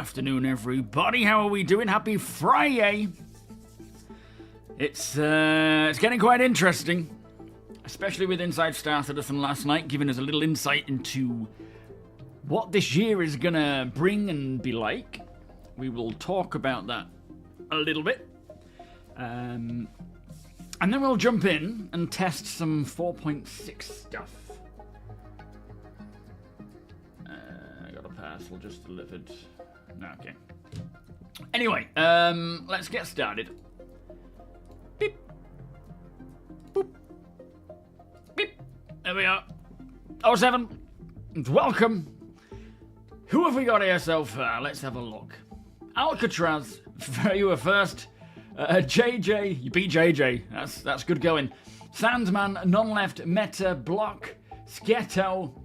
afternoon, everybody. How are we doing? Happy Friday. It's getting quite interesting, especially with Inside starcitizen last night, giving us a little insight into what this year is gonna bring and be like. We will talk about that a little bit. And then we'll jump in and test some 4.6 stuff. I got a parcel just delivered. Okay. Anyway, let's get started. Beep. Boop. Beep. There we are. 07. Welcome. Who have we got here so far? Let's have a look. Alcatraz, you were first. JJ, you beat JJ. That's good going. Sandman, non-left, Meta, Block, Sketto.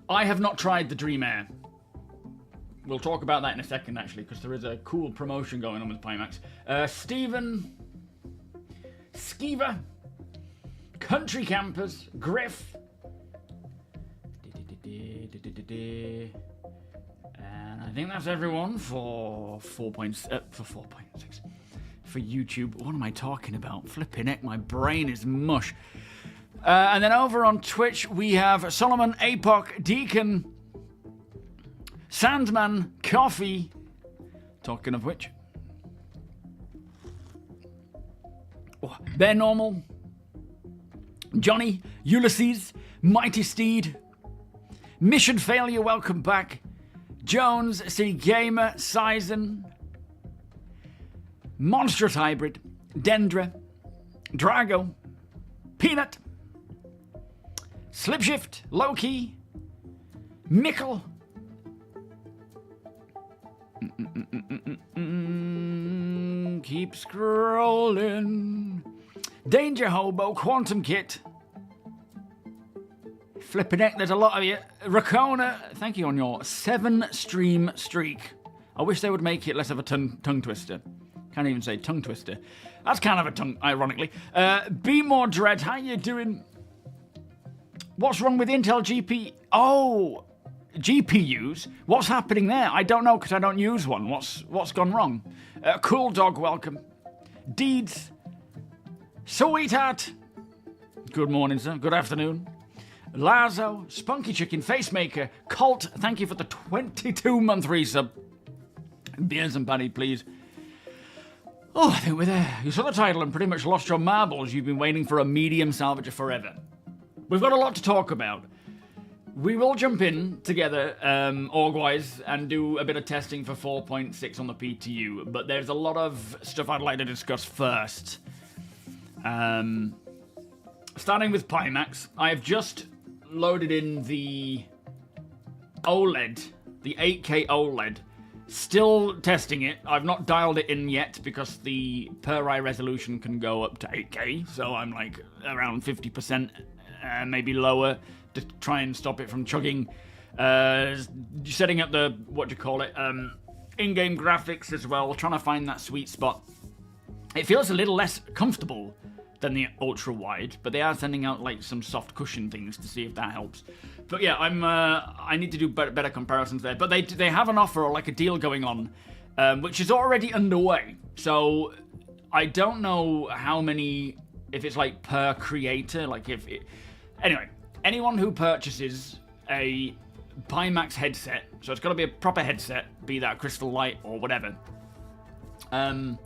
I have not tried the Dream Air. We'll talk about that in a second, actually, because there is a cool promotion going on with PIMAX. Steven, Skeever, Country Campers, Griff, and I think that's everyone for 4.6 for YouTube. What am I talking about? Flipping heck, my brain is mush. And then over on Twitch we have Solomon, Apoc, Deacon, Sandman, Coffee. Talking of which, Bear Normal, Johnny, Ulysses, Mighty Steed, Mission Failure, welcome back. Jones, City Gamer, Sizen, Monstrous Hybrid, Dendra, Drago, Peanut, Slipshift, Loki, Mickle, keep scrolling, Danger Hobo, Quantum Kit, Flippin' heck, there's a lot of you. Rakona, thank you on your 7-stream streak. I wish they would make it less of a tongue twister. Can't even say tongue twister. That's kind of a tongue, ironically. Be More Dread, how you doing? What's wrong with Intel GP? Oh, GPUs? What's happening there? I don't know because I don't use one. What's gone wrong? Cool Dog, welcome. Deeds. Sweetheart. Good morning, sir. Good afternoon. Lazo, Spunky Chicken, Facemaker, Colt, thank you for the 22-month resub. Beers and Paddy, please. Oh, I think we're there. You saw the title and pretty much lost your marbles. You've been waiting for a medium salvager forever. We've got a lot to talk about. We will jump in together, org-wise, and do a bit of testing for 4.6 on the PTU, but there's a lot of stuff I'd like to discuss first. Starting with PIMAX, I have just loaded in the OLED, the 8K OLED. Still testing it. I've not dialed it in yet because the per eye resolution can go up to 8K, so I'm like around 50%, maybe lower, to try and stop it from chugging. Setting up the, in-game graphics as well, trying to find that sweet spot. It feels a little less comfortable than the ultra wide, but they are sending out like some soft cushion things to see if that helps. But yeah, I need to do better comparisons there. But they have an offer or like a deal going on, which is already underway. So I don't know how many, if it's like per creator, like if it, anyway, anyone who purchases a PIMAX headset, so it's got to be a proper headset, be that Crystal Light or whatever, can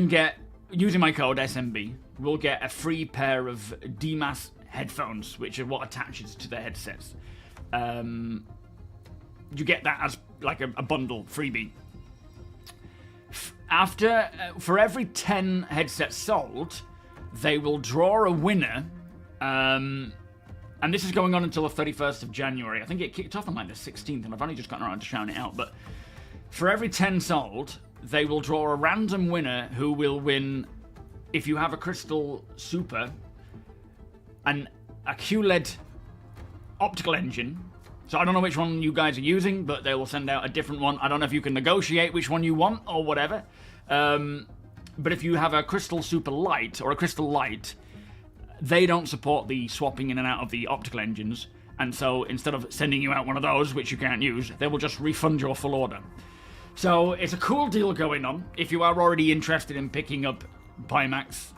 get, using my code SMB, we'll get a free pair of DMAS headphones, which are what attaches to the headsets. You get that as like a bundle, freebie. After, for every 10 headsets sold, they will draw a winner, and this is going on until the 31st of January. I think it kicked off on like the 16th, and I've only just gotten around to shouting it out, but for every 10 sold, they will draw a random winner who will win, if you have a Crystal Super, a QLED optical engine. So I don't know which one you guys are using, but they will send out a different one. I don't know if you can negotiate which one you want or whatever. But if you have a Crystal Super Light or a Crystal Light, they don't support the swapping in and out of the optical engines. And so instead of sending you out one of those, which you can't use, they will just refund your full order. So it's a cool deal going on. If you are already interested in picking up PIMAX,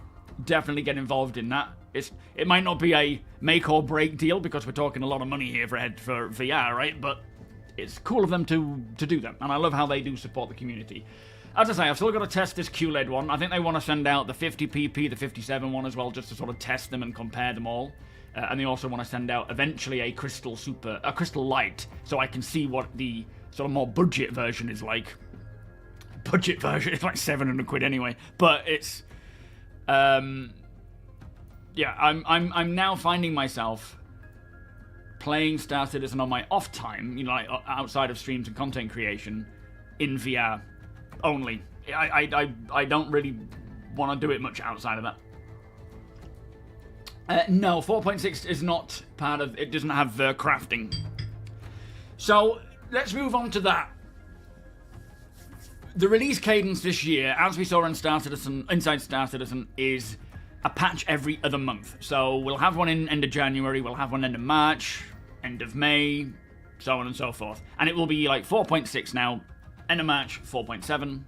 definitely get involved in that. It might not be a make or break deal because we're talking a lot of money here for VR, right? But it's cool of them to do that, and I love how they do support the community. As I say, I've still got to test this QLED one. I think they want to send out the 50pp, the 57 one as well, just to sort of test them and compare them all. And they also want to send out eventually a Crystal Light, so I can see what the sort of more budget version is like. Budget version, it's like 700 quid anyway, but it's yeah, I'm now finding myself playing Star Citizen on my off time, you know, like outside of streams and content creation, in VR only. I don't really want to do it much outside of that. No, 4.6 is not part of it. Doesn't have crafting. So let's move on to that. The release cadence this year, as we saw in Inside Star Citizen, is a patch every other month. So we'll have one in end of January, we'll have one end of March, end of May, so on and so forth. And it will be like 4.6 now, end of March 4.7,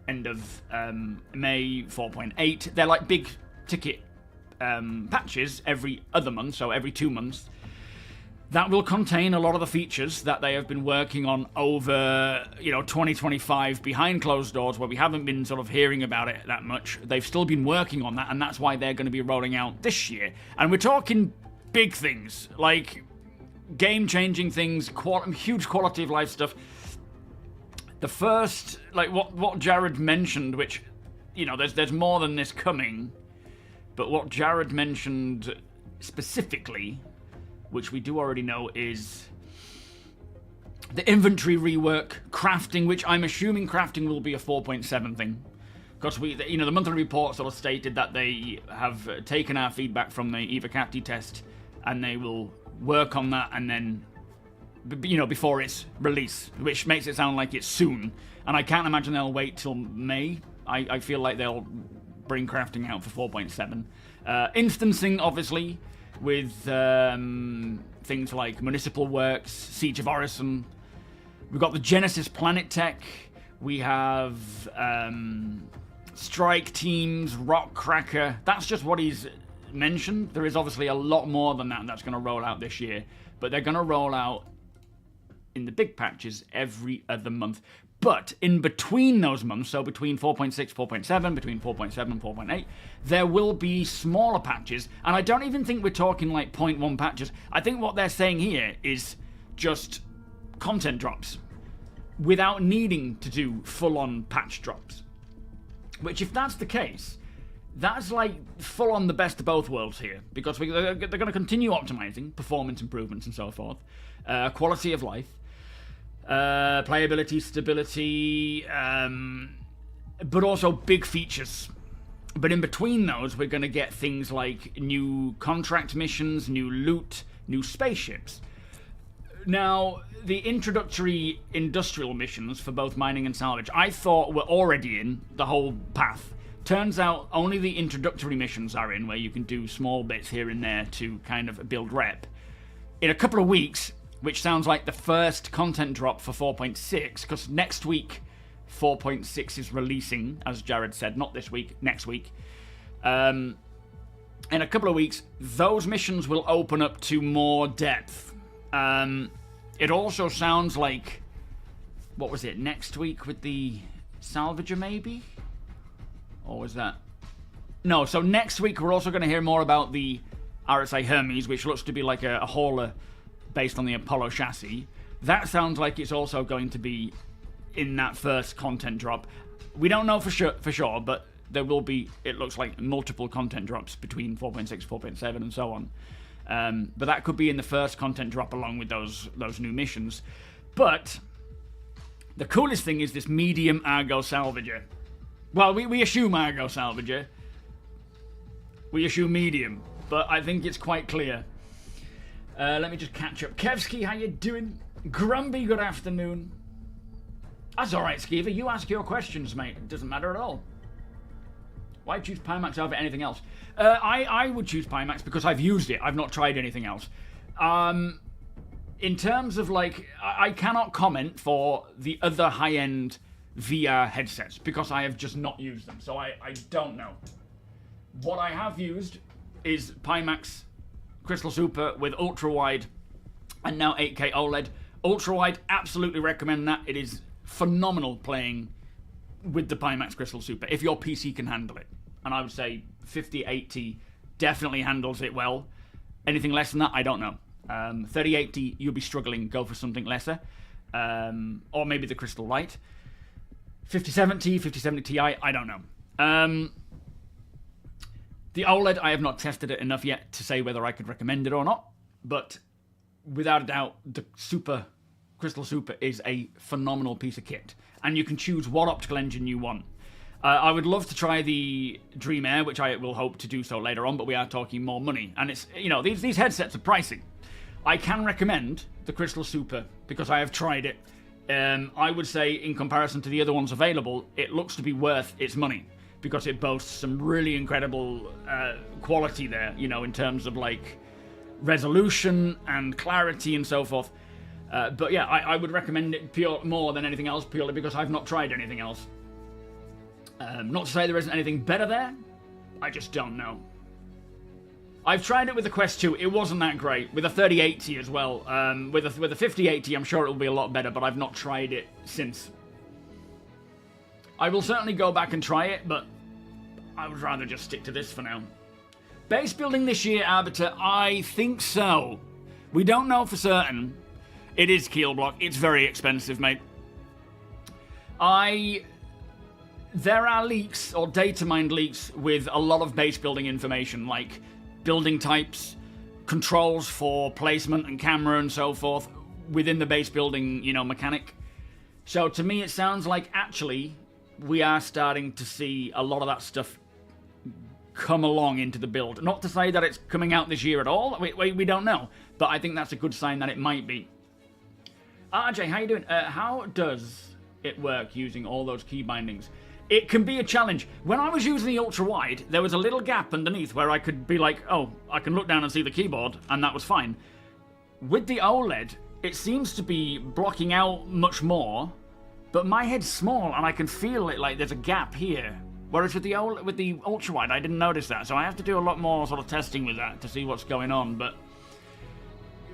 end of May 4.8. They're like big ticket patches every other month, so every 2 months. That will contain a lot of the features that they have been working on over, 2025 behind closed doors, where we haven't been sort of hearing about it that much. They've still been working on that, and that's why they're going to be rolling out this year. And we're talking big things, like game-changing things, huge quality of life stuff. The first, like what Jared mentioned, which, there's more than this coming, but what Jared mentioned specifically, which we do already know, is the inventory rework, crafting, which I'm assuming crafting will be a 4.7 thing. Because the monthly report sort of stated that they have taken our feedback from the Eva Capti test, and they will work on that, and then, before its release, which makes it sound like it's soon. And I can't imagine they'll wait till May. I feel like they'll bring crafting out for 4.7. Instancing, obviously, with things like Municipal Works, Siege of Orison. We've got the Genesis Planet Tech. We have Strike Teams, Rock Cracker. That's just what he's mentioned. There is obviously a lot more than that that's going to roll out this year. But they're going to roll out in the big patches every other month. But in between those months, so between 4.6, 4.7, between 4.7 and 4.8, there will be smaller patches. And I don't even think we're talking like 0.1 patches. I think what they're saying here is just content drops without needing to do full-on patch drops. Which, if that's the case, that's like full-on the best of both worlds here. Because they're going to continue optimizing, performance improvements and so forth, quality of life, playability, stability, but also big features. But in between those, we're going to get things like new contract missions, new loot, new spaceships. Now, the introductory industrial missions for both mining and salvage, I thought were already in the whole path. Turns out only the introductory missions are in, where you can do small bits here and there to kind of build rep. In a couple of weeks, which sounds like the first content drop for 4.6, because next week 4.6 is releasing, as Jared said, not this week, next week. In a couple of weeks, those missions will open up to more depth. It also sounds like, what was it, next week with the Salvager maybe? Or was that? No, so next week we're also going to hear more about the RSI Hermes, which looks to be like a hauler based on the Apollo chassis. That sounds like it's also going to be in that first content drop. We don't know for sure, but there will be, it looks like, multiple content drops between 4.6, 4.7 and so on. But that could be in the first content drop along with those new missions. But the coolest thing is this medium Argo Salvager. Well, we assume Argo Salvager. We assume medium, but I think it's quite clear. Let me just catch up. Kevski, how you doing? Grumby, good afternoon. That's alright, Skeever. You ask your questions, mate. It doesn't matter at all. Why choose PIMAX over anything else? I would choose PIMAX because I've used it. I've not tried anything else. In terms of, like, I cannot comment for the other high-end VR headsets because I have just not used them, so I don't know. What I have used is PIMAX Crystal Super with ultra-wide and now 8K OLED. Ultra-wide, absolutely recommend that. It is phenomenal playing with the PIMAX Crystal Super if your PC can handle it. And I would say 5080 definitely handles it well. Anything less than that, I don't know. 3080, you'll be struggling, go for something lesser. Or maybe the Crystal Light. 5070, 5070 Ti, I don't know. The OLED, I have not tested it enough yet to say whether I could recommend it or not. But without a doubt, the Crystal Super is a phenomenal piece of kit. And you can choose what optical engine you want. I would love to try the Dream Air, which I will hope to do so later on, but we are talking more money. And it's, you know, these headsets are pricey. I can recommend the Crystal Super because I have tried it. I would say, in comparison to the other ones available, it looks to be worth its money because it boasts some really incredible quality there, you know, in terms of, like, resolution and clarity and so forth. But yeah, I would recommend it more than anything else purely because I've not tried anything else. Not to say there isn't anything better there, I just don't know. I've tried it with the Quest 2, it wasn't that great. With a 3080 as well. With a 5080, I'm sure it'll be a lot better, but I've not tried it since. I will certainly go back and try it, but I would rather just stick to this for now. Base building this year, Arbiter, I think so. We don't know for certain. It is keel block. It's very expensive, mate. There are leaks, or data mined leaks, with a lot of base building information, like building types, controls for placement and camera and so forth, within the base building, you know, mechanic. So to me, it sounds like, actually, we are starting to see a lot of that stuff come along into the build. Not to say that it's coming out this year at all, we don't know, but I think that's a good sign that it might be. RJ, how you doing? How does it work using all those key bindings? It can be a challenge. When I was using the ultra-wide, there was a little gap underneath where I could be like, oh, I can look down and see the keyboard, and that was fine. With the OLED, it seems to be blocking out much more, but my head's small, and I can feel it like there's a gap here. Whereas with the ultra-wide, I didn't notice that, so I have to do a lot more sort of testing with that to see what's going on, but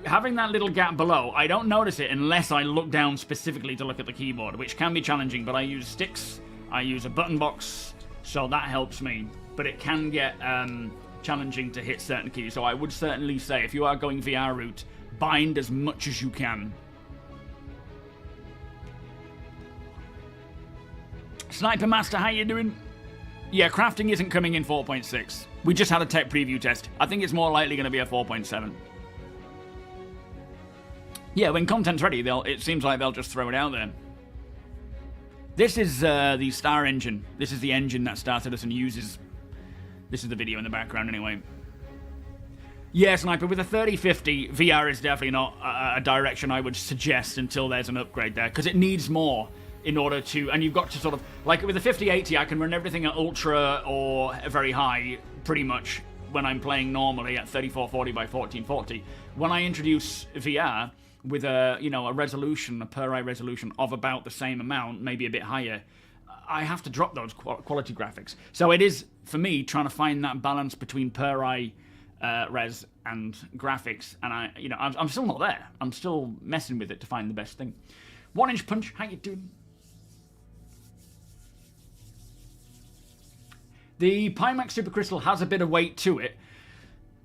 having that little gap below, I don't notice it unless I look down specifically to look at the keyboard, which can be challenging, but I use sticks, I use a button box, so that helps me. But it can get challenging to hit certain keys, so I would certainly say, if you are going VR route, bind as much as you can. Sniper Master, how you doing? Yeah, crafting isn't coming in 4.6. We just had a tech preview test. I think it's more likely going to be a 4.7. Yeah, when content's ready, it seems like they'll just throw it out there. This is the Star engine. This is the engine that StarCitizen uses. This is the video in the background anyway. Yeah, Sniper, with a 3050, VR is definitely not a direction I would suggest until there's an upgrade there, because it needs more in order to, and you've got to sort of, like with the 5080, I can run everything at ultra or very high, pretty much, when I'm playing normally at 3440 by 1440. When I introduce VR, with a, you know, a resolution, a per-eye resolution of about the same amount, maybe a bit higher, I have to drop those quality graphics. So it is, for me, trying to find that balance between per-eye res and graphics, and I'm still not there. I'm still messing with it to find the best thing. 1 Inch Punch, how you doing? The PIMAX Super Crystal has a bit of weight to it.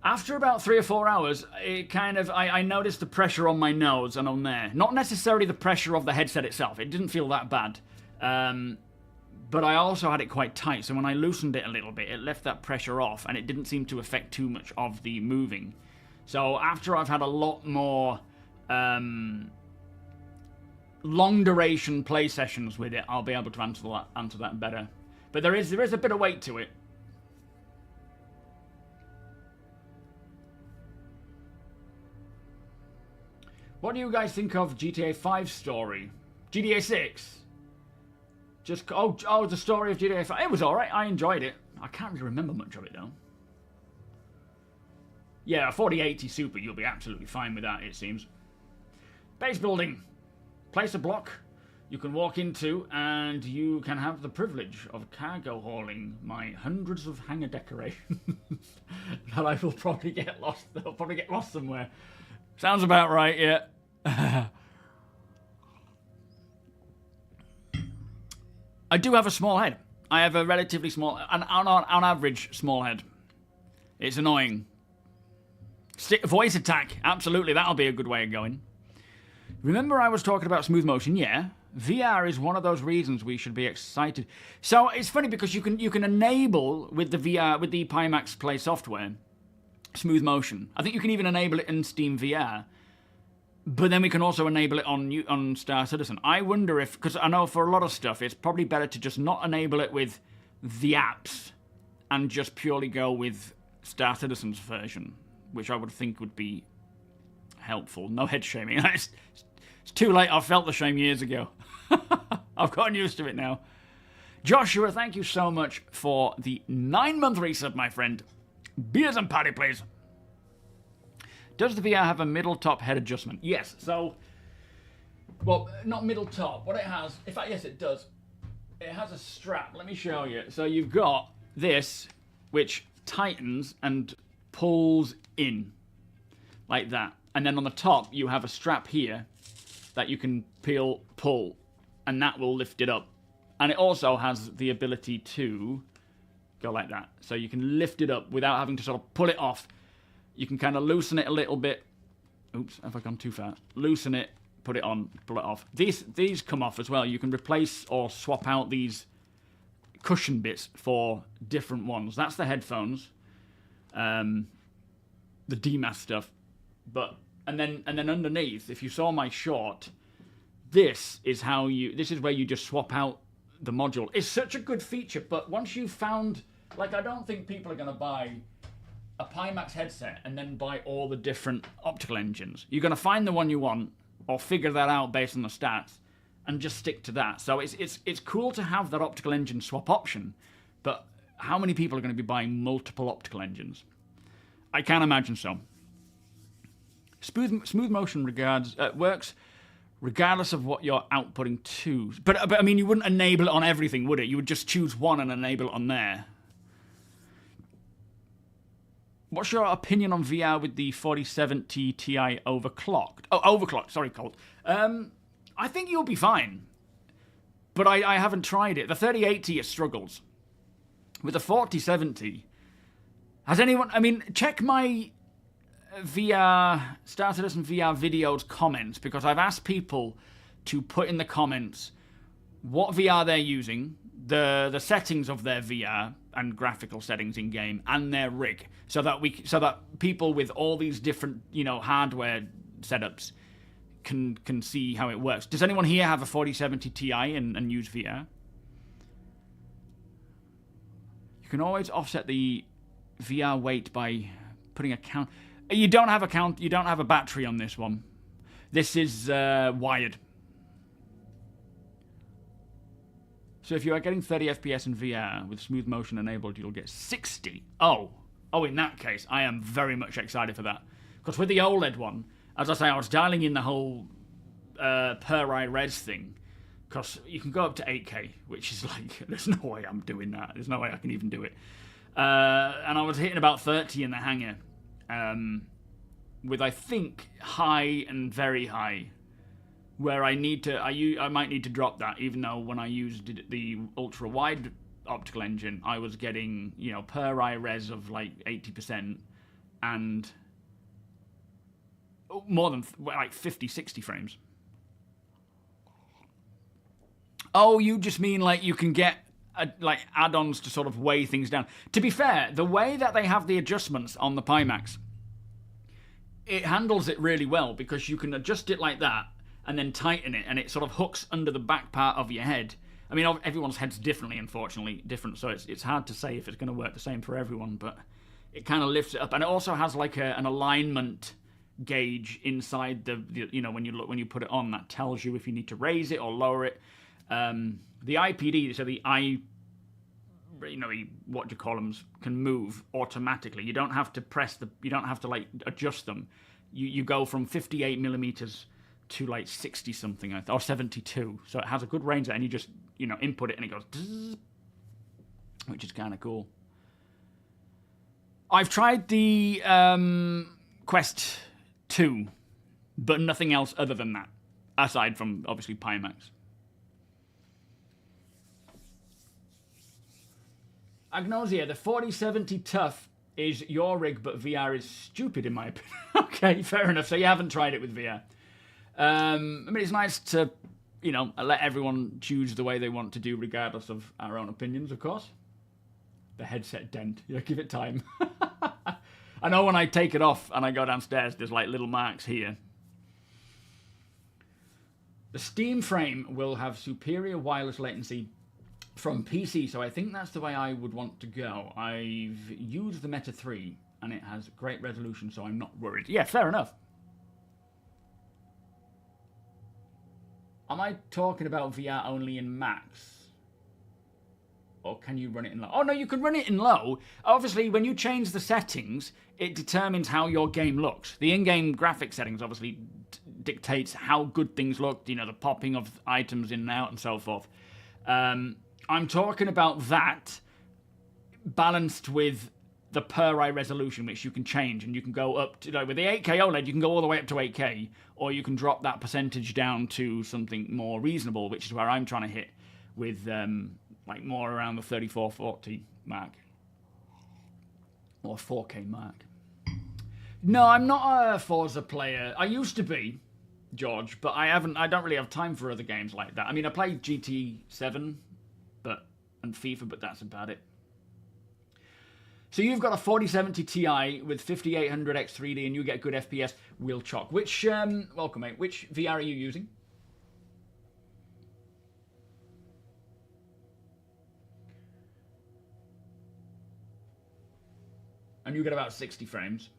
After about 3 or 4 hours, it kind of, I noticed the pressure on my nose and on there. Not necessarily the pressure of the headset itself. It didn't feel that bad. But I also had it quite tight, so when I loosened it a little bit, it left that pressure off, and it didn't seem to affect too much of the moving. So after I've had a lot more long-duration play sessions with it, I'll be able to answer that better. But there is a bit of weight to it. What do you guys think of GTA 5 story? GTA 6? Just, oh, the story of GTA 5. It was alright, I enjoyed it. I can't really remember much of it, though. Yeah, a 4080 Super, you'll be absolutely fine with that, it seems. Base building. Place a block you can walk into, and you can have the privilege of cargo hauling my hundreds of hangar decorations that I will probably get lost. They'll probably get lost somewhere. Sounds about right, yeah. I do have a small head. I have a relatively small, on average, small head. It's annoying. Voice attack, absolutely, that'll be a good way of going. Remember I was talking about smooth motion? Yeah. VR is one of those reasons we should be excited. So it's funny because you can enable with the VR, with the PIMAX Play software, smooth motion. I think you can even enable it in Steam VR. But then we can also enable it on Star Citizen. I wonder if, because I know for a lot of stuff, it's probably better to just not enable it with the apps and just purely go with Star Citizen's version, which I would think would be helpful. No head shaming. It's too late. I felt the shame years ago. I've gotten used to it now. Joshua, thank you so much for the 9-month resub, my friend. Beers and patty, please. Does the VR have a middle top head adjustment? Yes. So, well, not middle top. What it has, in fact, yes, it does. It has a strap. Let me show you. So you've got this, which tightens and pulls in like that. And then on the top, you have a strap here that you can pull, and that will lift it up. And it also has the ability to go like that. So you can lift it up without having to sort of pull it off. You can kind of loosen it a little bit. Oops, have I gone too far? Loosen it, put it on, pull it off. These come off as well. You can replace or swap out these cushion bits for different ones. That's the headphones, the DMAS stuff. And then underneath, if you saw my short, this is where you just swap out the module. It's such a good feature, but once you've found, like, I don't think people are going to buy a PIMAX headset and then buy all the different optical engines. You're going to find the one you want, or figure that out based on the stats, and just stick to that. So it's cool to have that optical engine swap option, but how many people are going to be buying multiple optical engines? I can't imagine so. Smooth motion works regardless of what you're outputting to. But I mean, you wouldn't enable it on everything, would it? You would just choose one and enable it on there. What's your opinion on VR with the 4070 Ti overclocked? Oh, overclocked. Sorry, Colt. I think you'll be fine. But I haven't tried it. The 3080 it struggles. With the 4070, has anyone... I mean, check my VR, Star Citizen VR videos comments, because I've asked people to put in the comments what VR they're using, the settings of their VR and graphical settings in game, and their rig, so that people with all these different, hardware setups can see how it works. Does anyone here have a 4070 Ti and use VR? You can always offset the VR weight by putting a count. You don't have a count. You don't have a battery on this one. This is wired. So if you are getting 30 FPS in VR with smooth motion enabled, you'll get 60. Oh, in that case, I am very much excited for that. Because with the OLED one, as I say, I was dialing in the whole per eye res thing. Because you can go up to 8K, which is like, there's no way I'm doing that. There's no way I can even do it. And I was hitting about 30 in the hangar. With, I think, high and very high. Where I might need to drop that, even though when I used the ultra-wide optical engine, I was getting, per eye res of like 80% and more than like 50, 60 frames. Oh, you just mean like you can get like add-ons to sort of weigh things down. To be fair, the way that they have the adjustments on the PIMAX, it handles it really well, because you can adjust it like that and then tighten it, and it sort of hooks under the back part of your head. I mean, everyone's head's unfortunately different, so it's hard to say if it's going to work the same for everyone, but it kind of lifts it up. And it also has like an alignment gauge inside the when you put it on, that tells you if you need to raise it or lower it. The IPD, so the eye you know, what do you call them, can move automatically. You don't have to press you don't have to like adjust them. You go from 58 millimeters to like 60 something, or 72. So it has a good range there, and you just, you know, input it and it goes, zzz, which is kind of cool. I've tried the Quest 2, but nothing else other than that, aside from obviously PIMAX. Agnosia, the 4070 Tough is your rig, but VR is stupid in my opinion. Okay, fair enough. So you haven't tried it with VR. I mean, it's nice to, you know, let everyone choose the way they want to do, regardless of our own opinions, of course. The headset dent. Yeah, give it time. I know when I take it off and I go downstairs, there's like little marks here. The Steam frame will have superior wireless latency from PC, so I think that's the way I would want to go. I've used the Meta 3, and it has great resolution, so I'm not worried. Yeah, fair enough. Am I talking about VR only in max? Or can you run it in low? Oh, no, you can run it in low. Obviously, when you change the settings, it determines how your game looks. The in-game graphic settings obviously dictates how good things look, you know, the popping of items in and out and so forth. I'm talking about that balanced with the per-eye resolution, which you can change, and you can go up to, like, with the 8K OLED, you can go all the way up to 8K, or you can drop that percentage down to something more reasonable, which is where I'm trying to hit with, like, more around the 3440 mark. Or 4K mark. No, I'm not a Forza player. I used to be, George, but I don't really have time for other games like that. I mean, I played GT7 and FIFA, but that's about it. So you've got a 4070 Ti with 5800X 3D, and you get good FPS. We'll chalk. Which, welcome mate, which VR are you using? And you get about 60 frames.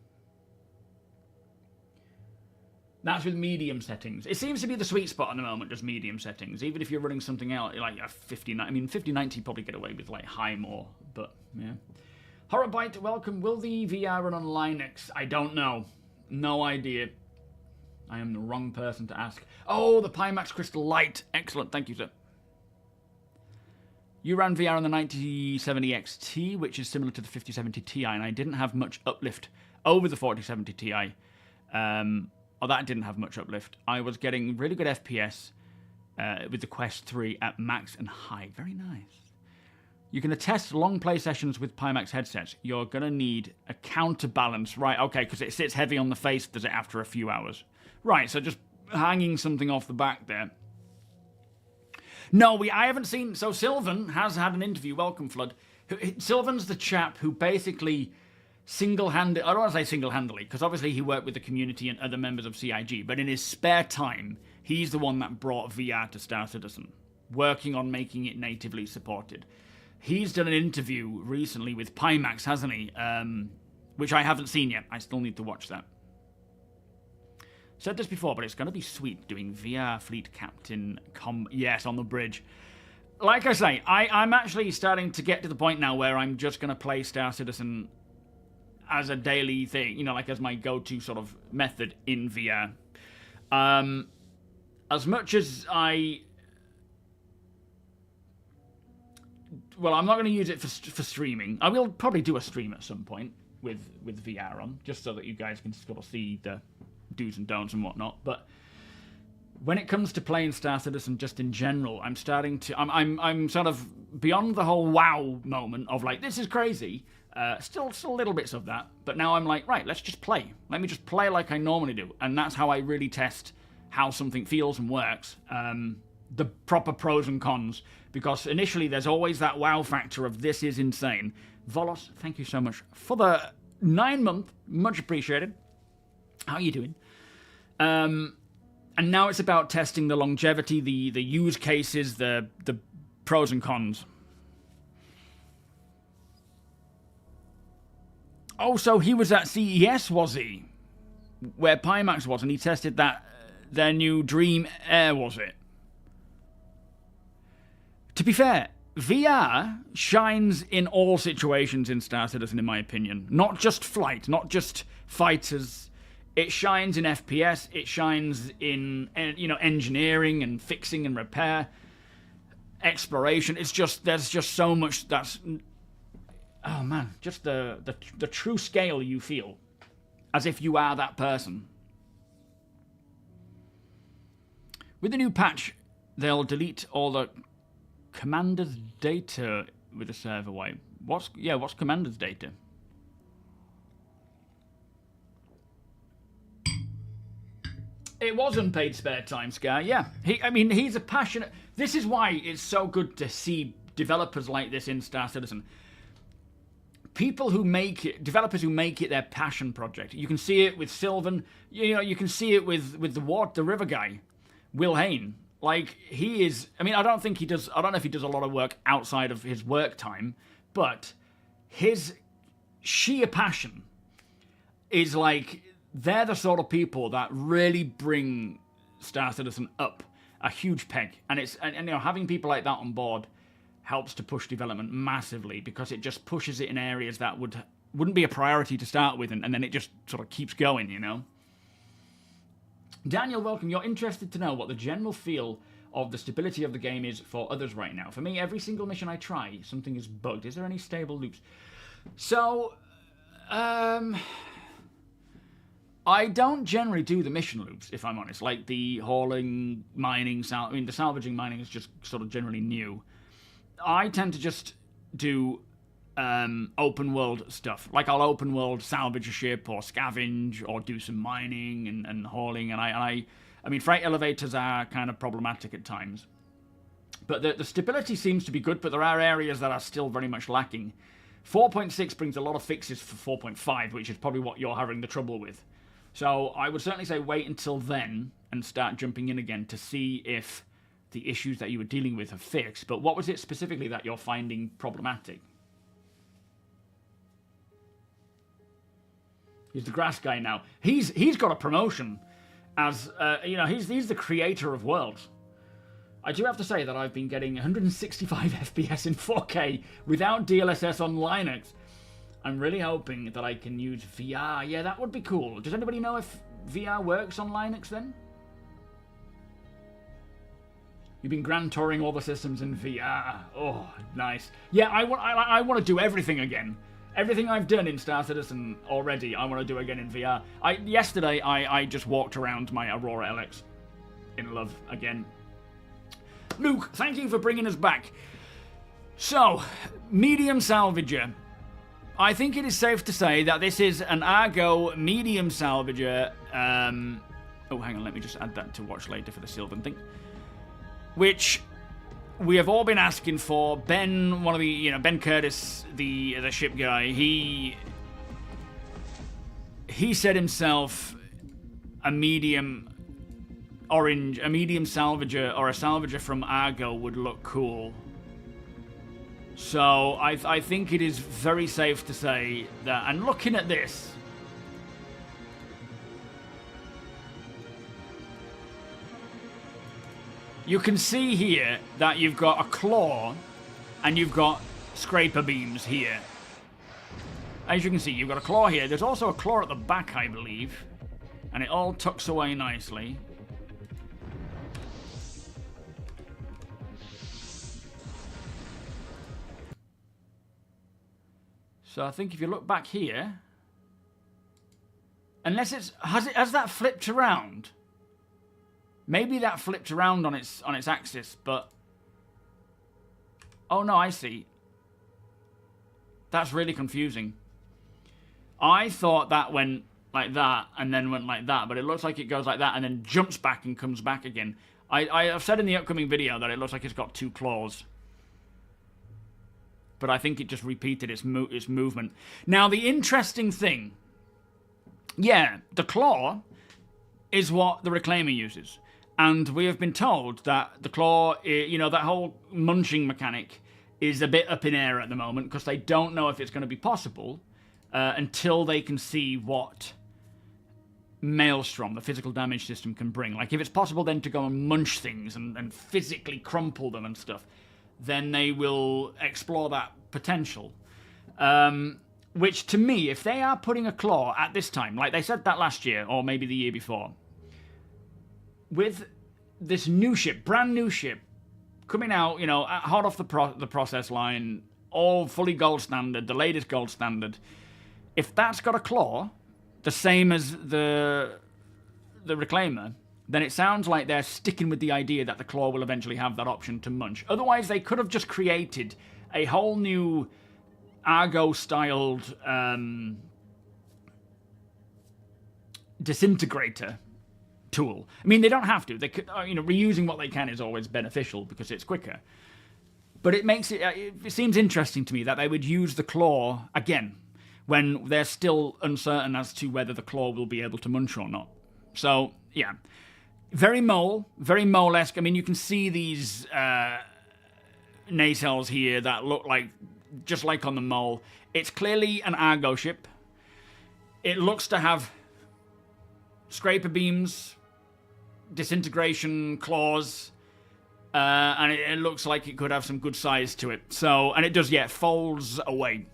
That's with medium settings. It seems to be the sweet spot at the moment, just medium settings. Even if you're running something out like a 5090, I mean 5090 you probably get away with like high more, but yeah. Horrorbyte, welcome. Will the VR run on Linux? I don't know. No idea. I am the wrong person to ask. Oh, the PIMAX Crystal Light. Excellent, thank you, sir. You ran VR on the 9070 XT, which is similar to the 5070 Ti, and I didn't have much uplift over the 4070 Ti. Oh, that didn't have much uplift. I was getting really good FPS with the Quest 3 at max and high. Very nice. You can attest long play sessions with PIMAX headsets. You're going to need a counterbalance. Right, okay, because it sits heavy on the face, does it, after a few hours? Right, so just hanging something off the back there. No, I haven't seen... So Sylvan has had an interview. Welcome, Flood. Sylvan's the chap who basically... single-handed, I don't want to say single-handedly, because obviously he worked with the community and other members of CIG, but in his spare time, he's the one that brought VR to Star Citizen, working on making it natively supported. He's done an interview recently with PIMAX, hasn't he? Which I haven't seen yet. I still need to watch that. Said this before, but it's going to be sweet doing VR Fleet Captain yes, on the bridge. Like I say, I'm actually starting to get to the point now where I'm just going to play Star Citizen as a daily thing, you know, like as my go-to sort of method in VR. As much as well, I'm not going to use it for streaming. I will probably do a stream at some point with VR on, just so that you guys can sort of see the do's and don'ts and whatnot. But when it comes to playing Star Citizen just in general, I'm starting to... I'm sort of beyond the whole wow moment of like, this is crazy. Still little bits of that. But now I'm like, right, let's just play. Let me just play like I normally do. And that's how I really test how something feels and works. The proper pros and cons. Because initially there's always that wow factor of this is insane. Volos, thank you so much for the 9-month. Much appreciated. How are you doing? And now it's about testing the longevity, the use cases, the pros and cons. Oh, so he was at CES, was he? Where PIMAX was, and he tested that their new Dream Air, was it? To be fair, VR shines in all situations in Star Citizen, in my opinion. Not just flight, not just fighters. It shines in FPS. It shines in, you know, engineering and fixing and repair, exploration. It's just, there's just so much that's, oh man, just the true scale you feel, as if you are that person. With the new patch, they'll delete all the commander's data with the server wipe. What's commander's data? It was unpaid spare time, Scar. Yeah, he's a passionate. This is why it's so good to see developers like this in Star Citizen. People who make it, developers who make it their passion project. You can see it with Sylvan. You know, you can see it with the river guy, Will Hain. Like, he is, I mean, I don't know if he does a lot of work outside of his work time, but his sheer passion is like, they're the sort of people that really bring Star Citizen up a huge peg. And you know, having people like that on board helps to push development massively, because it just pushes it in areas that wouldn't be a priority to start with, and then it just sort of keeps going, you know? Daniel, welcome. You're interested to know what the general feel of the stability of the game is for others right now. For me, every single mission I try, something is bugged. Is there any stable loops? So, I don't generally do the mission loops, if I'm honest. Like the hauling, mining, the salvaging mining is just sort of generally new. I tend to just do open world stuff. Like, I'll open world salvage a ship or scavenge or do some mining and hauling. And I mean, freight elevators are kind of problematic at times. But the stability seems to be good, but there are areas that are still very much lacking. 4.6 brings a lot of fixes for 4.5, which is probably what you're having the trouble with. So I would certainly say wait until then and start jumping in again to see if the issues that you were dealing with are fixed. But what was it specifically that you're finding problematic? He's the grass guy now. He's got a promotion as, you know, he's the creator of worlds. I do have to say that I've been getting 165 FPS in 4K without DLSS on Linux. I'm really hoping that I can use VR. Yeah, that would be cool. Does anybody know if VR works on Linux then? You've been grand touring all the systems in VR. Oh, nice. Yeah, I want to do everything again. Everything I've done in Star Citizen already, I want to do again in VR. Yesterday, I just walked around my Aurora LX in love again. Luke, thank you for bringing us back. So, medium salvager. I think it is safe to say that this is an Argo medium salvager. Oh, hang on, let me just add that to watch later for the Sylvan thing. Which we have all been asking for. Ben, one of the, you know, Ben Curtis, the ship guy, he said himself a medium orange, a medium salvager or a salvager from Argo would look cool. So I think it is very safe to say that, and looking at this, you can see here that you've got a claw and you've got scraper beams here. As you can see, you've got a claw here. There's also a claw at the back, I believe, and it all tucks away nicely. So I think if you look back here, unless it's has that flipped around? Maybe that flipped around on its axis, but oh no, I see. That's really confusing. I thought that went like that and then went like that, but it looks like it goes like that and then jumps back and comes back again. I have said in the upcoming video that it looks like it's got two claws. But I think it just repeated its movement. Now, the interesting thing, yeah, the claw is what the Reclaimer uses. And we have been told that the claw, you know, that whole munching mechanic is a bit up in air at the moment because they don't know if it's going to be possible until they can see what Maelstrom, the physical damage system, can bring. Like, if it's possible then to go and munch things and physically crumple them and stuff, then they will explore that potential. Which, to me, if they are putting a claw at this time, like they said that last year, or maybe the year before, with this new ship, brand new ship, coming out, you know, hot off the process line, all fully gold standard, the latest gold standard, if that's got a claw, the same as the Reclaimer, then it sounds like they're sticking with the idea that the claw will eventually have that option to munch. Otherwise, they could have just created a whole new Argo-styled disintegrator tool. I mean, they don't have to. They could, you know, reusing what they can is always beneficial because it's quicker. But it makes it seems interesting to me that they would use the claw again when they're still uncertain as to whether the claw will be able to munch or not. So, yeah. Very mole-esque. I mean, you can see these nacelles here that look like, just like on the mole. It's clearly an Argo ship. It looks to have scraper beams, disintegration claws, and it looks like it could have some good size to it. So, and it does, yeah, folds away.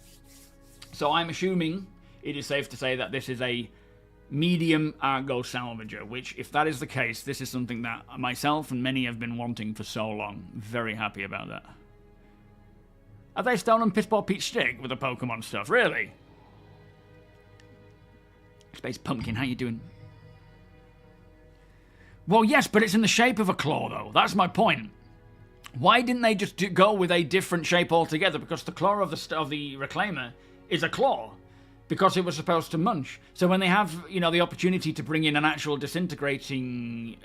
So I'm assuming it is safe to say that this is a medium Argo Salvager, which, if that is the case, this is something that myself and many have been wanting for so long. Very happy about that. Have they stolen Pissball Pete's stick with the Pokemon stuff? Really? Space Pumpkin, how you doing? Well, yes, but it's in the shape of a claw, though. That's my point. Why didn't they just go with a different shape altogether? Because the claw of the Reclaimer is a claw, because it was supposed to munch. So when they have, you know, the opportunity to bring in an actual disintegrating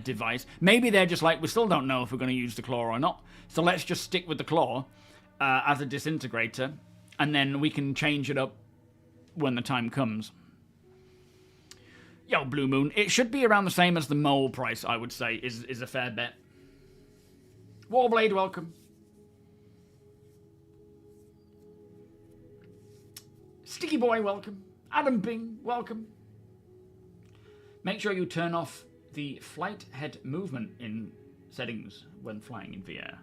device, maybe they're just like, we still don't know if we're going to use the claw or not. So let's just stick with the claw as a disintegrator, and then we can change it up when the time comes. Yo, Blue Moon. It should be around the same as the mole price, I would say, is a fair bet. Warblade, welcome. Sticky Boy, welcome. Adam Bing, welcome. Make sure you turn off the flight head movement in settings when flying in VR.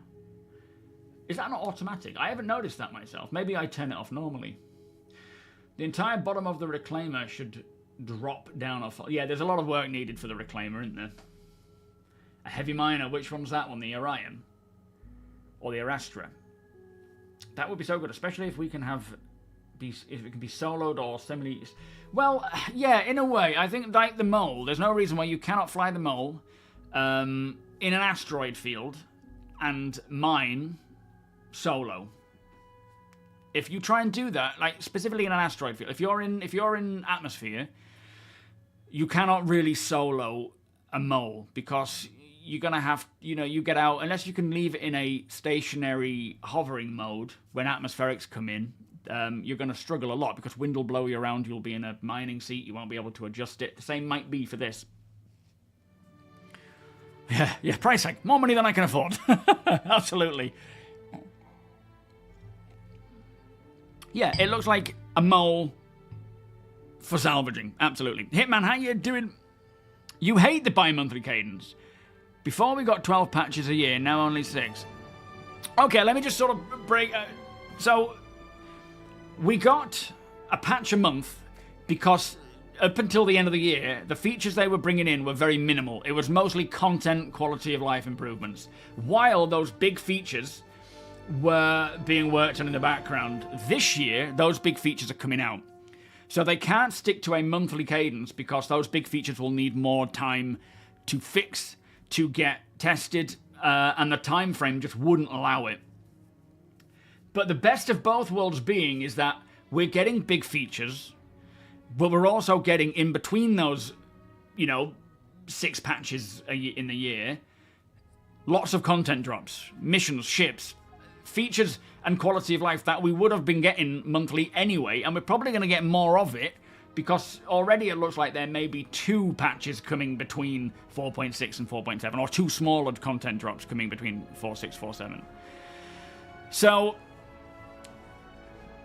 Is that not automatic? I haven't noticed that myself. Maybe I turn it off normally. The entire bottom of the Reclaimer should drop down off. Yeah, there's a lot of work needed for the Reclaimer, isn't there? A heavy miner. Which one's that one? The Orion? Or the Arastra? That would be so good, especially if we can have... if it can be soloed or semi... Well, yeah, in a way. I think, like the mole, there's no reason why you cannot fly the mole in an asteroid field and mine solo. If you try and do that, like specifically in an asteroid field, if you're in atmosphere, you cannot really solo a mole because you're gonna have, you know, you get out, unless you can leave it in a stationary hovering mode when atmospherics come in. You're going to struggle a lot because wind will blow you around. You'll be in a mining seat. You won't be able to adjust it. The same might be for this. Yeah, price hike. More money than I can afford. Absolutely. Yeah, it looks like a mole for salvaging. Absolutely. Hitman, how you doing? You hate the bi-monthly cadence. Before we got 12 patches a year, now only 6. Okay, let me just sort of break... So... We got a patch a month because up until the end of the year, the features they were bringing in were very minimal. It was mostly content, quality of life improvements. While those big features were being worked on in the background, this year, those big features are coming out. So they can't stick to a monthly cadence because those big features will need more time to fix, to get tested, and the time frame just wouldn't allow it. But the best of both worlds being is that we're getting big features, but we're also getting in between those, you know, 6 patches in the year, lots of content drops, missions, ships, features and quality of life that we would have been getting monthly anyway, and we're probably going to get more of it because already it looks like there may be 2 patches coming between 4.6 and 4.7, or 2 smaller content drops coming between 4.6, 4.7. So...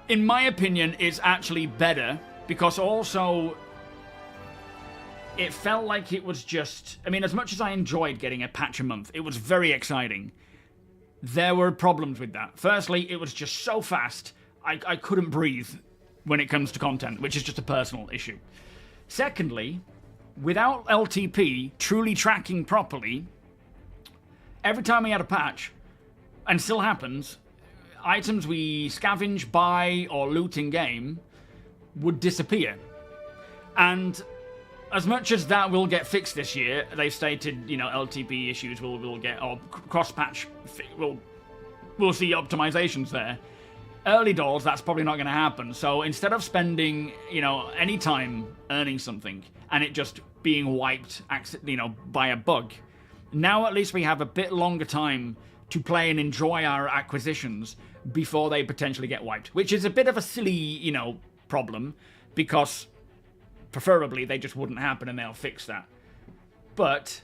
in my opinion, it's actually better, because also it felt like it was just... I mean, as much as I enjoyed getting a patch a month, it was very exciting. there were problems with that. Firstly, it was just so fast, I couldn't breathe when it comes to content, which is just a personal issue. Secondly, without LTP truly tracking properly, every time we had a patch, and still happens, items we scavenge, buy, or loot in game would disappear. And as much as that will get fixed this year, they've stated, you know, LTP issues will get, or cross-patch, we'll see optimizations there. Early doors, that's probably not going to happen. So instead of spending, you know, any time earning something and it just being wiped, you know, by a bug, now at least we have a bit longer time to play and enjoy our acquisitions before they potentially get wiped, which is a bit of a silly, you know, problem, because preferably they just wouldn't happen and they'll fix that. But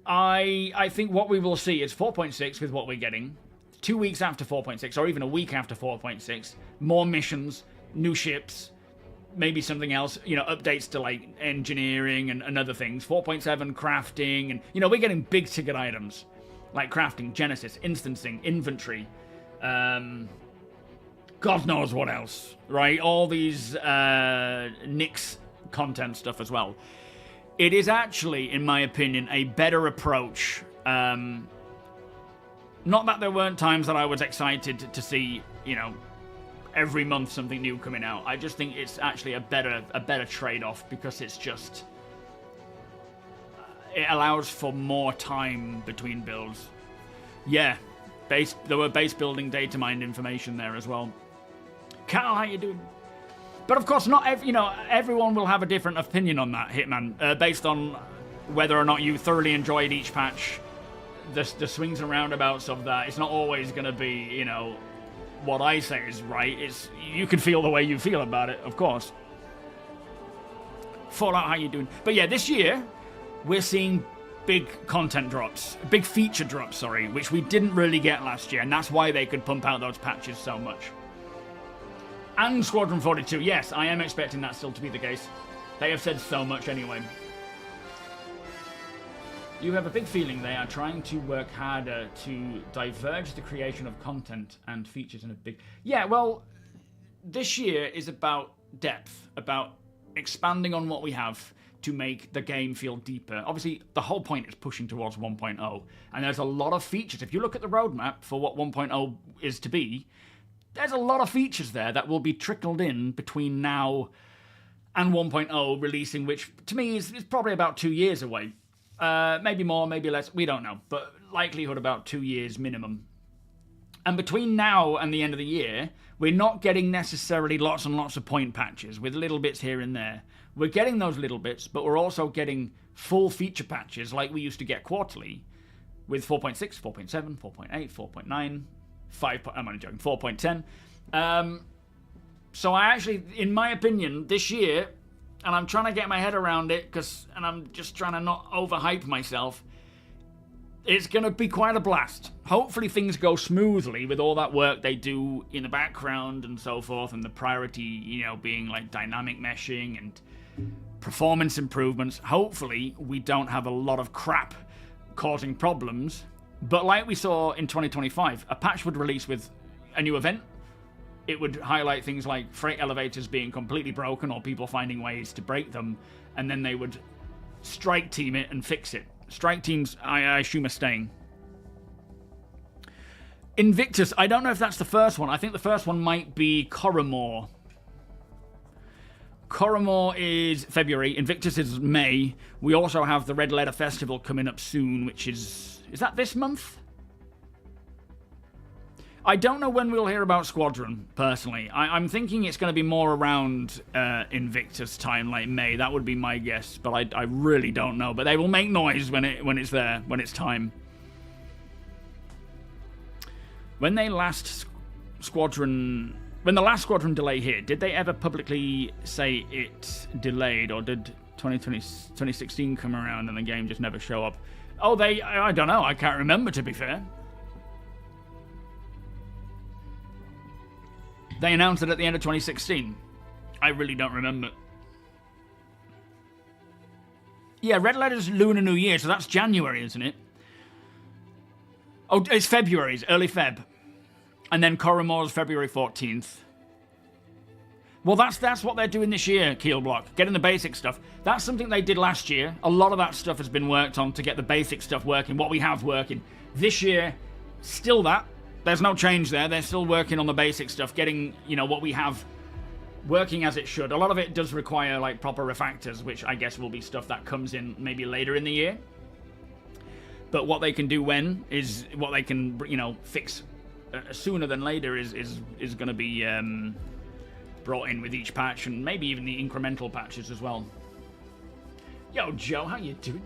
I think what we will see is 4.6 with what we're getting, 2 weeks after 4.6, or even a week after 4.6, more missions, new ships, maybe something else, you know, updates to like engineering and other things, 4.7 crafting, and, you know, we're getting big ticket items like crafting, Genesis, instancing, inventory, God knows what else, right? All these Nix content stuff as well. It is actually, in my opinion, a better approach. Not that there weren't times that I was excited to see, you know, every month something new coming out. I just think it's actually a better trade-off, because it's just, it allows for more time between builds. Yeah, there were base building data mined information there as well. Carl, how you doing? But of course, not everyone will have a different opinion on that, Hitman, based on whether or not you thoroughly enjoyed each patch. The swings and roundabouts of that. It's not always going to be, you know, what I say is right. You can feel the way you feel about it, of course. Fallout, how you doing? But yeah, this year we're seeing big content drops, big feature drops, sorry, which we didn't really get last year, and that's why they could pump out those patches so much. And Squadron 42, yes, I am expecting that still to be the case. They have said so much anyway. You have a big feeling they are trying to work harder to diverge the creation of content and features in a big... Yeah, well, this year is about depth, about expanding on what we have to make the game feel deeper. Obviously, the whole point is pushing towards 1.0, and there's a lot of features. If you look at the roadmap for what 1.0 is to be, there's a lot of features there that will be trickled in between now and 1.0 releasing, which to me is probably about 2 years away. Maybe more, maybe less, we don't know, but likelihood about 2 years minimum. And between now and the end of the year, we're not getting necessarily lots and lots of point patches with little bits here and there. We're getting those little bits, but we're also getting full feature patches like we used to get quarterly with 4.6, 4.7, 4.8, 4.9, 5. I'm only joking, 4.10. So I actually, in my opinion, this year, and I'm trying to get my head around it, and I'm just trying to not overhype myself, it's going to be quite a blast. Hopefully things go smoothly with all that work they do in the background and so forth, and the priority, you know, being like dynamic meshing and performance improvements. Hopefully we don't have a lot of crap causing problems. But like we saw in 2025, a patch would release with a new event. It would highlight things like freight elevators being completely broken or people finding ways to break them, and then they would strike team it and fix it. Strike teams, I assume, are staying. Invictus, I don't know if that's the first one. I think the first one might be Coromor. Coromor is February. Invictus is May. We also have the Red Letter Festival coming up soon, which is that this month? I don't know when we'll hear about Squadron, personally. I'm thinking it's going to be more around Invictus time, like May. That would be my guess, but I really don't know. But they will make noise when it's there, when it's time. When the last Squadron delay hit, did they ever publicly say it delayed, or did 2016 come around and the game just never show up? Oh, I don't know. I can't remember, to be fair. They announced it at the end of 2016. I really don't remember. Yeah, Red Letter's Lunar New Year, so that's January, isn't it? Oh, it's February. It's early Feb. And then Coromor's February 14th. Well, that's what they're doing this year, Keelblock. Getting the basic stuff. That's something they did last year. A lot of that stuff has been worked on to get the basic stuff working, what we have working. This year, still that. There's no change there. They're still working on the basic stuff, getting, you know, what we have working as it should. A lot of it does require, like, proper refactors, which I guess will be stuff that comes in maybe later in the year. But what they can do when is what they can, you know, fix sooner than later is going to be brought in with each patch, and maybe even the incremental patches as well. Yo, Joe, how you doing?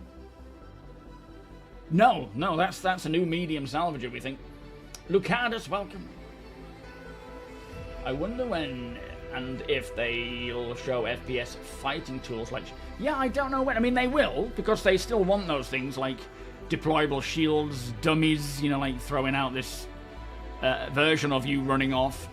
No, that's a new medium salvager, we think. Lucadus, welcome. I wonder when and if they'll show FPS fighting tools like... Yeah, I don't know when. I mean, they will, because they still want those things like deployable shields, dummies, you know, like throwing out this version of you running off.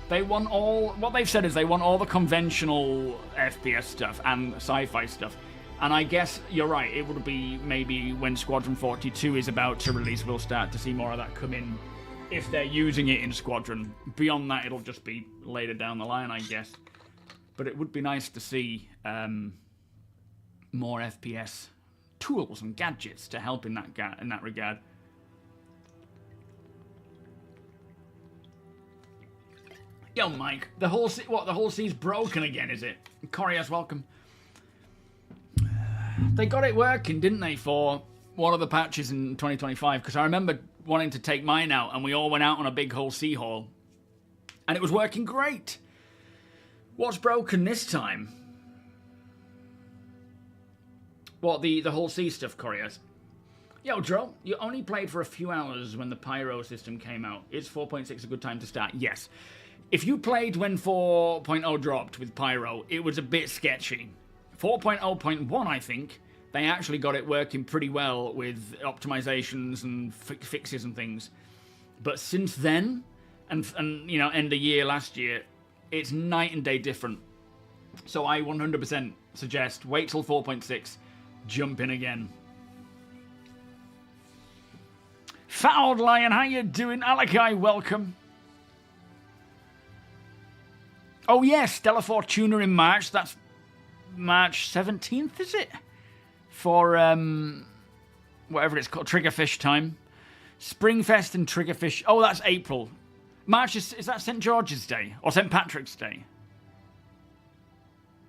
They want all... What they've said is they want all the conventional FPS stuff and sci-fi stuff. And I guess you're right, it would be maybe when Squadron 42 is about to release, we'll start to see more of that come in, if they're using it in Squadron. Beyond that, it'll just be later down the line, I guess. But it would be nice to see more FPS tools and gadgets to help in that regard. Yo, Mike, the whole sea's broken again, is it? Corias, welcome. They got it working, didn't they, for one of the patches in 2025? Because I remember wanting to take mine out, and we all went out on a big whole sea haul. And it was working great. What's broken this time? What, the whole sea stuff, Corias? Yo, Dro, you only played for a few hours when the Pyro system came out. Is 4.6 a good time to start? Yes. If you played when 4.0 dropped with Pyro, it was a bit sketchy. 4.0.1, I think, they actually got it working pretty well with optimizations and fixes and things. But since then, and you know, end of year last year, it's night and day different. So I 100% suggest wait till 4.6, jump in again. Fat Old Lion, how you doing? Alakai, welcome. Oh yes, Stellar Fortuna in March. That's March 17th, is it? For, whatever it's called, Triggerfish time. Springfest and Triggerfish. Oh, that's April. March, is that St. George's Day? Or St. Patrick's Day?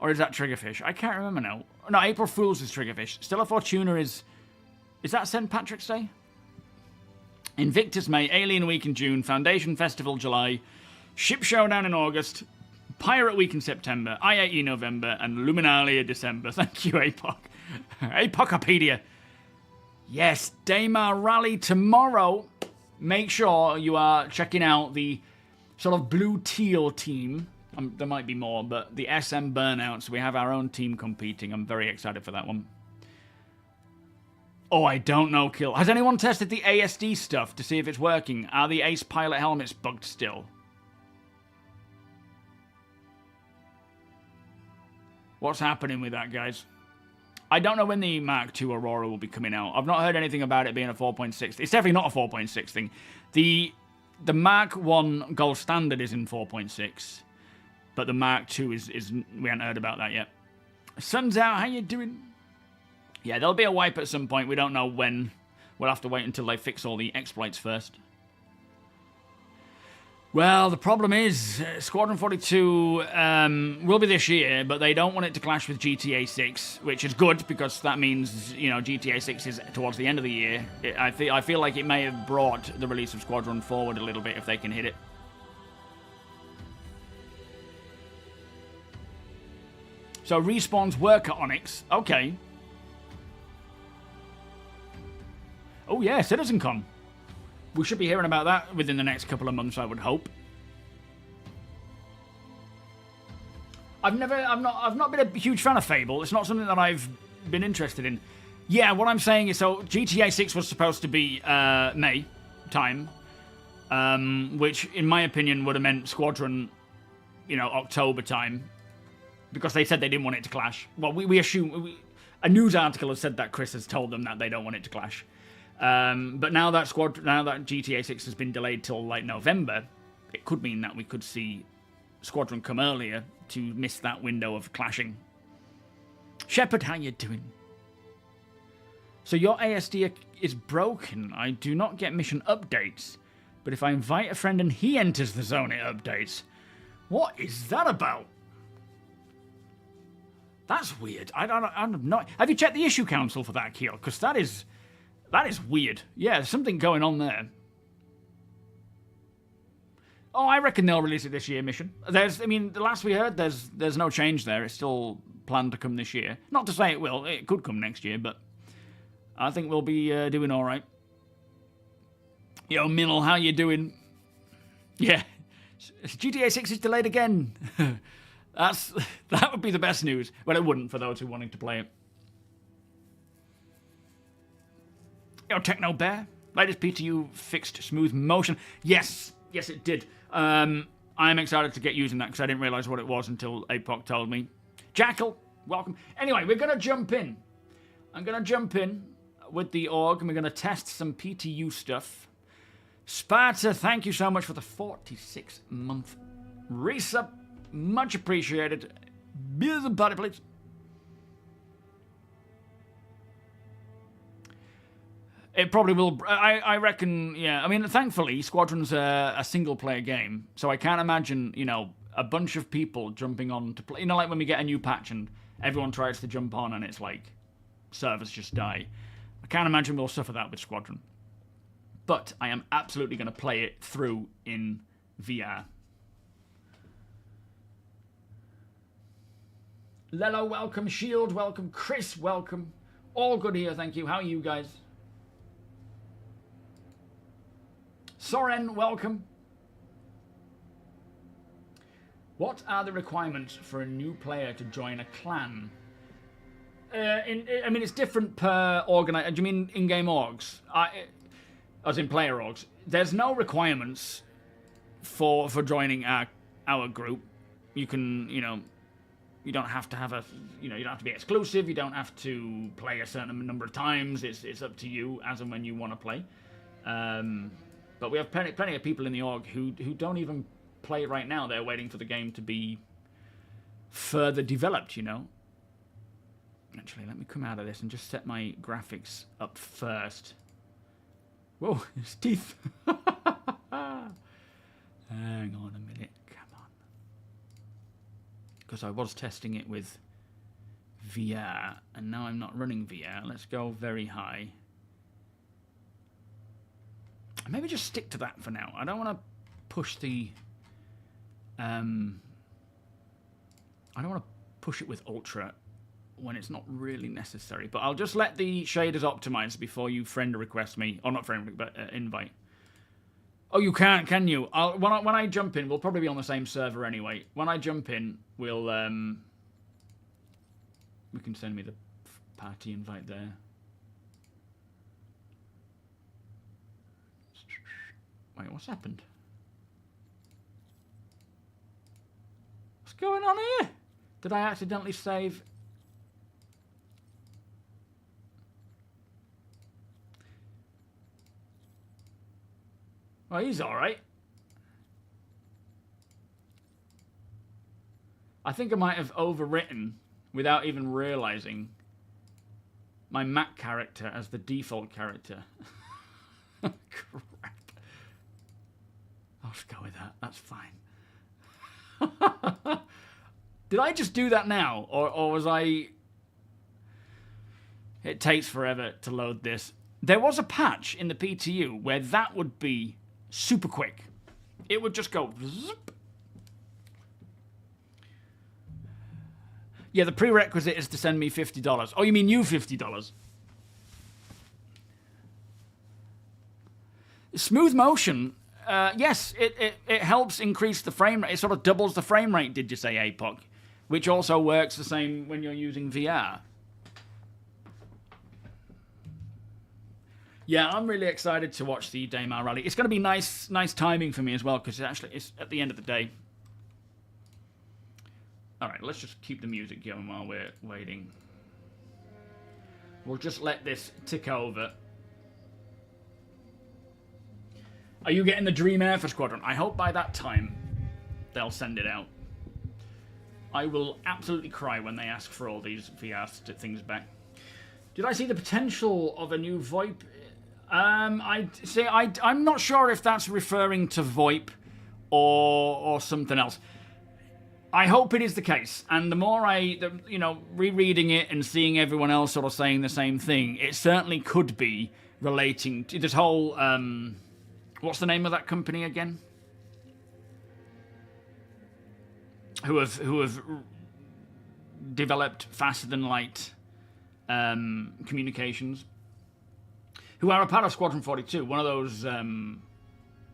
Or is that Triggerfish? I can't remember now. No, April Fool's is Triggerfish. Stellar Fortuna is that St. Patrick's Day? Invictus May, Alien Week in June, Foundation Festival July, Ship Showdown in August, Pirate Week in September, IAE November, and Luminalia December. Thank you, APOC. APOCopedia. Yes, Daymar Rally tomorrow. Make sure you are checking out the sort of blue-teal team. There might be more, but the SM Burnouts. We have our own team competing. I'm very excited for that one. Oh, I don't know, Kill. Has anyone tested the ASD stuff to see if it's working? Are the Ace Pilot helmets bugged still? What's happening with that, guys? I don't know when the Mark II Aurora will be coming out. I've not heard anything about it being a 4.6. It's definitely not a 4.6 thing. The Mark I Gold Standard is in 4.6, but the Mark II is we haven't heard about that yet. Sun's out. How you doing? Yeah, there'll be a wipe at some point. We don't know when. We'll have to wait until they fix all the exploits first. Well, the problem is, Squadron 42 will be this year, but they don't want it to clash with GTA 6, which is good, because that means, you know, GTA 6 is towards the end of the year. I feel like it may have brought the release of Squadron forward a little bit if they can hit it. So, Respawn's work at Onyx. Okay. Oh yeah, CitizenCon. We should be hearing about that within the next couple of months, I would hope. I've not been a huge fan of Fable. It's not something that I've been interested in. Yeah, what I'm saying is, so GTA 6 was supposed to be May time, which in my opinion would have meant Squadron, you know, October time, because they said they didn't want it to clash. Well, we assume a news article has said that Chris has told them that they don't want it to clash. But now that GTA 6 has been delayed till like November, it could mean that we could see Squadron come earlier to miss that window of clashing. Shepard, how you doing? So your ASD is broken. I do not get mission updates, but if I invite a friend and he enters the zone, it updates. What is that about? That's weird. I'm not. Have you checked the issue council for that, Keel? Because that is weird. Yeah, there's something going on there. Oh, I reckon they'll release it this year, mission. I mean, the last we heard, there's no change there. It's still planned to come this year. Not to say it will. It could come next year, but I think we'll be doing all right. Yo, Minnell, how you doing? Yeah, GTA 6 is delayed again. That would be the best news. Well, it wouldn't for those who wanting to play it. Yo, Techno Bear, latest PTU fixed smooth motion. Yes, it did. I'm excited to get using that because I didn't realize what it was until APOC told me. Jackal, welcome. Anyway, we're gonna jump in. I'm gonna jump in with the org and we're gonna test some PTU stuff. Sparta, thank you so much for the 46-month resub. Much appreciated. Beers and party, please. It probably will. I reckon, yeah. I mean, thankfully, Squadron's a single-player game, so I can't imagine, a bunch of people jumping on to play. Like when we get a new patch and everyone tries to jump on and it's like, servers just die. I can't imagine we'll suffer that with Squadron. But I am absolutely going to play it through in VR. Lelo, welcome. Shield, welcome. Chris, welcome. All good here, thank you. How are you guys? Soren, welcome. What are the requirements for a new player to join a clan? I mean, it's different per organizer. Do you mean in-game orgs? As in player orgs. There's no requirements for joining our group. You can, you don't have to have you don't have to be exclusive. You don't have to play a certain number of times. It's up to you as and when you want to play. But we have plenty of people in the org who don't even play right now. They're waiting for the game to be further developed, Actually, let me come out of this and just set my graphics up first. Whoa, his teeth. Hang on a minute. Come on. Because I was testing it with VR, and now I'm not running VR. Let's go very high. Maybe just stick to that for now. I don't want to push the... I don't want to push it with Ultra when it's not really necessary. But I'll just let the shaders optimize before you friend request me. Or not friend, but invite. Oh, you can't, can you? When I jump in, we'll probably be on the same server anyway. When I jump in, we'll... we can send me the party invite there. Wait, what's happened? What's going on here? Did I accidentally save? Well, he's alright. I think I might have overwritten, without even realizing, my Mac character as the default character. Crap. I'll just go with that. That's fine. Did I just do that now? Or was I... It takes forever to load this. There was a patch in the PTU where that would be super quick. It would just go... Zip. Yeah, the prerequisite is to send me $50. Oh, you mean you $50? Smooth motion... yes, it helps increase the frame rate. It sort of doubles the frame rate, did you say, APOC? Which also works the same when you're using VR. Yeah, I'm really excited to watch the Daymar rally. It's going to be nice timing for me as well, because it's at the end of the day. All right, let's just keep the music going while we're waiting. We'll just let this tick over. Are you getting the Dream Air for Squadron? I hope by that time they'll send it out. I will absolutely cry when they ask for all these VR things back. Did I see the potential of a new VoIP? I'm not sure if that's referring to VoIP or something else. I hope it is the case, and the more rereading it and seeing everyone else sort of saying the same thing, it certainly could be relating to this whole, what's the name of that company again? Who have developed faster than light communications, who are a part of Squadron 42, one of those,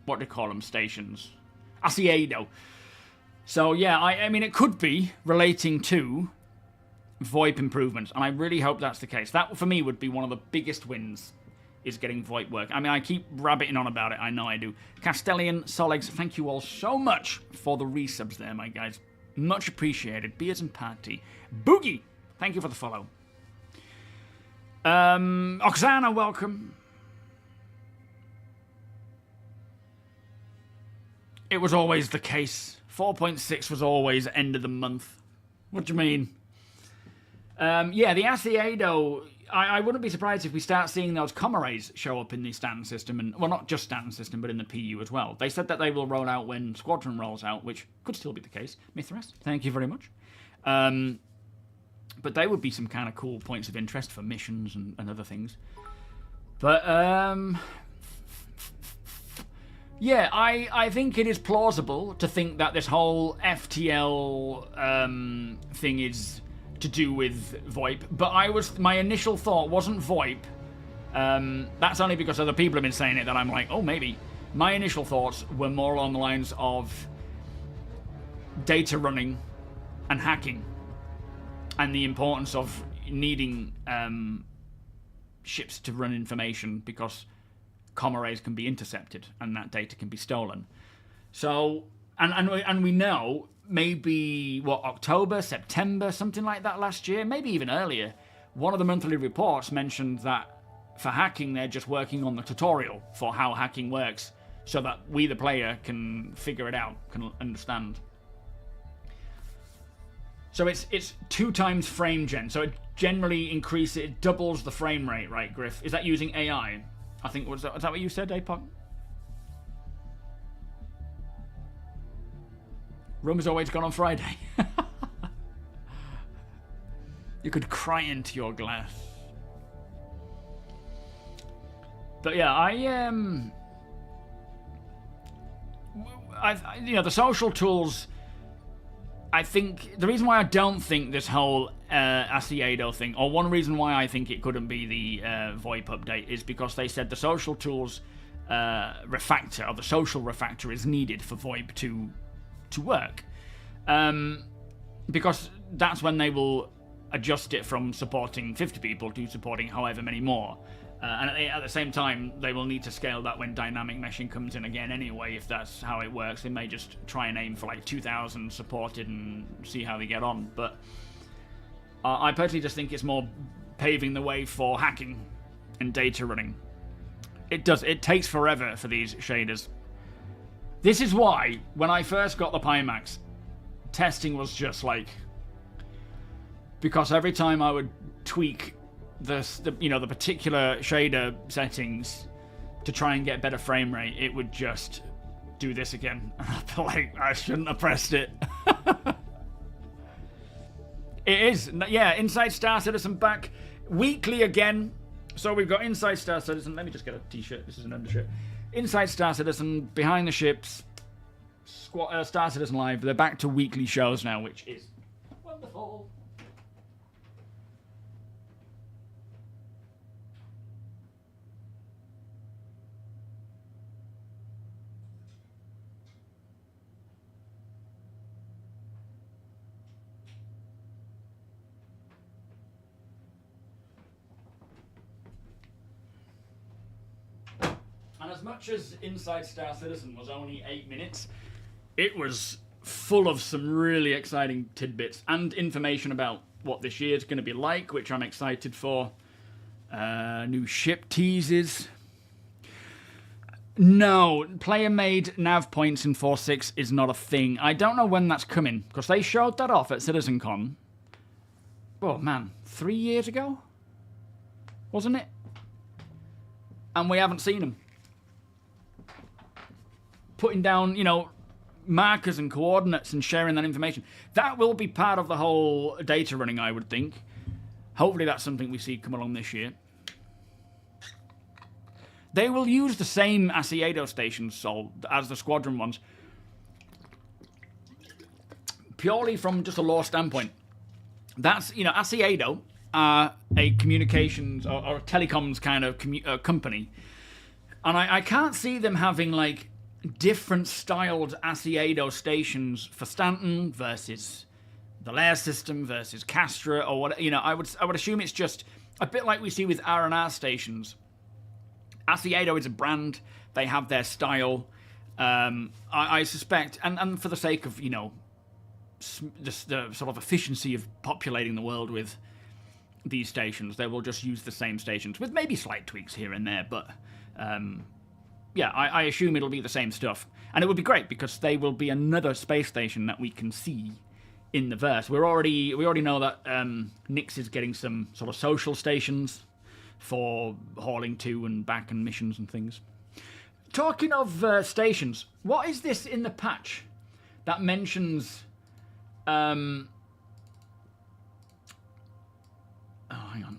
what do you call them, stations? Asiado. So, yeah, I mean, it could be relating to VoIP improvements, and I really hope that's the case. That, for me, would be one of the biggest wins, is getting VoIP work. I mean, I keep rabbiting on about it, I know I do. Castellian, Solegs, thank you all so much for the resubs there, my guys. Much appreciated. Beers and Party. Boogie, thank you for the follow. Oksana, welcome. It was always the case. 4.6 was always end of the month. What do you mean? Yeah, the Asiado, I wouldn't be surprised if we start seeing those comma show up in the stand system, and well, not just stand system, but in the PU as well. They said that they will roll out when Squadron rolls out, which could still be the case. Mithras, thank you very much. But they would be some kind of cool points of interest for missions and other things. But, yeah, I think it is plausible to think that this whole FTL thing is to do with VoIP, but my initial thought wasn't VoIP. That's only because other people have been saying it that I'm like, oh, maybe. My initial thoughts were more along the lines of data running and hacking, and the importance of needing ships to run information because comm arrays can be intercepted and that data can be stolen. So, and we know maybe, what, October, September, something like that last year, maybe even earlier, one of the monthly reports mentioned that for hacking, they're just working on the tutorial for how hacking works so that we, the player, can figure it out, can understand. So it's 2 times frame gen, so it generally increases, it doubles the frame rate, right, Griff? Is that using AI? I think, was that what you said, APOC? Rum is always gone on Friday. You could cry into your glass. But yeah, the social tools, I think, the reason why I don't think this whole Asiado thing, or one reason why I think it couldn't be the VoIP update, is because they said the social tools refactor, or the social refactor, is needed for VoIP to work. Because that's when they will adjust it from supporting 50 people to supporting however many more. And at the same time, they will need to scale that when dynamic meshing comes in again anyway, if that's how it works. They may just try and aim for like 2,000 supported and see how they get on. But I personally just think it's more paving the way for hacking and data running. It takes forever for these shaders. This is why, when I first got the PIMAX, testing was just like... Because every time I would tweak the particular shader settings to try and get better frame rate, it would just do this again. And I'd be like, I shouldn't have pressed it. It is, yeah, Inside Star Citizen back weekly again. So we've got Inside Star Citizen. Let me just get a t-shirt. This is an undershirt. Inside Star Citizen, Behind the Ships, Star Citizen Live. They're back to weekly shows now, which is wonderful. And as much as Inside Star Citizen was only 8 minutes, it was full of some really exciting tidbits and information about what this year's going to be like, which I'm excited for. New ship teases. No, player-made nav points in 4.6 is not a thing. I don't know when that's coming, because they showed that off at CitizenCon. Oh, man, 3 years ago? Wasn't it? And we haven't seen them. Putting down, you know, markers and coordinates and sharing that information. That will be part of the whole data running, I would think. Hopefully that's something we see come along this year. They will use the same Asiedo stations as the Squadron ones. Purely from just a lore standpoint. That's, you know, Asiedo are a communications or telecoms kind of company. And I can't see them having, like, different styled Asiedo stations for Stanton versus the Lair system versus Castra or what, you know, I would assume it's just a bit like we see with R&R stations. Asiedo is a brand, they have their style. I suspect, and for the sake of, you know, just the sort of efficiency of populating the world with these stations, they will just use the same stations with maybe slight tweaks here and there, but yeah, I assume it'll be the same stuff. And it would be great because they will be another space station that we can see in the verse. We already know that Nyx is getting some sort of social stations for hauling to and back and missions and things. Talking of stations, what is this in the patch that mentions... oh, hang on.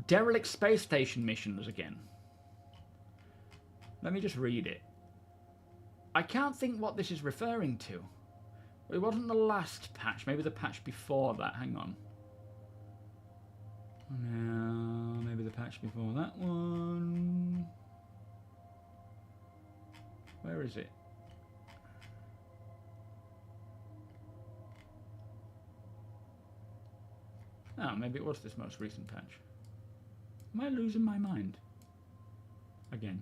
Derelict space station missions again. Let me just read it. I can't think what this is referring to. It wasn't the last patch, maybe the patch before that. Hang on. No, maybe the patch before that one. Where is it? Oh, maybe it was this most recent patch. Am I losing my mind? Again.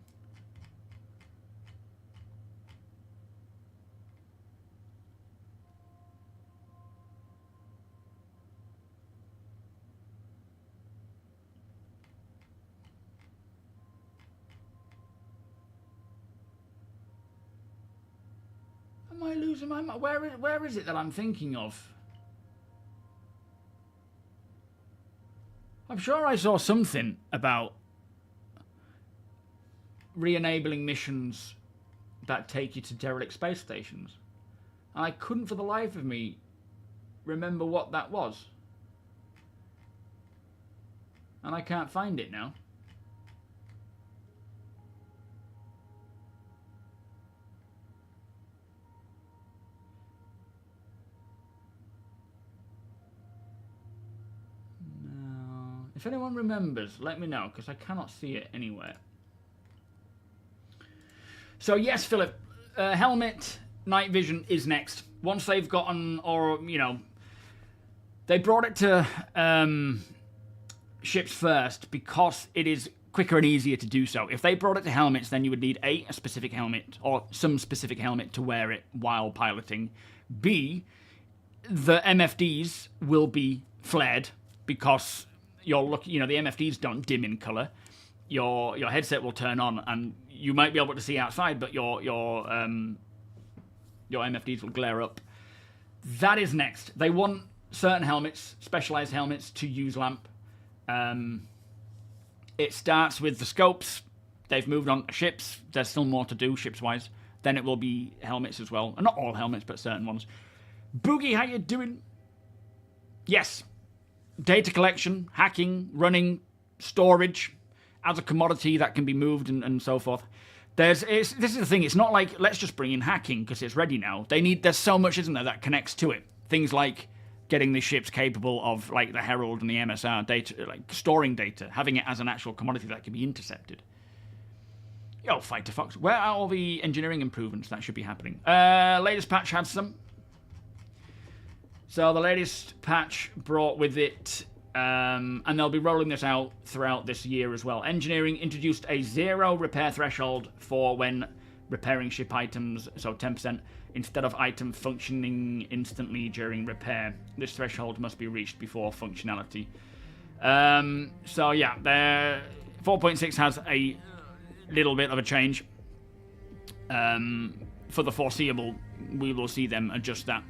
Am I losing my mind? Where is it that I'm thinking of? I'm sure I saw something about re-enabling missions that take you to derelict space stations. And I couldn't for the life of me remember what that was. And I can't find it now. If anyone remembers, let me know, because I cannot see it anywhere. So yes, Philip, helmet, night vision is next. Once they've gotten, or, you know, they brought it to ships first because it is quicker and easier to do so. If they brought it to helmets, then you would need A, a specific helmet, or some specific helmet to wear it while piloting. B, the MFDs will be flared because... you know, the MFDs don't dim in color. Your headset will turn on, and you might be able to see outside, but your MFDs will glare up. That is next. They want certain helmets, specialized helmets, to use lamp. It starts with the scopes. They've moved on to ships. There's still more to do ships-wise. Then it will be helmets as well. And not all helmets, but certain ones. Boogie, how you doing? Yes. Data collection, hacking, running, storage as a commodity that can be moved and so forth. This is the thing. It's not like, let's just bring in hacking because it's ready now. There's so much, isn't there, that connects to it. Things like getting the ships capable of, like, the Herald and the MSR data, like storing data, having it as an actual commodity that can be intercepted. Yo, Fighter Fox, where are all the engineering improvements that should be happening? Latest patch had some. So the latest patch brought with it, and they'll be rolling this out throughout this year as well. Engineering introduced a 0 repair threshold for when repairing ship items, so 10%, instead of item functioning instantly during repair. This threshold must be reached before functionality. So yeah, 4.6 has a little bit of a change. For the foreseeable, we will see them adjust that.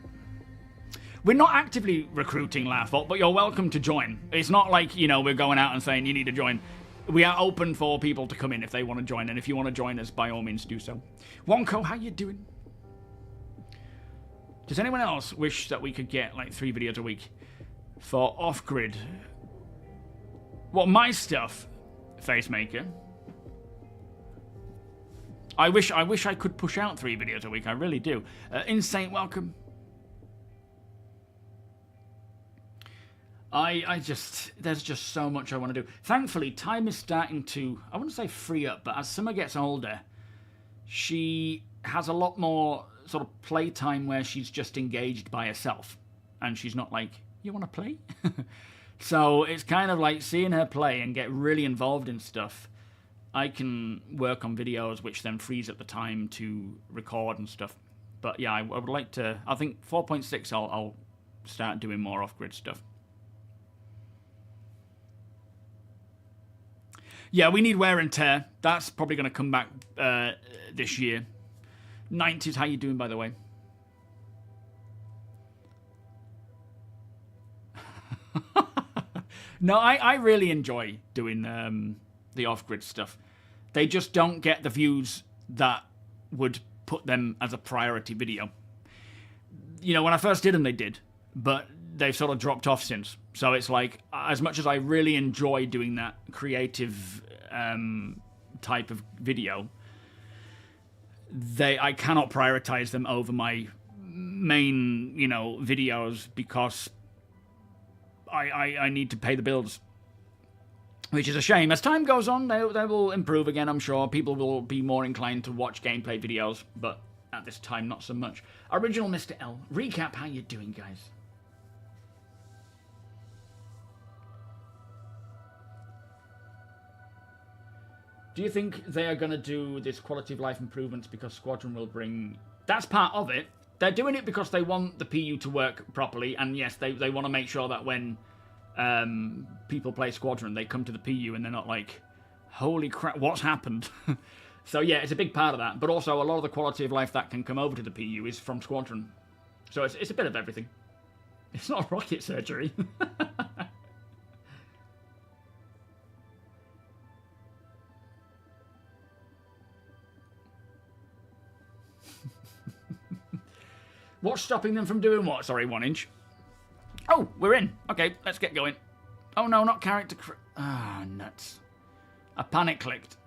We're not actively recruiting Laughbot, but you're welcome to join. It's not like, you know, we're going out and saying you need to join. We are open for people to come in if they want to join, and if you want to join us, by all means do so. Wonko, how you doing? Does anyone else wish that we could get like 3 videos a week for off-grid? What, my stuff, Facemaker? I wish I could push out 3 videos a week. I really do. Insane, welcome. There's just so much I want to do. Thankfully, time is starting to, I wouldn't say free up, but as Summer gets older, she has a lot more sort of playtime where she's just engaged by herself. And she's not like, you want to play? So it's kind of like seeing her play and get really involved in stuff. I can work on videos, which then frees up the time to record and stuff. But yeah, I would like to, I think 4.6 I'll start doing more off-grid stuff. Yeah, we need wear and tear. That's probably going to come back this year. 90s, how you doing, by the way? No, I really enjoy doing the off-grid stuff. They just don't get the views that would put them as a priority video. You know, when I first did them, they did. But they've sort of dropped off since. So it's like, as much as I really enjoy doing that creative type of video, I cannot prioritize them over my main, you know, videos because I need to pay the bills. Which is a shame. As time goes on, they will improve again, I'm sure. People will be more inclined to watch gameplay videos, but at this time, not so much. Original Mr. L. Recap, how you doing, guys? Do you think they are going to do this quality of life improvements because Squadron will bring... That's part of it. They're doing it because they want the PU to work properly, and yes, they want to make sure that when people play Squadron, they come to the PU and they're not like, holy crap, what's happened? So yeah, it's a big part of that, but also a lot of the quality of life that can come over to the PU is from Squadron. So it's a bit of everything. It's not rocket surgery. What's stopping them from doing what? Sorry, 1 inch. Oh, we're in. Okay, let's get going. Oh no, not character... Ah, nuts. I panic clicked.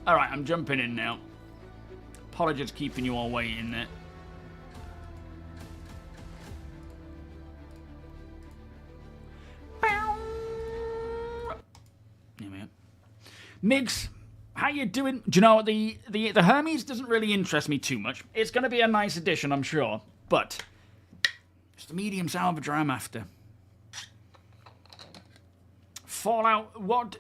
Alright, I'm jumping in now. Apologies keeping you all waiting there. There we go. Migs, how you doing? Do you know, the Hermes doesn't really interest me too much. It's going to be a nice addition, I'm sure. But it's the medium Salvager I'm after. Fallout, what...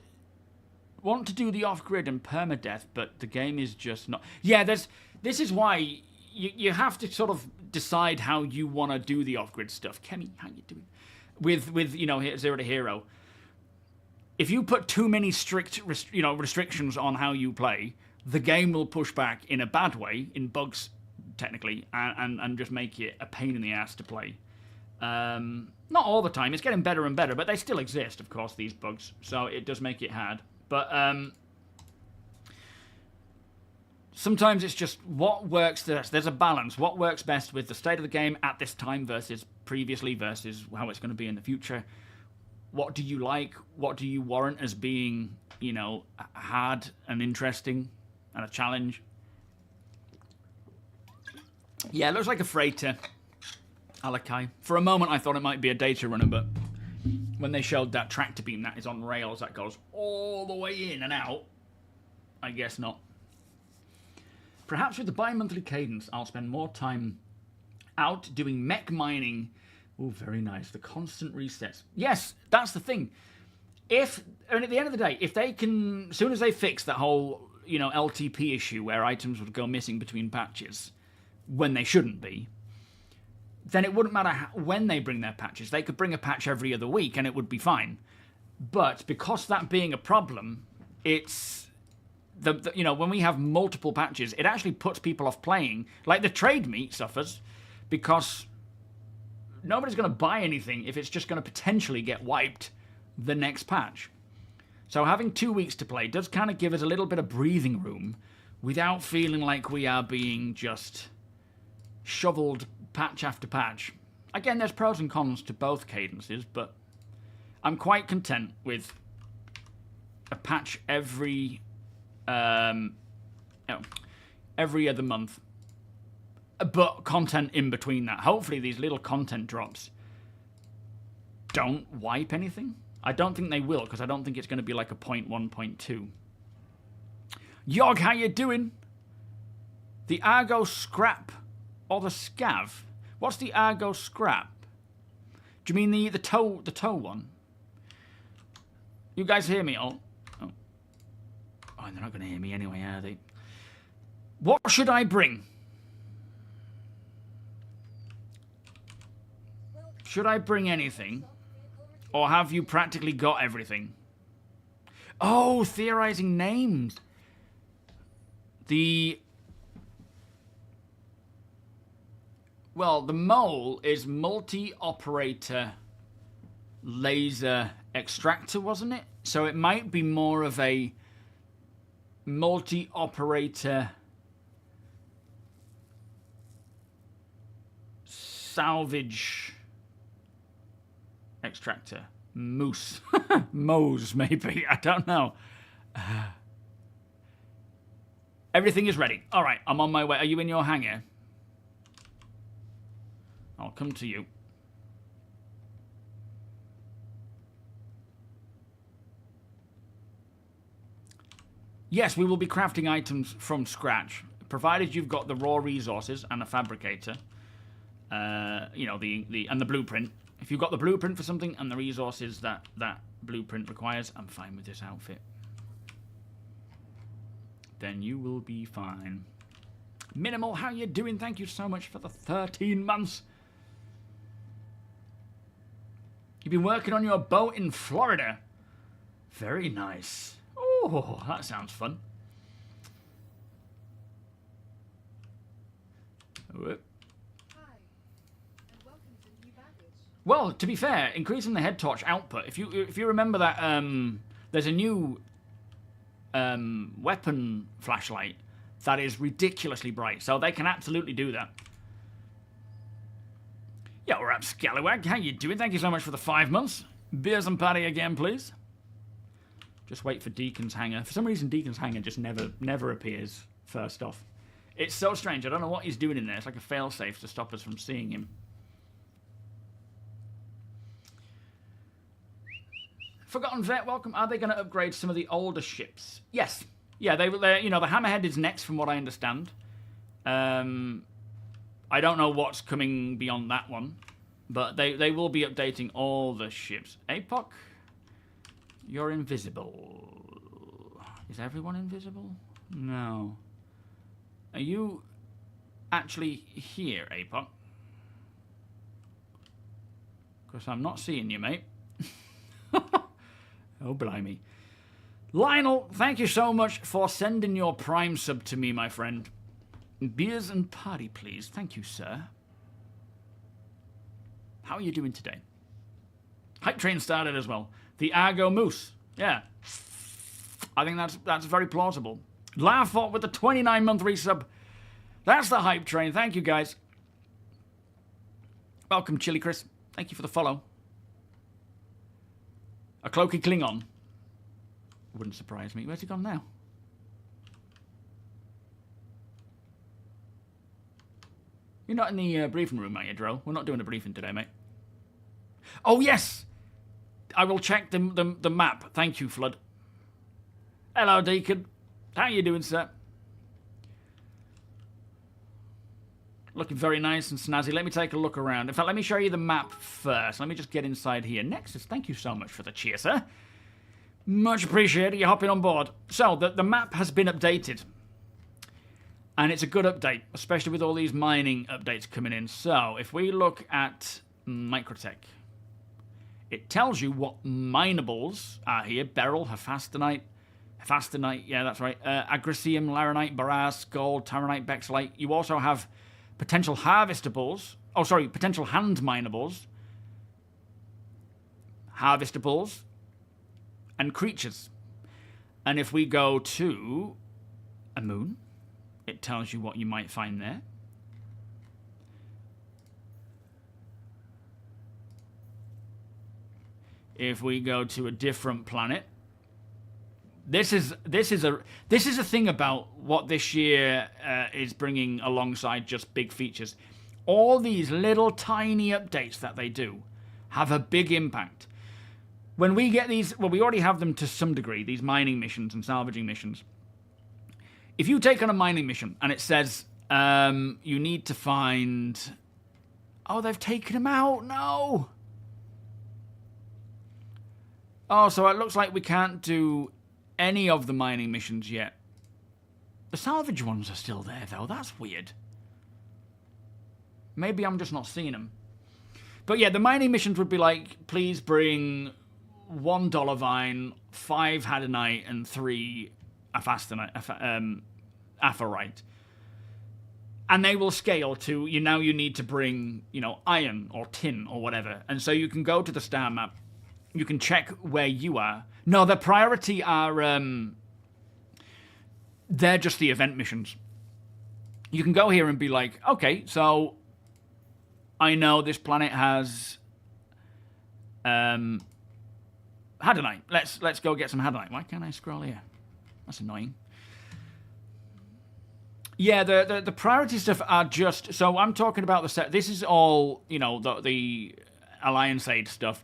Want to do the off-grid and permadeath, but the game is just not... Yeah, this is why you have to sort of decide how you want to do the off-grid stuff. Kemi, how you doing? With you know, Zero to Hero. If you put too many strict restrictions on how you play, the game will push back in a bad way, in bugs, technically, and just make it a pain in the ass to play. Not all the time. It's getting better and better, but they still exist, of course, these bugs. So it does make it hard. But sometimes it's just what works. There's a balance. What works best with the state of the game at this time versus previously versus how it's going to be in the future. What do you like? What do you warrant as being, you know, hard and interesting and a challenge? Yeah, it looks like a freighter. Alakai. For a moment, I thought it might be a data runner, but when they showed that tractor beam that is on rails that goes all the way in and out, I guess not. Perhaps with the bi-monthly cadence, I'll spend more time out doing mech mining. Oh, very nice. The constant resets. Yes, that's the thing. At the end of the day, if they can, as soon as they fix that whole, you know, LTP issue where items would go missing between patches when they shouldn't be, then it wouldn't matter when they bring their patches. They could bring a patch every other week and it would be fine. But because that being a problem, it's you know, when we have multiple patches, it actually puts people off playing. Like the trade meet suffers because nobody's going to buy anything if it's just going to potentially get wiped the next patch. So having 2 weeks to play does kind of give us a little bit of breathing room without feeling like we are being just shoveled patch after patch. Again, there's pros and cons to both cadences, but I'm quite content with a patch every other month, but content in between that. Hopefully these little content drops don't wipe anything. I don't think they will, because I don't think it's going to be like a 0.1, 0.2. Yog, how you doing? The Argo scrap or the scav? What's the Argo scrap? Do you mean the toe one? You guys hear me? Oh, they're not going to hear me anyway, are they? What should I bring? Should I bring anything? Or have you practically got everything? Oh, theorizing names. Well, the mole is multi-operator laser extractor, wasn't it? So it might be more of a multi-operator salvage extractor. Moose. Mose, maybe. I don't know. Everything is ready. All right, I'm on my way. Are you in your hangar? I'll come to you. Yes, we will be crafting items from scratch, provided you've got the raw resources and a fabricator. You know, and the blueprint. If you've got the blueprint for something and the resources that blueprint requires, I'm fine with this outfit. Then you will be fine. Minimal, how you doing? Thank you so much for the 13 months. You've been working on your boat in Florida. Very nice. Oh, that sounds fun. Whoop. Well, to be fair, increasing the head torch output. If you remember that, there's a new weapon flashlight that is ridiculously bright, so they can absolutely do that. Yeah, we're up, Scallywag. How you doing? Thank you so much for the 5 months. Beers and patty again, please. Just wait for Deacon's hangar. For some reason, Deacon's hangar just never appears first off. It's so strange. I don't know what he's doing in there. It's like a failsafe to stop us from seeing him. Forgotten Vet, welcome. Are they going to upgrade some of the older ships? Yes. Yeah, they you know, the Hammerhead is next from what I understand. I don't know what's coming beyond that one, but they will be updating all the ships. APOC, you're invisible. Is everyone invisible? No. Are you actually here, APOC? Because I'm not seeing you, mate. Oh, blimey. Lionel, thank you so much for sending your Prime sub to me, my friend. Beers and party, please. Thank you, sir. How are you doing today? Hype train started as well. The Argo Moose. Yeah. I think that's very plausible. Laughbot with the 29-month resub. That's the hype train. Thank you, guys. Welcome, Chili Chris. Thank you for the follow. A cloaky Klingon. Wouldn't surprise me. Where's he gone now? You're not in the briefing room, are you, Dro? We're not doing a briefing today, mate. Oh, yes! I will check the map. Thank you, Flood. Hello, Deacon. How you doing, sir? Looking very nice and snazzy. Let me take a look around. In fact, let me show you the map first. Let me just get inside here. Nexus, thank you so much for the cheer, sir. Much appreciated you hopping on board. So, the map has been updated. And it's a good update, especially with all these mining updates coming in. So if we look at Microtech, it tells you what minables are here. Beryl, Hephaestonite, yeah, that's right. Agricium, Laranite, Baras, Gold, Taranite, Bexlite. You also have potential harvestables. Oh, sorry, potential hand minables. Harvestables. And creatures. And if we go to a moon, it tells you what you might find there. If we go to a different planet, this is a thing about what this year is bringing alongside just big features. All these little tiny updates that they do have a big impact. When we get these, well, we already have them to some degree, these mining missions and salvaging missions. If you take on a mining mission and it says you need to find... Oh, they've taken them out. No. Oh, so it looks like we can't do any of the mining missions yet. The salvage ones are still there, though. That's weird. Maybe I'm just not seeing them. But yeah, the mining missions would be like, please bring 1 dollar vine, 5 hadonite, and 3 apherite. And they will scale to, you need to bring, iron or tin or whatever. And so you can go to the star map. You can check where you are. No, the priority are, they're just the event missions. You can go here and be like, okay, so I know this planet has hadonite. Let's go get some hadonite. Why can't I scroll here? That's annoying. Yeah, the priority stuff are just... So I'm talking about the set. This is all, the Alliance Aid stuff.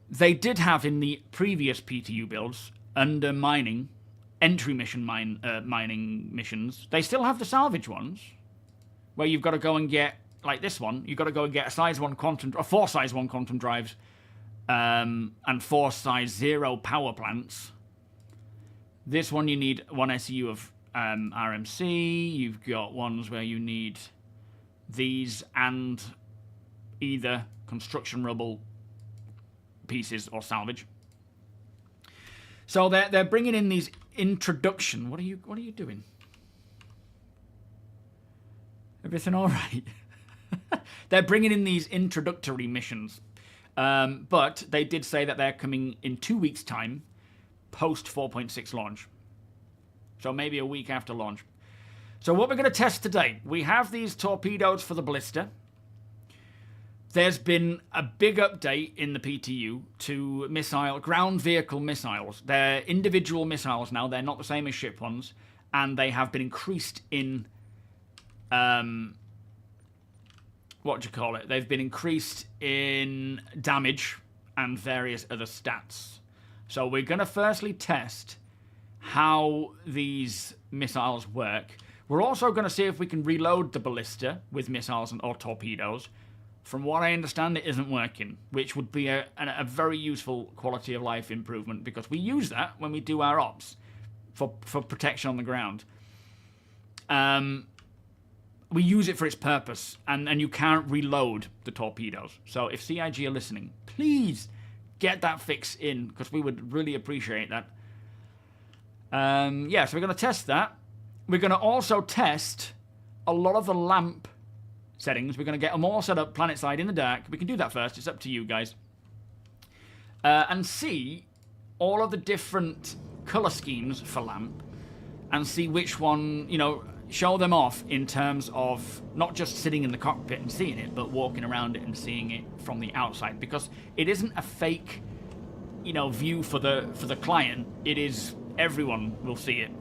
They did have in the previous PTU builds, under mining, entry mission mining missions, they still have the salvage ones, where you've got to go and get, like this one, you've got to go and get a size 1 quantum, or 4 size 1 quantum drives, and 4 size 0 power plants. This one you need 1 SU of RMC. You've got ones where you need these and either construction rubble pieces or salvage. So they're bringing in these introduction. What are you doing? Everything all right? They're bringing in these introductory missions, but they did say that they're coming in 2 weeks' time, post 4.6 launch. So maybe a week after launch. So what we're going to test today, we have these torpedoes for the ballista. There's been a big update in the PTU to ground vehicle missiles. They're individual missiles now. They're not the same as ship ones. And they have been increased in... They've been increased in damage and various other stats. So we're going to firstly test how these missiles work. We're also going to see if we can reload the ballista with missiles or torpedoes. From what I understand, it isn't working, which would be a very useful quality of life improvement, because we use that when we do our ops for protection on the ground. We use it for its purpose, and you can't reload the torpedoes. So if CIG are listening, please get that fix in, because we would really appreciate that. So we're going to test that. We're going to also test a lot of the lamp settings. We're going to get them all set up planet side in the dark. We can do that first. It's up to you guys. And see all of the different color schemes for lamp, and see which one, show them off in terms of not just sitting in the cockpit and seeing it, but walking around it and seeing it from the outside, because it isn't a fake, view for the client. It is, everyone will see it.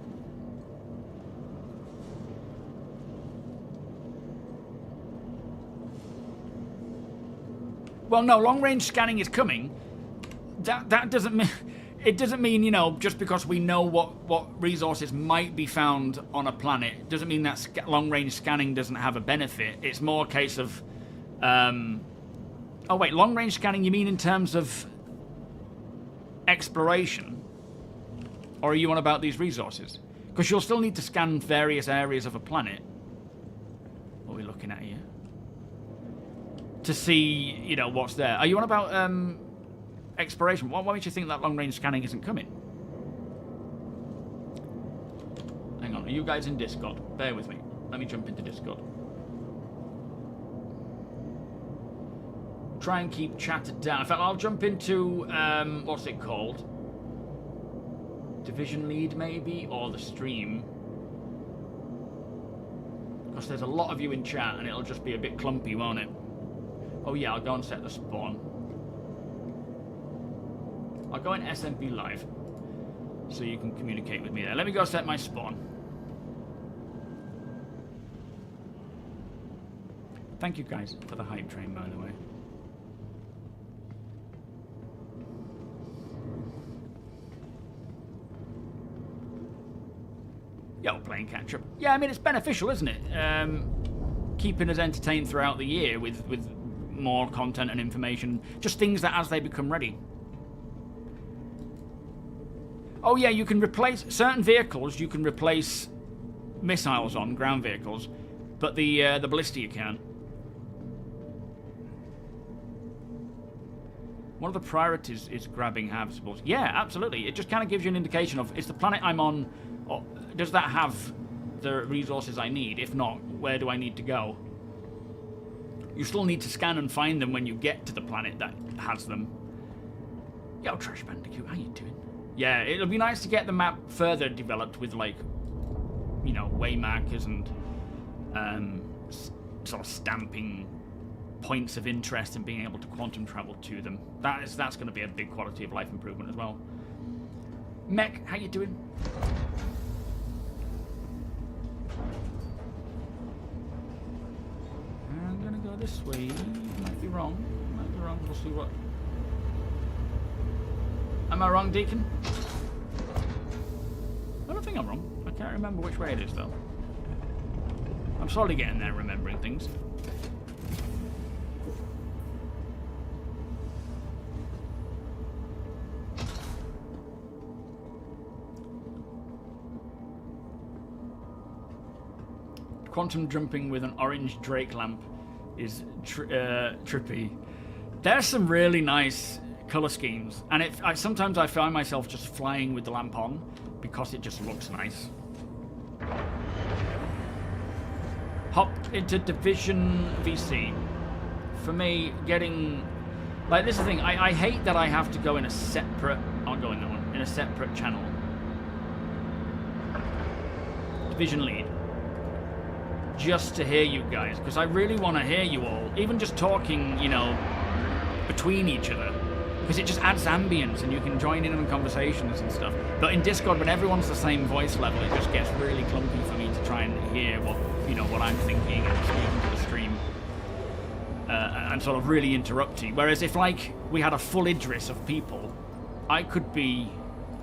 Well, no, long-range scanning is coming. That doesn't mean... It doesn't mean, just because we know what resources might be found on a planet, doesn't mean that long-range scanning doesn't have a benefit. It's more a case of... Oh, wait, long-range scanning, you mean in terms of exploration? Or are you on about these resources? Because you'll still need to scan various areas of a planet. What are we looking at here? To see, you know, what's there. Are you on about exploration? Why makes you think that long-range scanning isn't coming? Hang on, are you guys in Discord? Bear with me. Let me jump into Discord. Try and keep chatted down. In fact, I'll jump into, what's it called? Division lead, maybe? Or the stream. Because there's a lot of you in chat, and it'll just be a bit clumpy, won't it? Oh yeah, I'll go and set the spawn. I'll go in SMP Live, so you can communicate with me there. Let me go set my spawn. Thank you guys for the hype train, by the way. Yo, playing catch up. Yeah, I mean, it's beneficial, isn't it? Keeping us entertained throughout the year with more content and information. Just things that as they become ready. Oh yeah, you can replace certain vehicles. You can replace missiles on ground vehicles, but the ballista you can't. One of the priorities is grabbing habitables. Yeah, absolutely. It just kind of gives you an indication of, is the planet I'm on, or does that have the resources I need? If not, where do I need to go? You still need to scan and find them when you get to the planet that has them. Yo, Trash Bandicoot, how you doing? Yeah, it'll be nice to get the map further developed with, like, you know, way markers and sort of stamping points of interest and being able to quantum travel to them. That's going to be a big quality of life improvement as well. Mech, how you doing? I'm gonna go this way. Might be wrong. Might be wrong. We'll see what. Am I wrong, Deacon? I don't think I'm wrong. I can't remember which way it is, though. I'm slowly getting there, remembering things. Quantum jumping with an orange Drake lamp is trippy. There's some really nice color schemes, and sometimes I find myself just flying with the lamp on because it just looks nice. Hop into Division VC. For me, getting... Like, this is the thing. I hate that I have to go in a separate... I'll go in that one. In a separate channel. Division lead. Just to hear you guys, because I really want to hear you all. Even just talking, you know, between each other. Because it just adds ambience and you can join in on conversations and stuff. But in Discord, when everyone's the same voice level, it just gets really clumpy for me to try and hear what, you know, what I'm thinking and speaking to the stream. And sort of really interrupting. Whereas if, like, we had a full Idris of people, I could be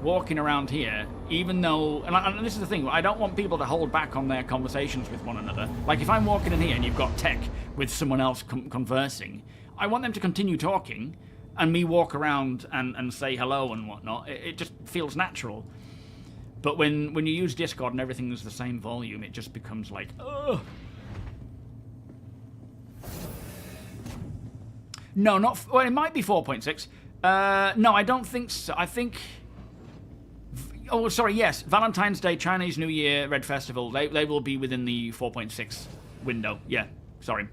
walking around here, even though... And this is the thing, I don't want people to hold back on their conversations with one another. Like, if I'm walking in here and you've got tech with someone else conversing, I want them to continue talking, and me walk around and say hello and whatnot. It just feels natural. But when you use Discord and everything is the same volume, it just becomes like, ugh. No, not... Well, it might be 4.6. No, I don't think so. I think... Oh, sorry, yes. Valentine's Day, Chinese New Year, Red Festival. They will be within the 4.6 window. Yeah, sorry.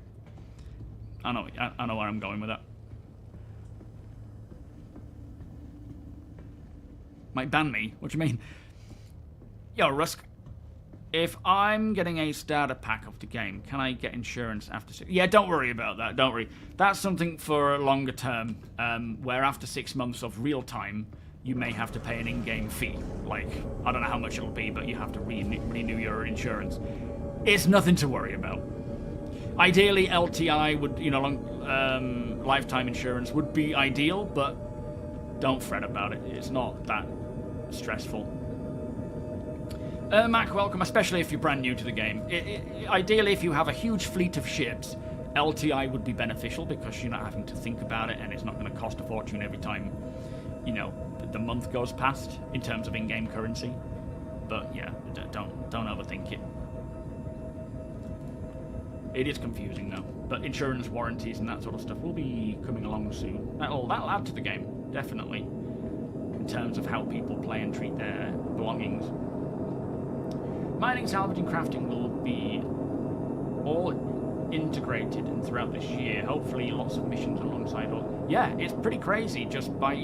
I know where I'm going with that. Might ban me? What do you mean? Yo, Rusk. If I'm getting a starter pack of the game, can I get insurance after 6? Yeah, don't worry about that. Don't worry. That's something for a longer term, where after 6 months of real time, you may have to pay an in-game fee. Like, I don't know how much it'll be, but you have to renew your insurance. It's nothing to worry about. Ideally, LTI would, you know, lifetime insurance would be ideal, but don't fret about it. It's not that stressful. Mac, welcome, especially if you're brand new to the game. Ideally, if you have a huge fleet of ships, LTI would be beneficial because you're not having to think about it and it's not going to cost a fortune every time, you know, the month goes past in terms of in-game currency. But yeah, don't overthink it. It is confusing though, but insurance, warranties, and that sort of stuff will be coming along soon. That'll add to the game, definitely, in terms of how people play and treat their belongings. Mining, salvaging, crafting will be all integrated and throughout this year. Hopefully, lots of missions alongside all. Yeah, it's pretty crazy. Just by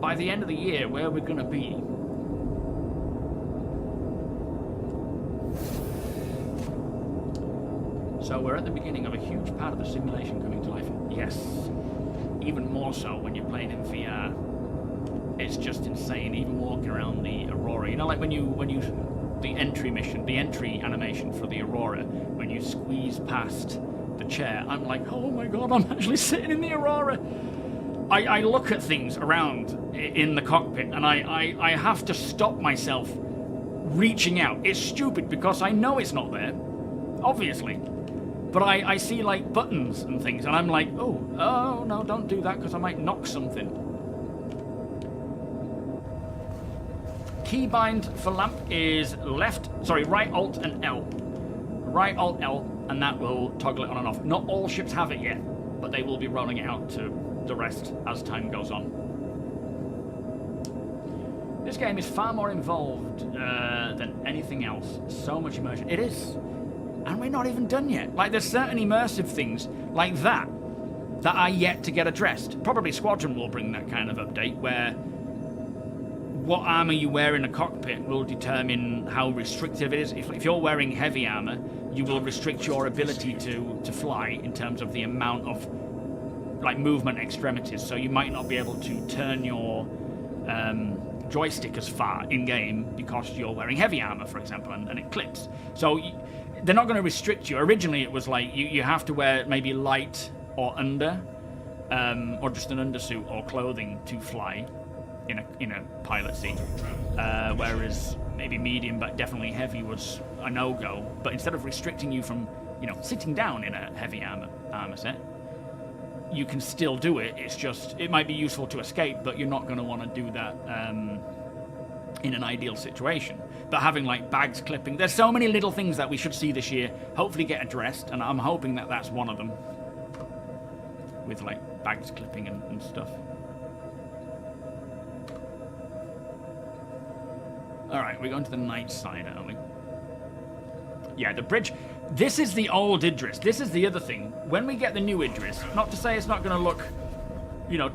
by the end of the year, where we're gonna be. So we're at the beginning of a huge part of the simulation coming to life. Yes, even more so when you're playing in VR. It's just insane. Even walking around the Aurora, like when you the entry mission, the entry animation for the Aurora, when you squeeze past the chair, I'm like, oh my god, I'm actually sitting in the Aurora. I look at things around in the cockpit, and I have to stop myself reaching out. It's stupid because I know it's not there, obviously. But I see like buttons and things, and I'm like, oh no, don't do that because I might knock something. Keybind for lamp is right Alt and L. Right Alt L, and that will toggle it on and off. Not all ships have it yet, but they will be rolling it out to the rest as time goes on. This game is far more involved than anything else. So much immersion. It is. And we're not even done yet. Like, there's certain immersive things like that are yet to get addressed. Probably Squadron will bring that kind of update where what armor you wear in a cockpit will determine how restrictive it is. If you're wearing heavy armor, you will restrict your ability to fly in terms of the amount of like movement extremities. So you might not be able to turn your joystick as far in-game because you're wearing heavy armor, for example, and it clips. So they're not going to restrict you. Originally, it was like you have to wear maybe light or under, or just an undersuit or clothing to fly in a pilot seat. Whereas maybe medium, but definitely heavy was a no-go. But instead of restricting you from sitting down in a heavy armor set, you can still do it. It's just it might be useful to escape, but you're not going to want to do that in an ideal situation. But having like bags clipping, there's so many little things that we should see this year, hopefully get addressed, and I'm hoping that that's one of them, with like bags clipping and stuff. Alright, we're going to the night side, aren't we? Yeah, the bridge. This is the old Idris. This is the other thing. When we get the new Idris, not to say it's not going to look,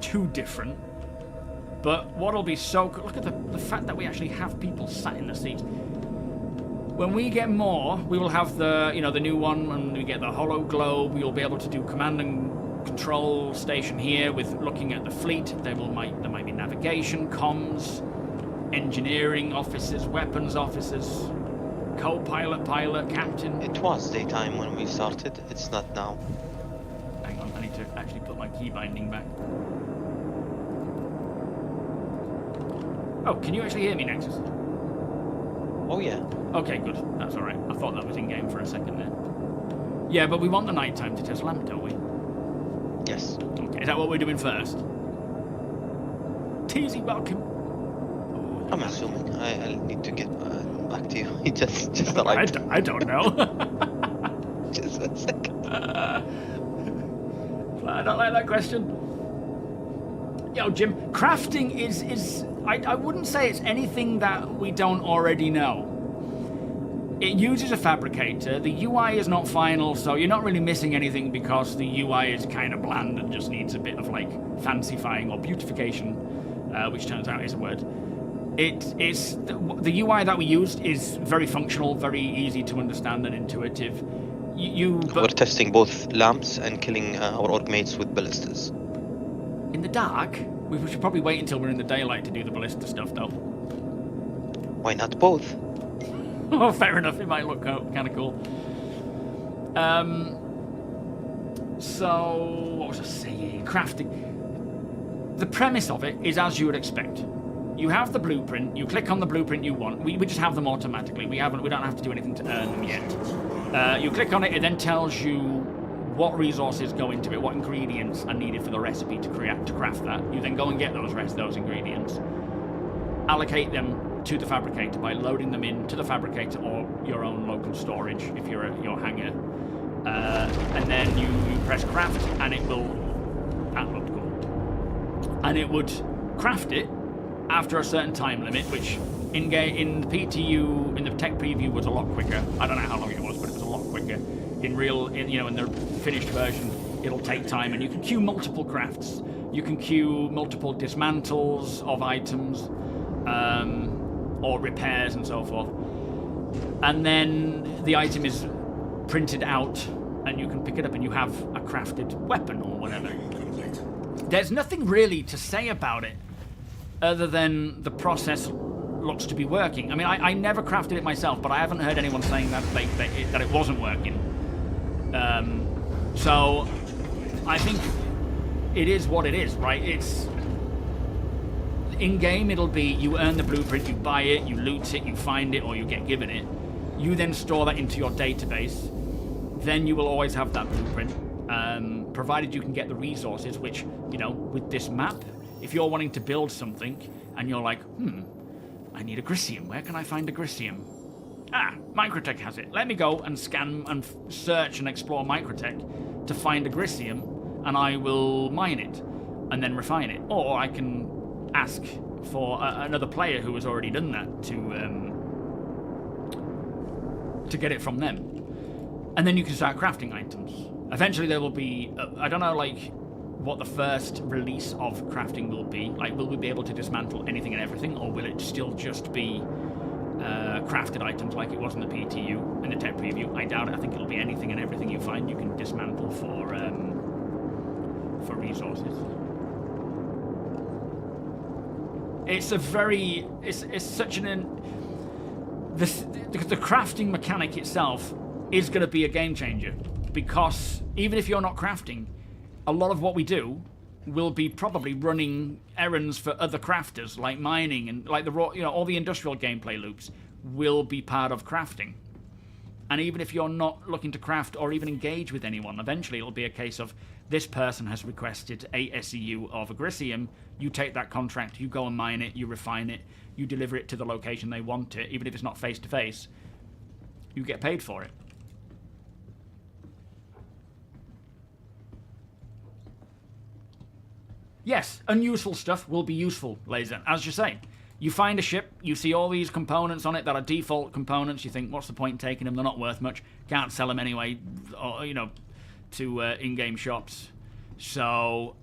too different, but what'll be so cool, look at the fact that we actually have people sat in the seats. When we get more, we will have the, the new one, when we get the holo globe, we'll be able to do command and control station here with looking at the fleet. There might be navigation, comms, engineering officers, weapons officers, co-pilot, pilot, captain. It was daytime when we started. It's not now. Hang on, I need to actually put my key binding back. Oh, can you actually hear me, Nexus? Oh, yeah. Okay, good. That's alright. I thought that was in-game for a second there. Yeah, but we want the nighttime to test lamp, don't we? Yes. Okay, is that what we're doing first? Teasy, welcome. I'm assuming. I'll need to get back to you. just arrived. I don't know. Just a second. I don't like that question. Yo, Jim, crafting is I wouldn't say it's anything that we don't already know. It uses a fabricator. The UI is not final, so you're not really missing anything because the UI is kind of bland and just needs a bit of like fancifying or beautification, which turns out is a word. The UI that we used is very functional, very easy to understand and intuitive. We're testing both lamps and killing our orc mates with ballistas. In the dark? We should probably wait until we're in the daylight to do the ballista stuff, though. Why not both? Oh, fair enough. It might look kind of cool. So, what was I saying? Crafting. The premise of it is as you would expect. You have the blueprint. You click on the blueprint you want. We just have them automatically. We don't have to do anything to earn them yet. You click on it. It then tells you what resources go into it, what ingredients are needed for the recipe to craft that. You then go and get those ingredients. allocate them to the fabricator by loading them into the fabricator or your own local storage if you're at your hangar. And then you press craft, and it will... That looked cool. And it would craft it after a certain time limit, which in the PTU, in the tech preview, was a lot quicker. I don't know how long it was, but it was a lot quicker. In the finished version, it'll take time, and you can queue multiple crafts. You can queue multiple dismantles of items, or repairs and so forth. And then the item is printed out, and you can pick it up, and you have a crafted weapon or whatever. There's nothing really to say about it, other than the process looks to be working. I mean, I never crafted it myself, but I haven't heard anyone saying that it wasn't working. So I think it is what it is, right? It's in-game, it'll be you earn the blueprint, you buy it, you loot it, you find it, or you get given it. You then store that into your database. Then you will always have that blueprint, provided you can get the resources, which, with this map, if you're wanting to build something and you're like, I need a Grisium. Where can I find a Grisium? Ah, Microtech has it. Let me go and scan and search and explore Microtech to find a Grisium, and I will mine it and then refine it. Or I can ask for another player who has already done that to get it from them. And then you can start crafting items. Eventually there will be, I don't know, what the first release of crafting will be. Will we be able to dismantle anything and everything, or will it still just be crafted items like it was in the PTU, in the tech preview? I doubt it. I think it'll be anything and everything you find you can dismantle for resources. It's a very, it's such an, the crafting mechanic itself is going to be a game changer, because even if you're not crafting, a lot of what we do will be probably running errands for other crafters, like mining and like the raw, all the industrial gameplay loops will be part of crafting. And even if you're not looking to craft or even engage with anyone, eventually it'll be a case of this person has requested a SEU of a Grisium, you take that contract, you go and mine it, you refine it, you deliver it to the location they want it, even if it's not face to face, you get paid for it. Yes, unuseful stuff will be useful, Laser. As you say, you find a ship, you see all these components on it that are default components, you think, what's the point in taking them? They're not worth much. Can't sell them anyway, or, to in-game shops. So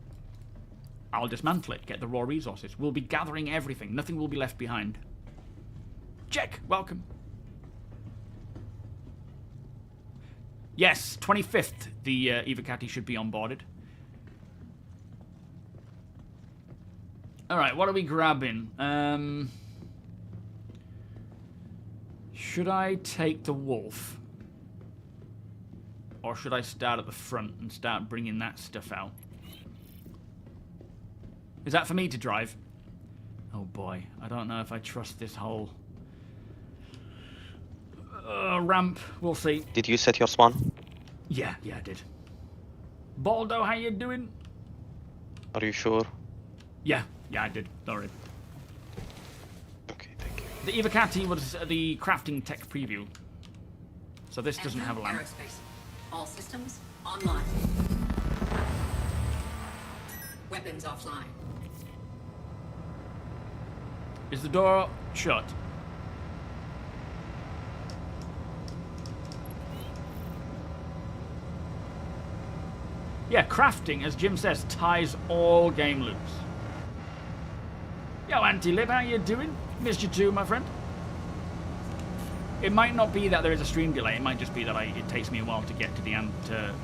I'll dismantle it, get the raw resources. We'll be gathering everything. Nothing will be left behind. Check, welcome. Yes, 25th, the Evocati should be onboarded. Alright, what are we grabbing? Should I take the wolf? Or should I start at the front and start bringing that stuff out? Is that for me to drive? Oh boy, I don't know if I trust this whole ramp. We'll see. Did you set your spawn? Yeah, I did. Baldo, how you doing? Are you sure? Yeah, I did. Sorry. Okay, thank you. The Evocati was the crafting tech preview. So this doesn't have a lamp. Aerospace. All systems online. Weapons offline. Is the door shut? Yeah, crafting, as Jim says, ties all game loops. Yo, Anti-Lib, how you doing? Missed you too, my friend. It might not be that there is a stream delay. It might just be that it takes me a while to get to the end to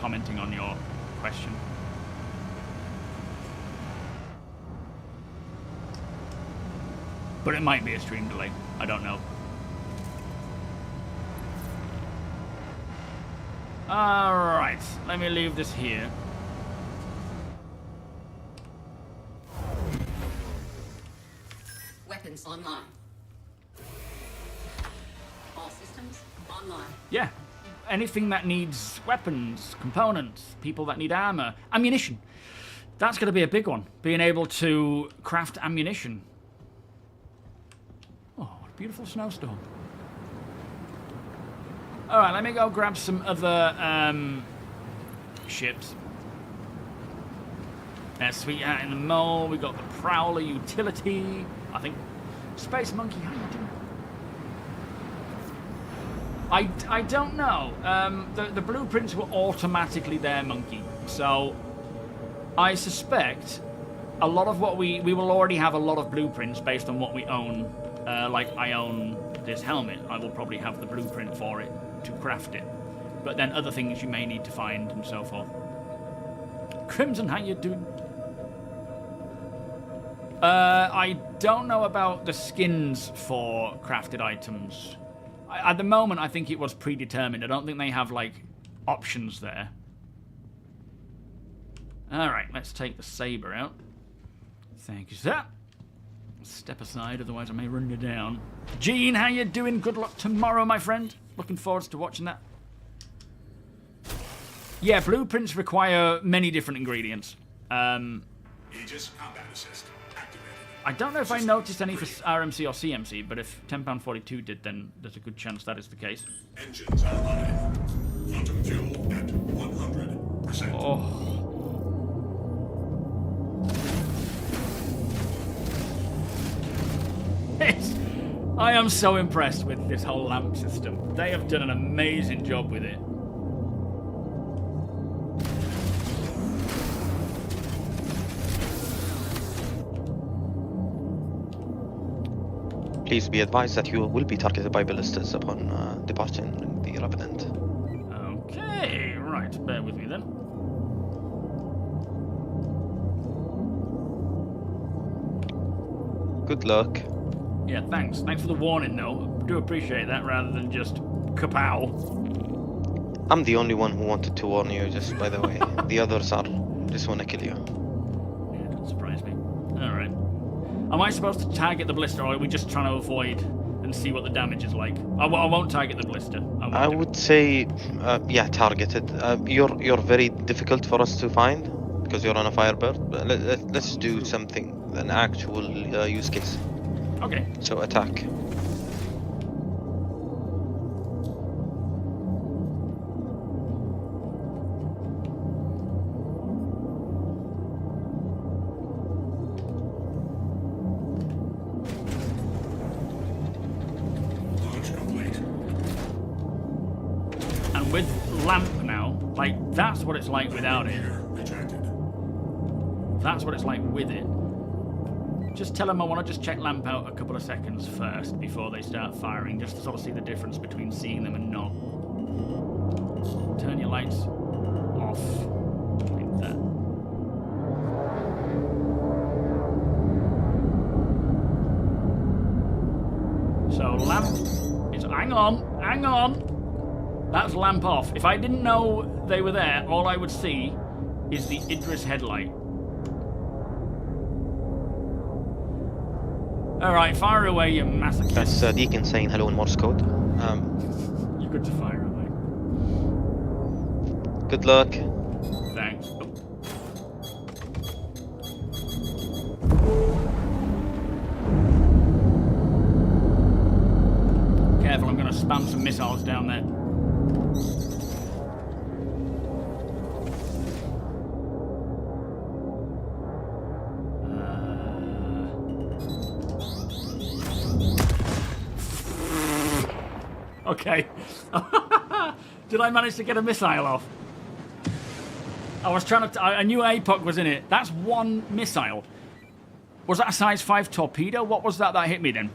commenting on your question. But it might be a stream delay. I don't know. Alright, let me leave this here. Weapons online. All systems online. Yeah, anything that needs weapons, components, people that need armor, ammunition. That's going to be a big one. Being able to craft ammunition. Beautiful snowstorm. Alright, let me go grab some other ships. Sweetheart in the Mole, we got the Prowler Utility. I think Space Monkey, how you doing? I don't know. The blueprints were automatically there, Monkey. So I suspect a lot of what we will already have a lot of blueprints based on what we own. Like I own this helmet, I will probably have the blueprint for it to craft it. But then other things you may need to find and so forth. Crimson, how you doing? I don't know about the skins for crafted items. At the moment, I think it was predetermined. I don't think they have, like, options there. Alright, let's take the saber out. Thank you, sir. Step aside, otherwise I may run you down. Gene, how you doing? Good luck tomorrow, my friend. Looking forward to watching that. Yeah, blueprints require many different ingredients. Aegis combat assist activated. I don't know if I noticed any for RMC or CMC, but if £10.42 did, then there's a good chance that is the case. Engines online. Quantum fuel at 100%. Oh. I am so impressed with this whole lamp system. They have done an amazing job with it. Please be advised that you will be targeted by ballistas upon departing the Revenant. Okay, right, bear with me then. Good luck. Yeah, thanks. Thanks for the warning, though. I do appreciate that rather than just kapow. I'm the only one who wanted to warn you, just by the way. The others just want to kill you. Yeah, doesn't surprise me. Alright. Am I supposed to target the blister, or are we just trying to avoid and see what the damage is like? I won't target the blister. I would say, yeah, targeted. You're very difficult for us to find, because you're on a Firebird. But let's do something, an actual use case. Okay. So attack. Launch complete. And with lamp now, like, that's what it's like without it. Retracted. That's what it's like with it. Just tell them I want to just check lamp out a couple of seconds first before they start firing, just to sort of see the difference between seeing them and not. Turn your lights off. Like that. So lamp is... Hang on! That's lamp off. If I didn't know they were there, all I would see is the Idris headlight. Alright, fire away, you masochist. That's Deacon saying hello in Morse code. You're good to fire away. Good luck. Thanks. Oh. Careful, I'm going to spam some missiles down there. Okay. Did I manage to get a missile off? I was trying to... I knew APOC was in it. That's one missile. Was that a size 5 torpedo? What was that hit me then?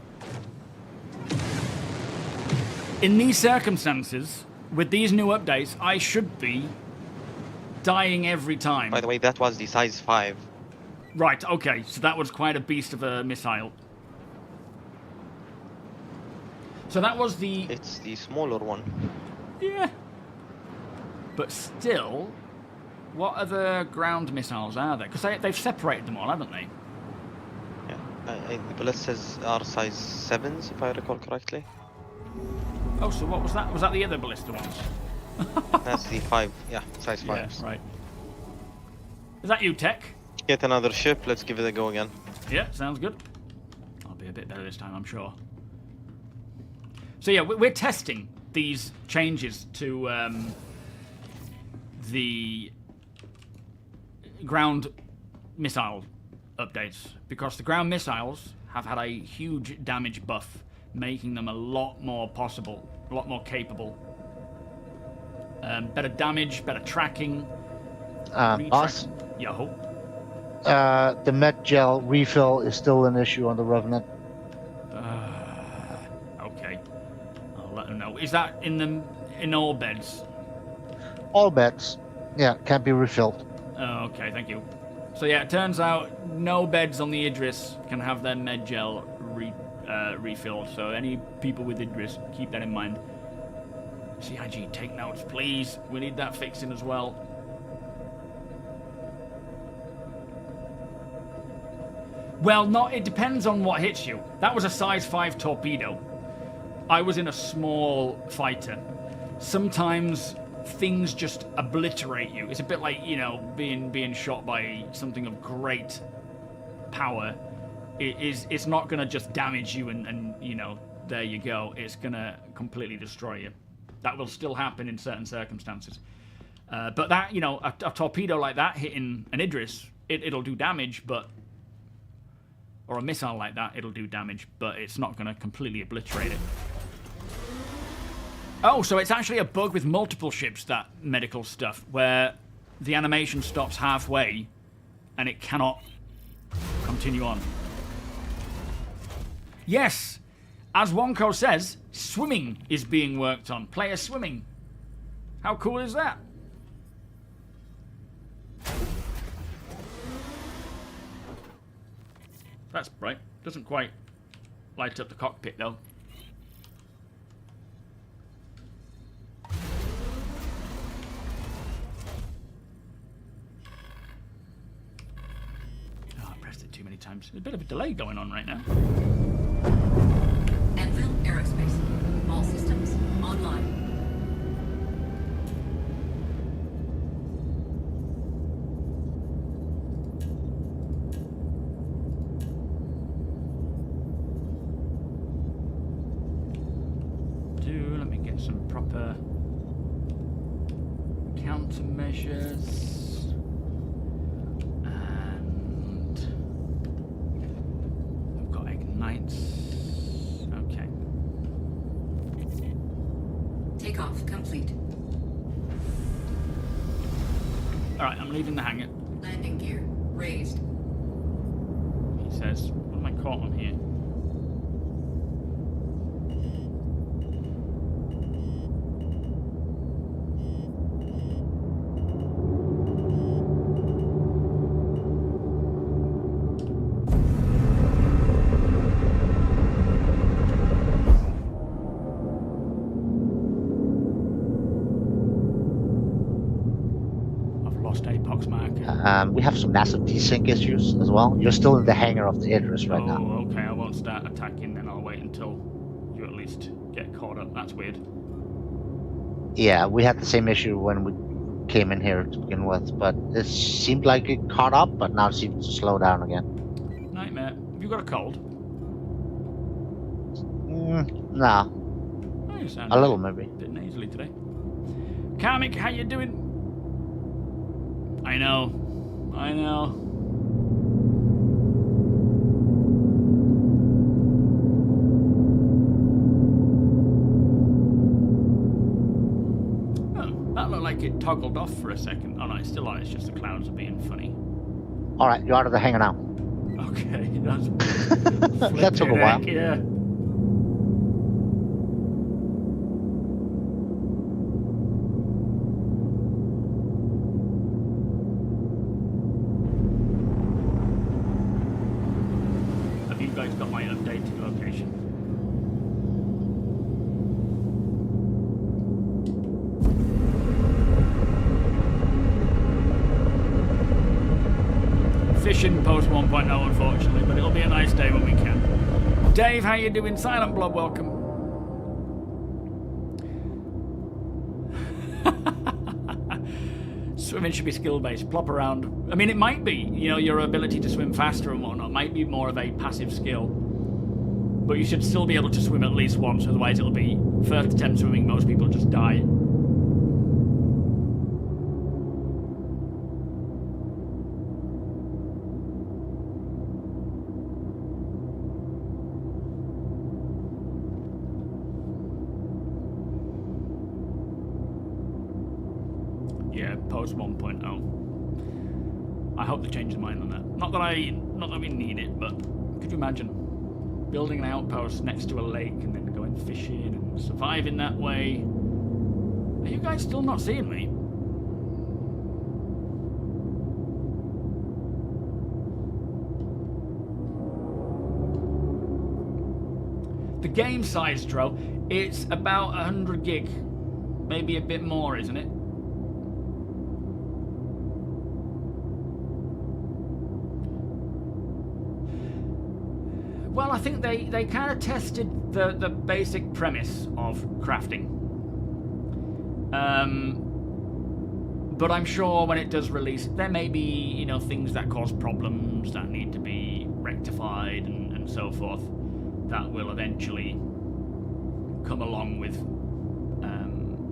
In these circumstances, with these new updates, I should be dying every time. By the way, that was the size 5. Right, okay. So that was quite a beast of a missile. So that was the... It's the smaller one. Yeah. But still, what other ground missiles are there? Because they've separated them all, haven't they? Yeah. The ballistas are size 7s, if I recall correctly. Oh, so what was that? Was that the other ballista ones? That's the 5, yeah, size 5s. Yeah, right. Is that you, Tech? Get another ship, let's give it a go again. Yeah, sounds good. I'll be a bit better this time, I'm sure. So yeah, we're testing these changes to the ground missile updates, because the ground missiles have had a huge damage buff, making them a lot more possible, a lot more capable. Better damage, better tracking. Boss, Yo. the med gel refill is still an issue on the Revenant. Okay. I'll let them know. Is that in all beds? All beds, yeah, can be refilled. Oh, okay, thank you. So yeah, it turns out no beds on the Idris can have their med gel refilled. So any people with Idris, keep that in mind. CIG, take notes, please. We need that fixing as well. Well, it depends on what hits you. That was a size 5 torpedo. I was in a small fighter. Sometimes things just obliterate you. It's a bit like, you know, being shot by something of great power. It's not going to just damage you and, you know, there you go. It's going to completely destroy you. That will still happen in certain circumstances. But that, you know, a torpedo like that hitting an Idris, it'll do damage, but... Or a missile like that, it'll do damage, but it's not going to completely obliterate it. Oh, so it's actually a bug with multiple ships, that medical stuff, where the animation stops halfway and it cannot continue on. Yes, as Wonko says, swimming is being worked on. Player swimming. How cool is that? That's bright. Doesn't quite light up the cockpit, though. Oh, I pressed it too many times. There's a bit of a delay going on right now. Vanduul Aerospace. All systems online. Let me get some proper countermeasures. And I've got ignites. Okay. Takeoff complete. Alright, I'm leaving the hangar. Landing gear raised. He says, what am I caught on here? We have some massive desync issues as well. You're still in the hangar of the Idris right now. Oh, okay. I won't start attacking, then I'll wait until you at least get caught up. That's weird. Yeah, we had the same issue when we came in here to begin with, but it seemed like it caught up, but now it seems to slow down again. Nightmare. Have you got a cold? No. Oh, you sound A little, maybe. a bit nasally today. Karmic, how you doing? I know. I know. Oh, that looked like it toggled off for a second. Oh no, it's still on. It's just the clouds are being funny. Alright, you're out of the hangar now. Okay, that's That took a while. Yeah. Got my updated location. Fishing post 1.0 unfortunately, but it'll be a nice day when we can. Dave, how you doing? Silent Blob, welcome. Swimming should be skill-based. Plop around. I mean, it might be. You know, your ability to swim faster and whatnot might be more of a passive skill. But you should still be able to swim at least once, otherwise it'll be first attempt swimming, most people just die. Yeah, post 1.0. I hope they change their mind on that. Not that we need it, but could you imagine building an outpost next to a lake and then going fishing and surviving that way? Are you guys still not seeing me? The game size, Dro, it's about 100 gig. Maybe a bit more, isn't it? Well, I think they kind of tested the basic premise of crafting. But I'm sure when it does release, there may be, you know, things that cause problems that need to be rectified and so forth that will eventually come along with,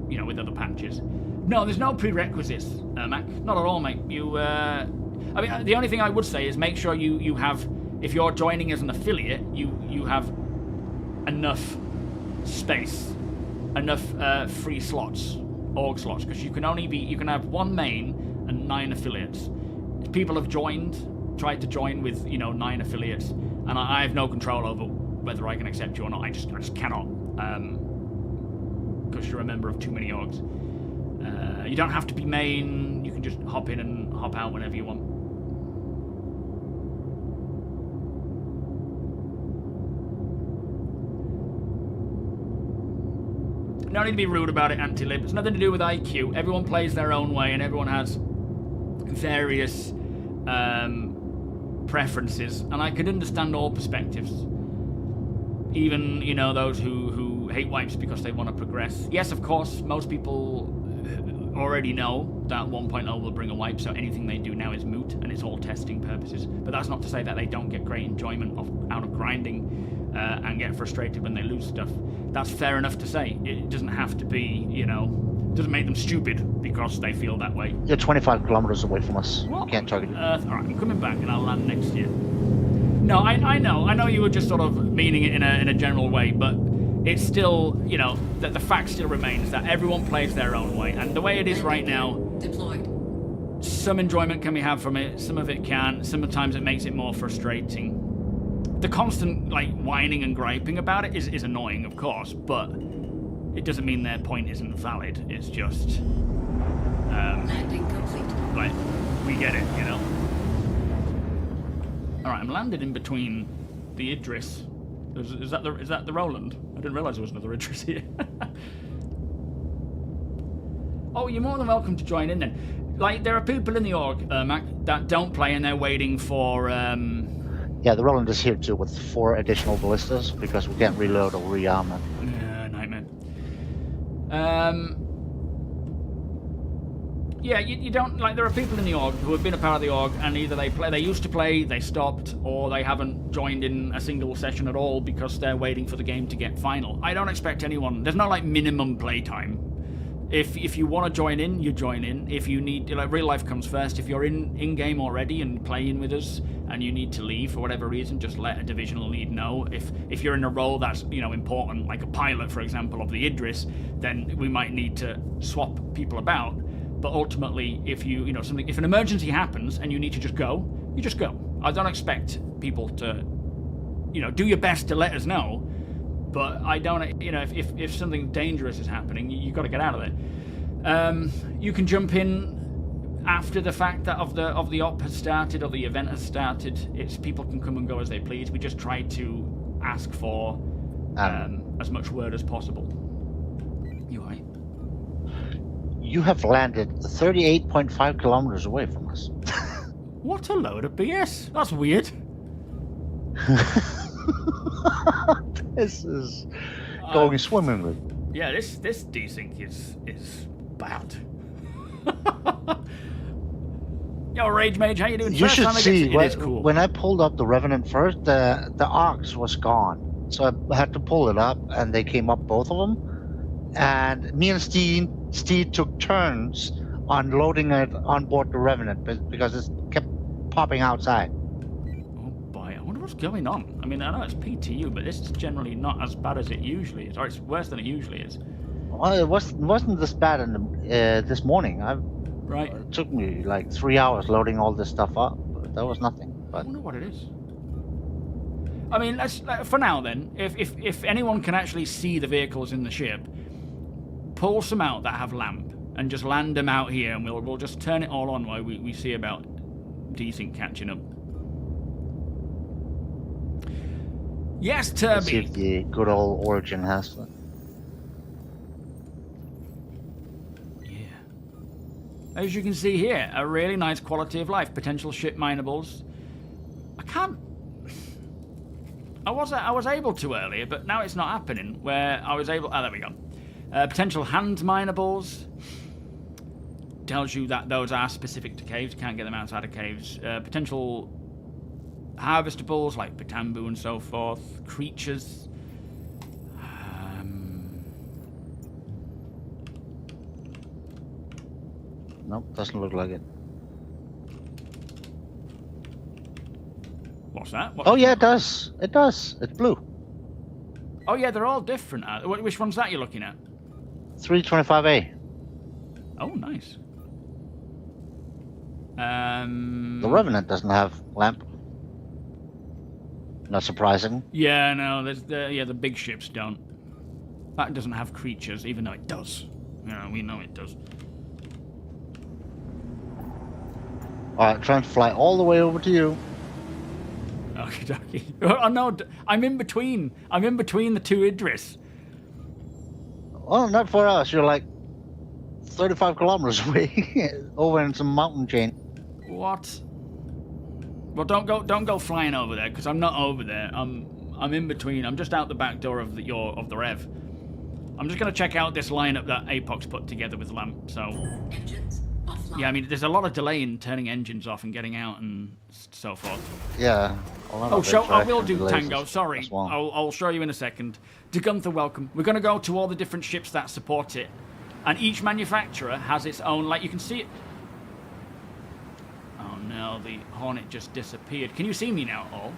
you know, with other patches. No, there's no prerequisites, Mac. Not at all, mate. I mean, the only thing I would say is make sure you have... If you're joining as an affiliate, you have enough space, enough free slots, org slots, because you can have one main and 9 affiliates. People have tried to join with, you know, 9 affiliates, and I have no control over whether I can accept you or not. I just cannot, because you're a member of too many orgs. You don't have to be main. You can just hop in and hop out whenever you want. No need to be rude about it, anti-lib. It's nothing to do with IQ. Everyone plays their own way, and everyone has various preferences, and I could understand all perspectives. Even, you know, those who hate wipes because they want to progress. Yes, of course, most people already know that 1.0 will bring a wipe, so anything they do now is moot, and it's all testing purposes. But that's not to say that they don't get great enjoyment out of grinding and get frustrated when they lose stuff. That's fair enough to say. It doesn't have to be, you know, doesn't make them stupid because they feel that way. You're 25 kilometers away from us. What? Can't target you. Alright, I'm coming back and I'll land next year. No, I know you were just sort of meaning it in a general way, but it's still, you know, that the fact still remains that everyone plays their own way, and the way it is right now, Deployed. some enjoyment can be had from it, some of it can, sometimes it makes it more frustrating. The constant, like, whining and griping about it is annoying, of course, but it doesn't mean their point isn't valid. It's just, Landing complete. like, we get it, you know? Alright, I'm landed in between the Idris. Is that the Roland? I didn't realise there was another Idris here. Oh, you're more than welcome to join in then. Like, there are people in the org, Mac, that don't play and they're waiting for, Yeah, the Roland is here too with 4 additional ballistas because we can't reload or rearm it. Yeah, nightmare. Yeah, you don't, like, there are people in the org who have been a part of the org and either they used to play, they stopped, or they haven't joined in a single session at all because they're waiting for the game to get final. I don't expect anyone, there's no, like, minimum play time. If you want to join in, you join in. If you need, like, real life comes first. If you're in-game already and playing with us and you need to leave for whatever reason, just let a divisional lead know. If you're in a role that's, you know, important, like a pilot, for example, of the Idris, then we might need to swap people about. But ultimately, if if an emergency happens and you need to just go, you just go. I don't expect people to, you know, do your best to let us know. But I don't, you know, if something dangerous is happening, you got to get out of there. You can jump in after the fact that of the op has started or the event has started. It's people can come and go as they please. We just try to ask for as much word as possible. You all right? You have landed 38.5 kilometers away from us. What a load of BS. That's weird. This is going swimmingly. Yeah, this desync is bad. Yo, Rage Mage, how you doing? You should see it is cool. when I pulled up the Revenant first, the Ox was gone. So I had to pull it up, and they came up, both of them. And me and Steve took turns on loading it on board the Revenant because it kept popping outside. Oh boy, I wonder what's going on. I mean, I know it's PTU, but this is generally not as bad as it usually is, or it's worse than it usually is. Well, it wasn't this bad in this morning. Right. It took me like 3 hours loading all this stuff up, but that was nothing. I But wonder what it is. I mean, for now then, if anyone can actually see the vehicles in the ship, pull some out that have lamp and just land them out here, and we'll just turn it all on while we see about decent catching up. Yes, let's see if TOBII. the good old Origin has that. Yeah. As you can see here, a really nice quality of life. Potential ship minables. I can't. I was able to earlier, but now it's not happening. Where I was able. Oh, there we go. Potential hand minables. Tells you that those are specific to caves. You can't get them outside of caves. Potential harvestables like Pitambu and so forth. Creatures. Nope, doesn't look like it. What's that? Oh yeah, it does. It does. It's blue. Oh yeah, they're all different. Which one's that you're looking at? 325A. Oh, nice. The Revenant doesn't have lamp. Not surprising. Yeah, no, the big ships don't. That doesn't have creatures, even though it does. Yeah, we know it does. Alright, trying to fly all the way over to you. Okay. Oh no, I'm in between. I'm in between the two Idris. Well, not for us. You're like 35 kilometers away, over in some mountain chain. What? Well, don't go flying over there, because I'm not over there. I'm in between. I'm just out the back door of the Rev. I'm just gonna check out this lineup that Apox put together with Lamp. So. Engines offline. Yeah, I mean, there's a lot of delay in turning engines off and getting out and so forth. Yeah. Oh, I will do Tango. Sorry, as well. I'll show you in a second. To Gunther, welcome. We're going to go to all the different ships that support it, and each manufacturer has its own. Like you can see it. Oh no, the Hornet just disappeared. Can you see me now, all?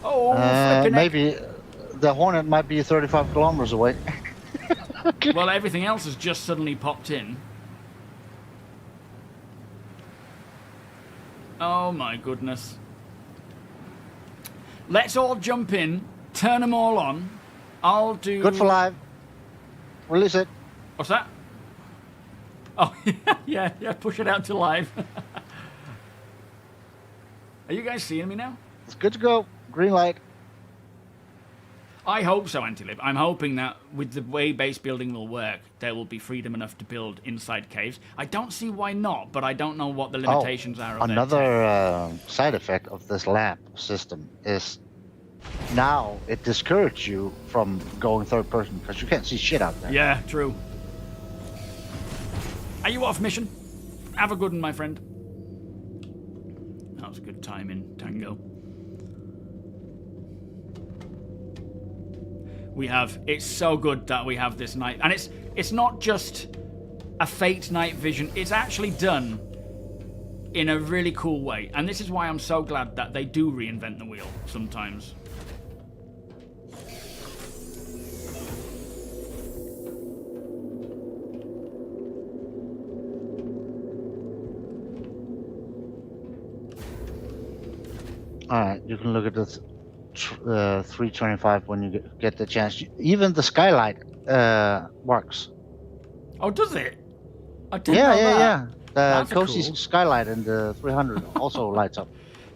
Oh, flipping heck. Maybe the Hornet might be 35 kilometers away. Well, everything else has just suddenly popped in. Oh my goodness. Let's all jump in, turn them all on. I'll do... Good for live. Release it. What's that? Oh, yeah, push it out to live. Are you guys seeing me now? It's good to go. Green light. I hope so, Antilib. I'm hoping that with the way base building will work, there will be freedom enough to build inside caves. I don't see why not, but I don't know what the limitations are of another side effect of this lamp system is now it discourages you from going third person because you can't see shit out there. Yeah, true. Are you off mission? Have a good one, my friend. That was good timing, Tango. It's so good that we have this night, and it's not just a Fate night vision, it's actually done in a really cool way, and this is why I'm so glad that they do reinvent the wheel sometimes. Alright, you can look at this 325 when you get the chance. Even the skylight works. Oh, does it? I didn't know that. Yeah. The That's cozy cool. skylight in the 300 also lights up.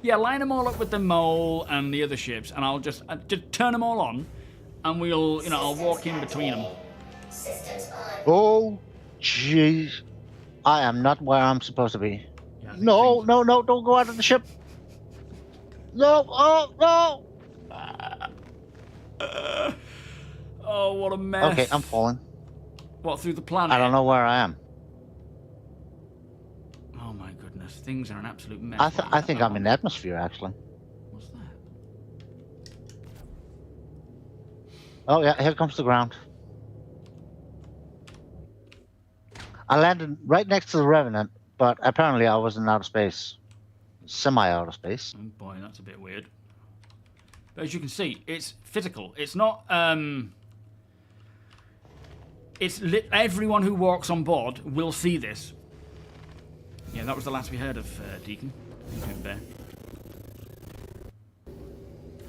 Yeah, line them all up with the mole and the other ships, and I'll just turn them all on, and we'll, I'll walk in between them. Oh, jeez. I am not where I'm supposed to be. Yeah, I think No, things- don't go out of the ship. No, oh, no. Oh, what a mess. Okay, I'm falling. What, through the planet? I don't know where I am. Oh my goodness, things are an absolute mess. I think I'm in the atmosphere, actually. What's that? Oh yeah, here comes the ground. I landed right next to the Revenant, but apparently I was in outer space. Semi-outer space. Oh boy, that's a bit weird. But as you can see, it's physical. It's not. Everyone who walks on board will see this. Yeah, that was the last we heard of Deacon. Bear.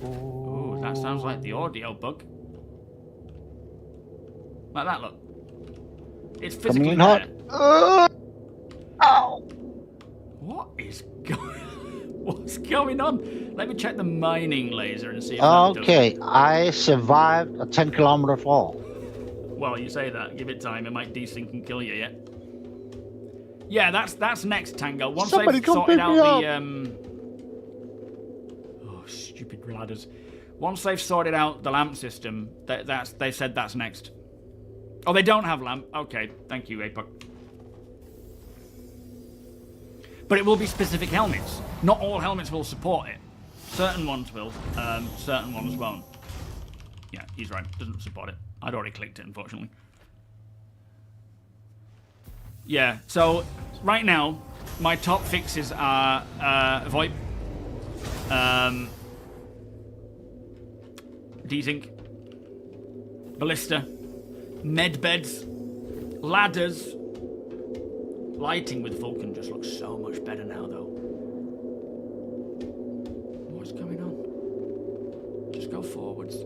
Oh, that sounds like the audio bug. Like that, look. It's physically there. Ow! What is going? What's going on? Let me check the mining laser and see if that does it. Okay, I survived a 10-kilometer fall. Well, you say that. Give it time. It might desync and kill you, yeah? Yeah, that's next, Tango. Once Somebody they've come sorted pick out me up. the... Oh, stupid ladders. Once they've sorted out the lamp system, they said that's next. Oh, they don't have lamp. Okay, thank you, APOC. But it will be specific helmets. Not all helmets will support it. Certain ones will, certain ones won't. Yeah, he's right. Doesn't support it. I'd already clicked it, unfortunately. Yeah, so right now, my top fixes are VoIP, desync, ballista, med beds, ladders. Lighting with Vulcan just looks so much better now, though. What's going on? Just go forwards.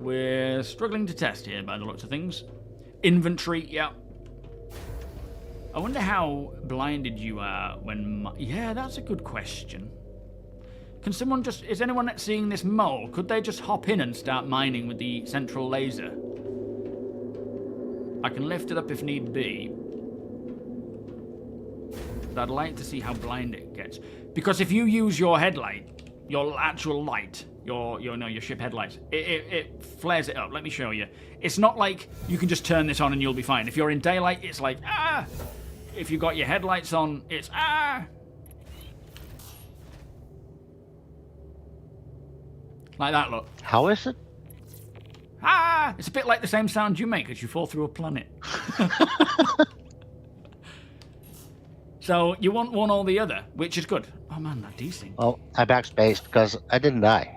We're struggling to test here by the looks of things. Inventory, yeah. I wonder how blinded you are when... Yeah, that's a good question. Can someone just... Is anyone seeing this mole? Could they just hop in and start mining with the central laser? I can lift it up if need be. But I'd like to see how blind it gets. Because if you use your headlight, your actual light, your ship headlights, it flares it up. Let me show you. It's not like you can just turn this on and you'll be fine. If you're in daylight, it's like, ah! If you've got your headlights on, it's, ah! Like that, look. How is it? Ah! It's a bit like the same sound you make as you fall through a planet. So you want one or the other, which is good. Oh man, that desync. Well, I backspaced because I didn't die.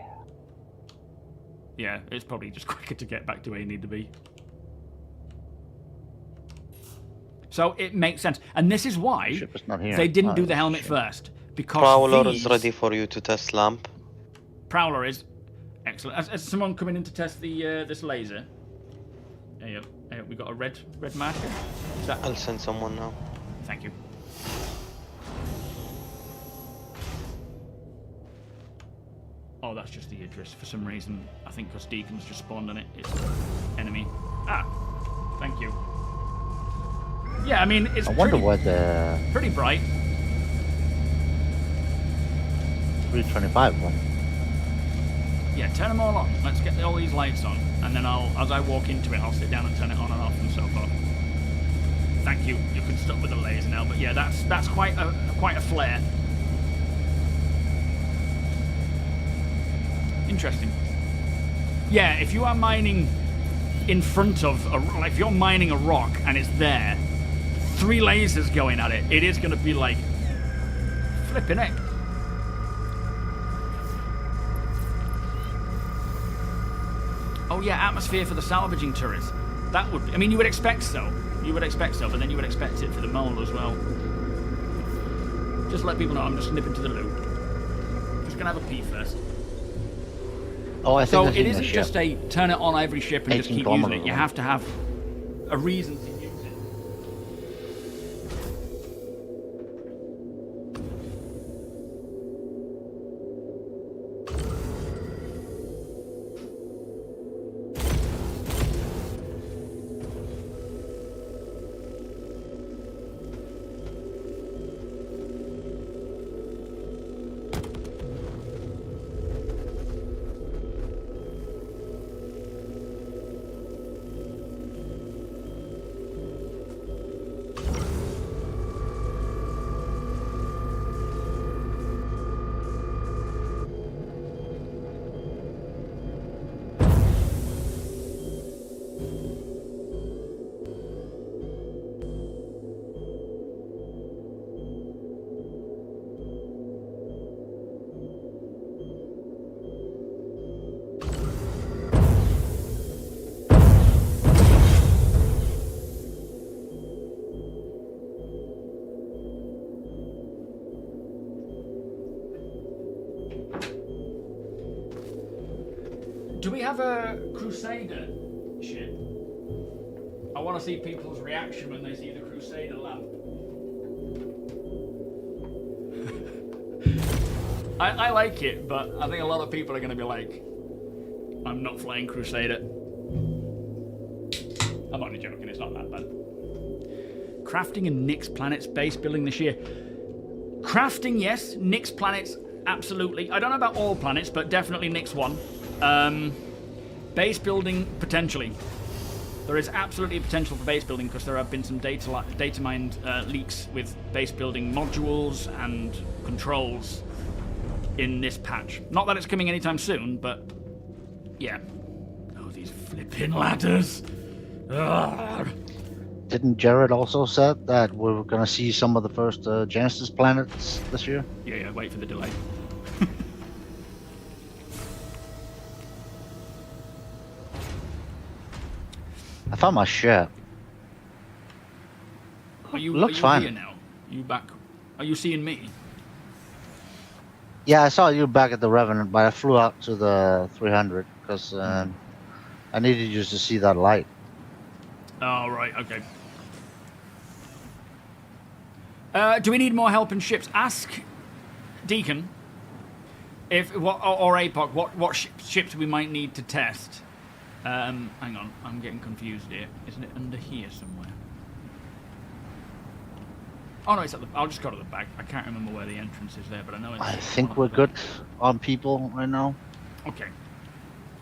Yeah, it's probably just quicker to get back to where you need to be. So it makes sense. And this is why Ship is not here. they didn't do Oh, the helmet shit. first. Because Prowler these... is ready for you to test lamp. Prowler is. Excellent. Has someone come in to test the this laser? There you go. We got a red marker. Is that... I'll send someone now. Thank you. Oh, that's just the Idris. For some reason, I think because Deacon's just spawned on it, it's enemy. Ah, thank you. Yeah, I mean, it's I wonder pretty, what the pretty bright. 325 one. Yeah, turn them all on. Let's get all these lights on, and then as I walk into it, I'll sit down and turn it on and off and so forth. Thank you. You can stop with the laser now, but yeah, that's quite a flare. Interesting. Yeah, if you are mining in front of like if you're mining a rock and it's there, 3 lasers going at it, it is going to be like flipping it. Oh yeah, atmosphere for the salvaging turrets. That would be, I mean, you would expect so. You would expect so, but then you would expect it for the mole as well. Just let people know I'm just nipping to the loot. Just gonna have a pee first. Oh, I think So that's it in the isn't ship. just a turn it on every ship and just 18 keep using it. kilometers You long. have to have a reason to use it. Do we have a Crusader ship? I want to see people's reaction when they see the Crusader lamp. I like it, but I think a lot of people are going to be like, I'm not flying Crusader. I'm only joking, it's not that bad. Crafting and Nyx planets, base building this year. Crafting, yes. Nyx planets, absolutely. I don't know about all planets, but definitely Nyx 1. Base building, potentially. There is absolutely a potential for base building because there have been some data mined leaks with base building modules and controls in this patch. Not that it's coming anytime soon, but yeah. Oh, these flipping ladders. Ugh. Didn't Jared also said that we were gonna see some of the first Genesis planets this year? Yeah, wait for the delay. I found my ship. Looks fine. Here now? Are you back? Are you seeing me? Yeah, I saw you back at the Revenant, but I flew out to the 300 because I needed you to see that light. Oh, right, okay. Do we need more help in ships? Ask Deacon if or APOC what ships we might need to test. Hang on, I'm getting confused here. Isn't it under here somewhere? Oh no, it's at the. I'll just go to the back. I can't remember where the entrance is there, but I know it's. I think we're good on people right now. Okay.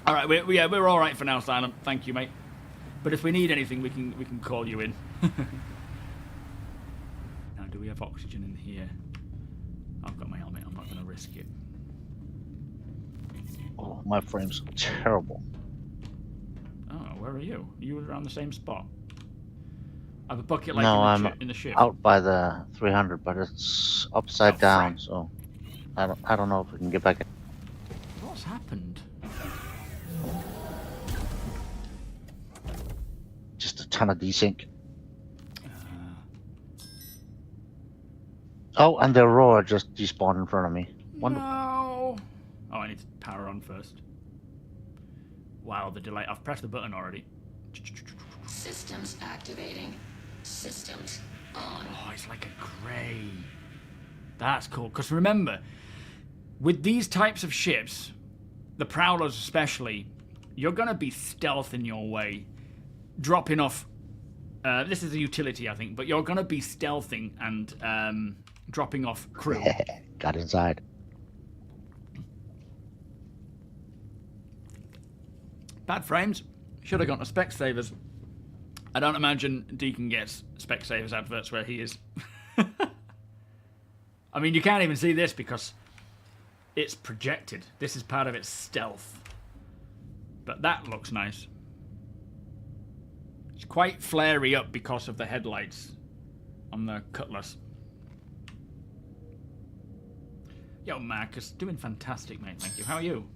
All right, we're all right for now, Silent. Thank you, mate. But if we need anything, we can call you in. Now, do we have oxygen in here? I've got my helmet. I'm not going to risk it. Oh, my frame's terrible. Oh, where are you? You were around the same spot. I have a bucket like No, in the ship. Out by the 300, but it's upside down, frick. so I don't know if we can get back in. What's happened? Just a ton of desync. Oh, and the Aurora just despawned in front of me. Wonderful. No. Oh, I need to power on first. Wow, the delay. I've pressed the button already. Systems activating. Systems on. Oh, it's like a grey. That's cool. Because remember, with these types of ships, the Prowlers especially, you're going to be stealthing your way. Dropping off... this is a utility, I think, but you're going to be stealthing and dropping off crew. Got inside. Bad frames. Should have gone to Specsavers. I don't imagine Deacon gets Specsavers adverts where he is. I mean, you can't even see this because it's projected. This is part of its stealth. But that looks nice. It's quite flary up because of the headlights on the Cutlass. Yo, Marcus, doing fantastic, mate. Thank you. How are you?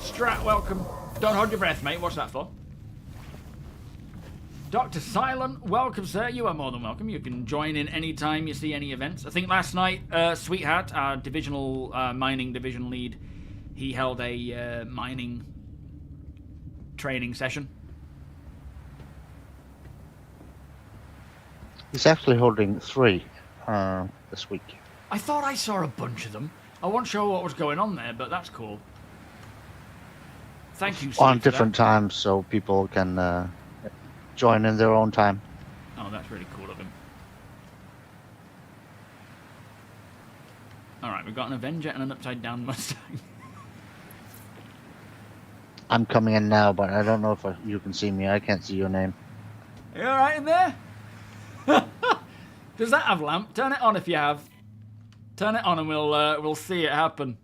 Strat, welcome. Don't hold your breath, mate. What's that for? Dr. Silent, welcome, sir. You are more than welcome. You can join in any time you see any events. I think last night, Sweetheart, our divisional mining division lead, he held a mining training session. He's actually holding 3 this week. I thought I saw a bunch of them. I wasn't sure what was going on there, but that's cool. Thank you, Steve, On for different that. times, so people can join in their own time. Oh, that's really cool of him. Alright, we've got an Avenger and an upside-down Mustang. I'm coming in now, but I don't know if you can see me. I can't see your name. Are you alright in there? Does that have lamp? Turn it on if you have. Turn it on and we'll see it happen.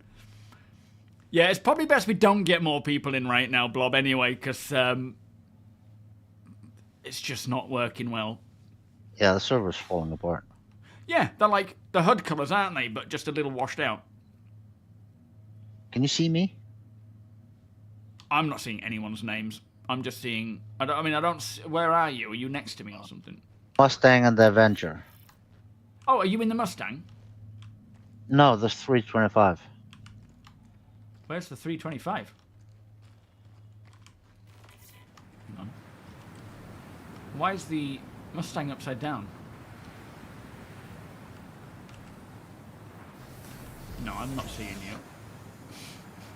Yeah, it's probably best we don't get more people in right now, Blob, anyway, because it's just not working well. Yeah, the server's falling apart. Yeah, they're like the HUD colours, aren't they? But just a little washed out. Can you see me? I'm not seeing anyone's names. I'm just seeing... I don't... Where are you? Are you next to me or something? Mustang and the Avenger. Oh, are you in the Mustang? No, there's 325. Where's the 325? Hang on. Why is the Mustang upside down? No, I'm not seeing you.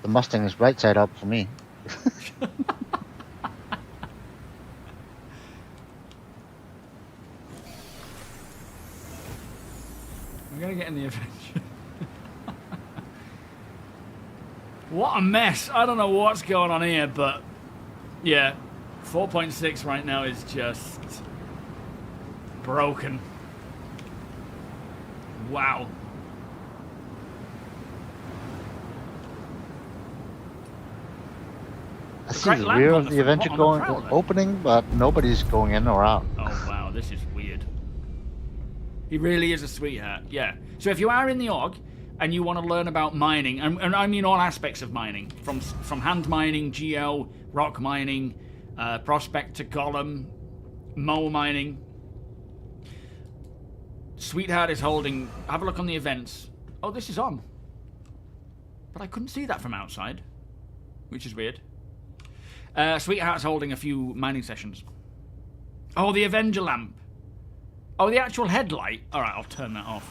The Mustang is right side up for me. I'm gonna get in the Avenger. What a mess! I don't know what's going on here, but yeah, 4.6 right now is just broken. Wow. I see great the lamp rear on of the the front. Avenger What, on the going Prowler? opening, but nobody's going in or out. Oh wow, this is weird. He really is a sweetheart, yeah. So if you are in the org and you want to learn about mining, and I mean all aspects of mining, from hand mining, geo, rock mining, prospector column, mole mining, Sweetheart is holding... Have a look on the events. Oh, this is on. But I couldn't see that from outside, which is weird. Sweetheart's holding a few mining sessions. Oh, the Avenger lamp. Oh, the actual headlight. All right, I'll turn that off.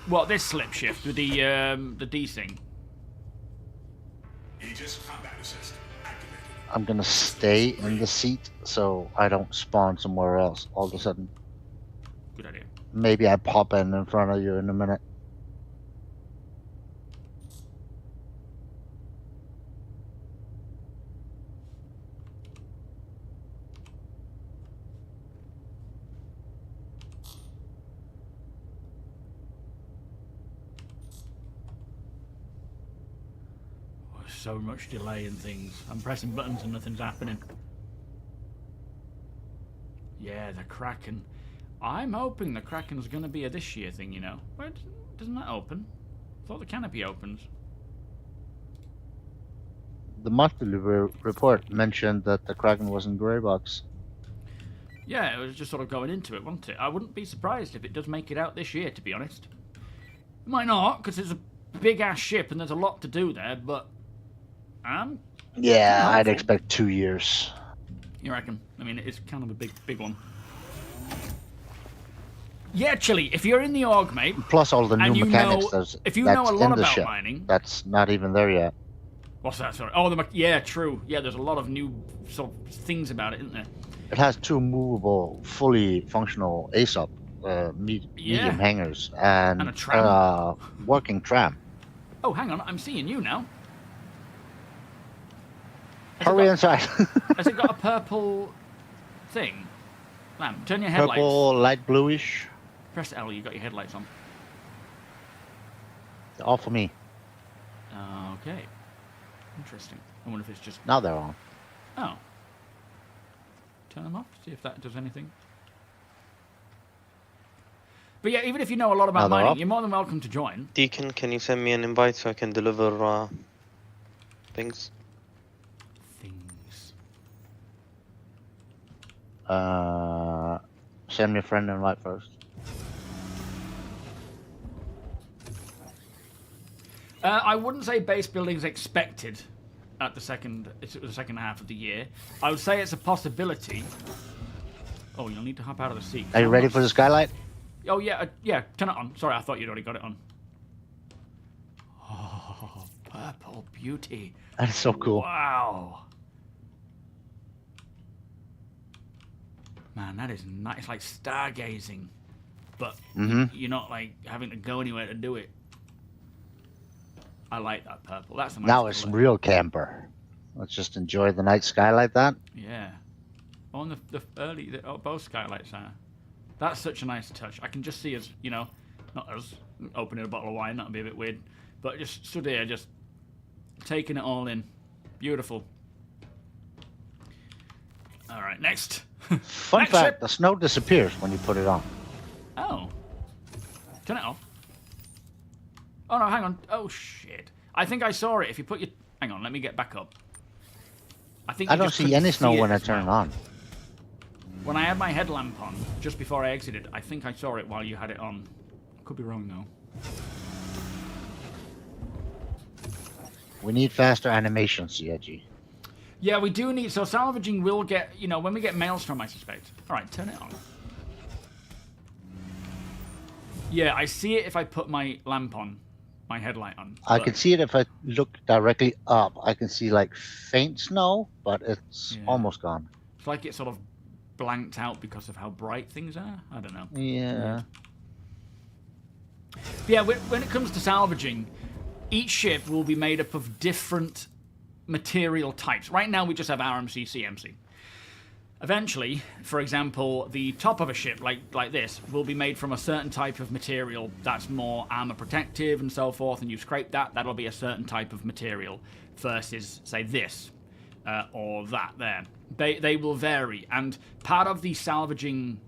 What, this slip shift with the desync? Aegis combat assist activated. I'm gonna stay in the seat so I don't spawn somewhere else all of a sudden. Good idea. Maybe I pop in front of you in a minute. Oh, so much delay in things. I'm pressing buttons and nothing's happening. Yeah, the Kraken. I'm hoping the Kraken's going to be a this year thing, you know. Where doesn't that open? I thought the canopy opens. The monthly report mentioned that the Kraken was in grey box. Yeah, it was just sort of going into it, wasn't it? I wouldn't be surprised if it does make it out this year, to be honest. It might not, because it's a big-ass ship and there's a lot to do there, but... Yeah, I'd hopeful. expect 2 years. You reckon? I mean, it's kind of a big one. Yeah, Chili, if you're in the org, mate... Plus all the and new you mechanics know, that's, if you that's know a lot in the about ship. mining... That's not even there yet. What's that, sorry? Oh, yeah, true. Yeah, there's a lot of new sort of things about it, isn't there? It has 2 movable, fully functional ASOP medium hangars and a tram. working tram. Oh, hang on, I'm seeing you now. Hurry inside. Has it got a purple thing? Lamp, turn your headlights. Purple, light bluish. Press L, you got your headlights on. All for me. Okay. Interesting. I wonder if it's just... Now they're on. Oh. Turn them off, see if that does anything. But yeah, even if you know a lot about Now they're mining, off. you're more than welcome to join. Deacon, can you send me an invite so I can deliver things? Things. Send me a friend invite first. I wouldn't say base building is expected at the second half of the year. I would say it's a possibility. Oh, you'll need to hop out of the seat. Are you ready for the skylight? Oh yeah, yeah. Turn it on. Sorry, I thought you'd already got it on. Oh, purple beauty. That's so cool. Wow. Man, that is nice. It's like stargazing, but you're not like having to go anywhere to do it. I like that purple. That's a nice Now it's colour. real camper. Let's just enjoy the night sky like that. Yeah. On both skylights are. That's such a nice touch. I can just see us, you know, not us opening a bottle of wine. That'd be a bit weird, but just stood here, just taking it all in. Beautiful. All right, next. Fun Next fact: ship. the snow disappears when you put it on. Oh. Turn it off. Oh no, hang on. Oh shit. I think I saw it. If you put your... Hang on, let me get back up. I think I you don't just see couldn't any snow see when I as turn it well. on. When I had my headlamp on, just before I exited, I think I saw it while you had it on. Could be wrong, though. We need faster animations, CIG. Yeah, we do need... So salvaging will get... You know, when we get Maelstrom, I suspect. Alright, turn it on. Yeah, I see it if I put my lamp on. My headlight on. I can see it if I look directly up. I can see, like, faint snow, but it's almost gone. It's like it's sort of blanked out because of how bright things are. I don't know. Yeah. Yeah, when it comes to salvaging, each ship will be made up of different material types. Right now, we just have RMC, CMC. Eventually, for example, the top of a ship, like this, will be made from a certain type of material that's more armor protective and so forth, and you scrape that, that'll be a certain type of material versus, say, this or that there. They will vary, and part of the salvaging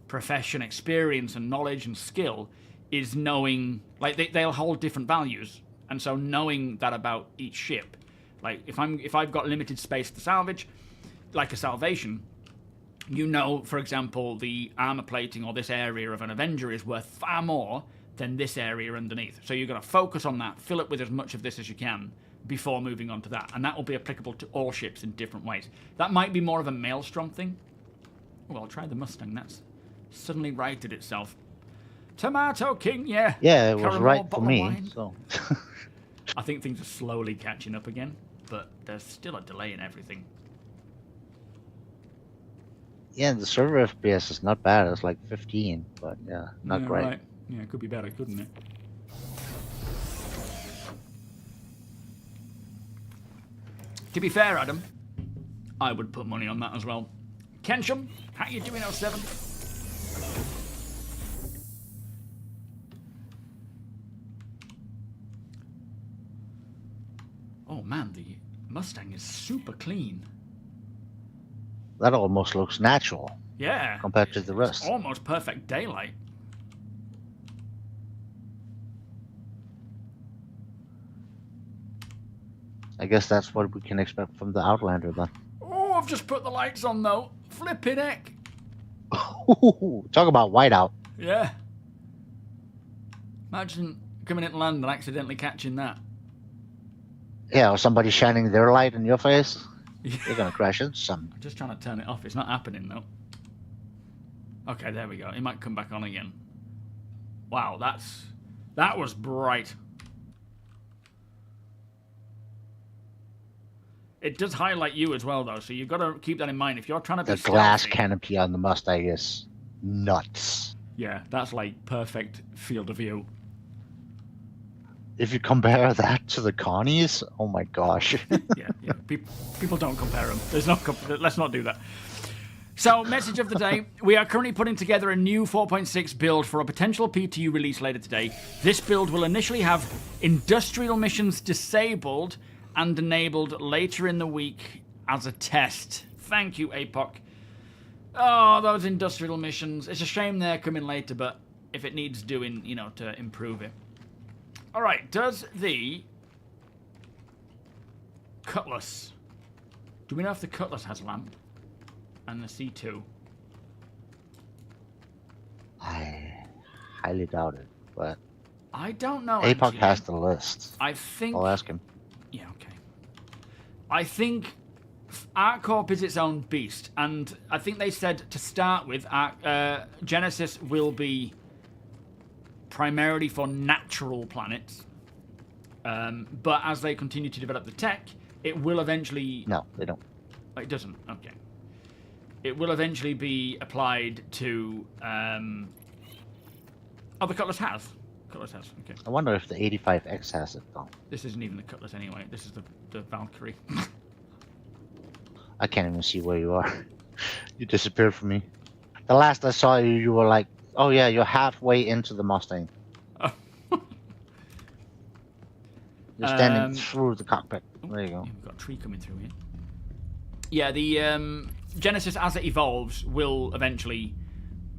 profession experience and knowledge and skill is knowing, like, they'll hold different values, and so knowing that about each ship. Like, if I've got limited space to salvage, like a salvation, you know, for example, the armor plating or this area of an Avenger is worth far more than this area underneath. So you're going to focus on that, fill it with as much of this as you can before moving on to that. And that will be applicable to all ships in different ways. That might be more of a Maelstrom thing. Oh, I'll try the Mustang. That's suddenly righted itself. Tomato King, yeah. Yeah, it was Caramel right for bottle me. wine. So. I think things are slowly catching up again, but there's still a delay in everything. Yeah, the server FPS is not bad. It's like 15, but yeah, not Yeah, great. Right. Yeah, it could be better, couldn't it? To be fair, Adam, I would put money on that as well. Kensham, how you doing, 07? Oh man, the Mustang is super clean. That almost looks natural Yeah. compared to the rest. It's almost perfect daylight. I guess that's what we can expect from the Outlander then. Oh, I've just put the lights on though. Flipping heck. Talk about whiteout. Yeah. Imagine coming into land and accidentally catching that. Yeah, or somebody shining their light in your face. You're gonna crash into something. I'm just trying to turn it off. It's not happening though. Okay, there we go. It might come back on again. Wow, that was bright. It does highlight you as well though, so you've got to keep that in mind. If you're trying to be The glass stealthy- canopy on the Mustang is nuts. Yeah, that's like perfect field of view. If you compare that to the Connies, oh my gosh. Yeah. People don't compare them. Let's not do that. So, message of the day. We are currently putting together a new 4.6 build for a potential PTU release later today. This build will initially have industrial missions disabled and enabled later in the week as a test. Thank you, APOC. Oh, those industrial missions. It's a shame they're coming later, but if it needs doing, you know, to improve it. Alright, does the Cutlass... Do we know if the Cutlass has lamp? And the C2? I highly doubt it, but I don't know. APOC actually. has the list. I think... I'll ask him. Yeah, okay. I think ArcCorp is its own beast, and I think they said to start with, Genesis will be primarily for natural planets, but as they continue to develop the tech, it will eventually... No, they don't. Oh, it doesn't? Okay. It will eventually be applied to... Oh, the Cutlass has. Cutlass has, okay. I wonder if the 85X has it though. This isn't even the Cutlass anyway. This is the Valkyrie. I can't even see where you are. You disappeared from me. The last I saw you, you were like, oh yeah, you're halfway into the Mustang. Oh. You're standing through the cockpit. There you go. Yeah, we've got a tree coming through here. Yeah, the Genesis, as it evolves, will eventually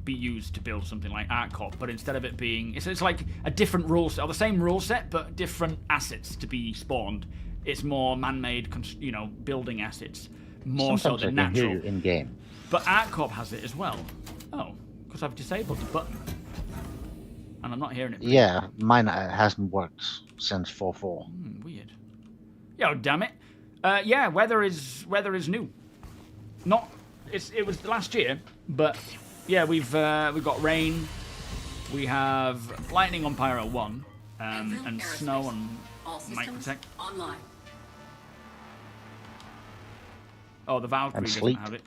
be used to build something like ArcCorp, but instead of it being... It's like a different rule set, or the same rule set, but different assets to be spawned. It's more man-made, you know, building assets. more so Sometimes than I can hear natural. you in game. But ArtCorp has it as well. Oh, because I've disabled the button. And I'm not hearing it. Yeah, mine hasn't worked since 4.4. Weird. Yo, damn it. Yeah, weather is new. Not it was last year, but yeah, we've got rain. We have lightning on Pyro 1, and snow on All systems MicroTech. online. Oh, the Valkyrie And doesn't sleet. have it.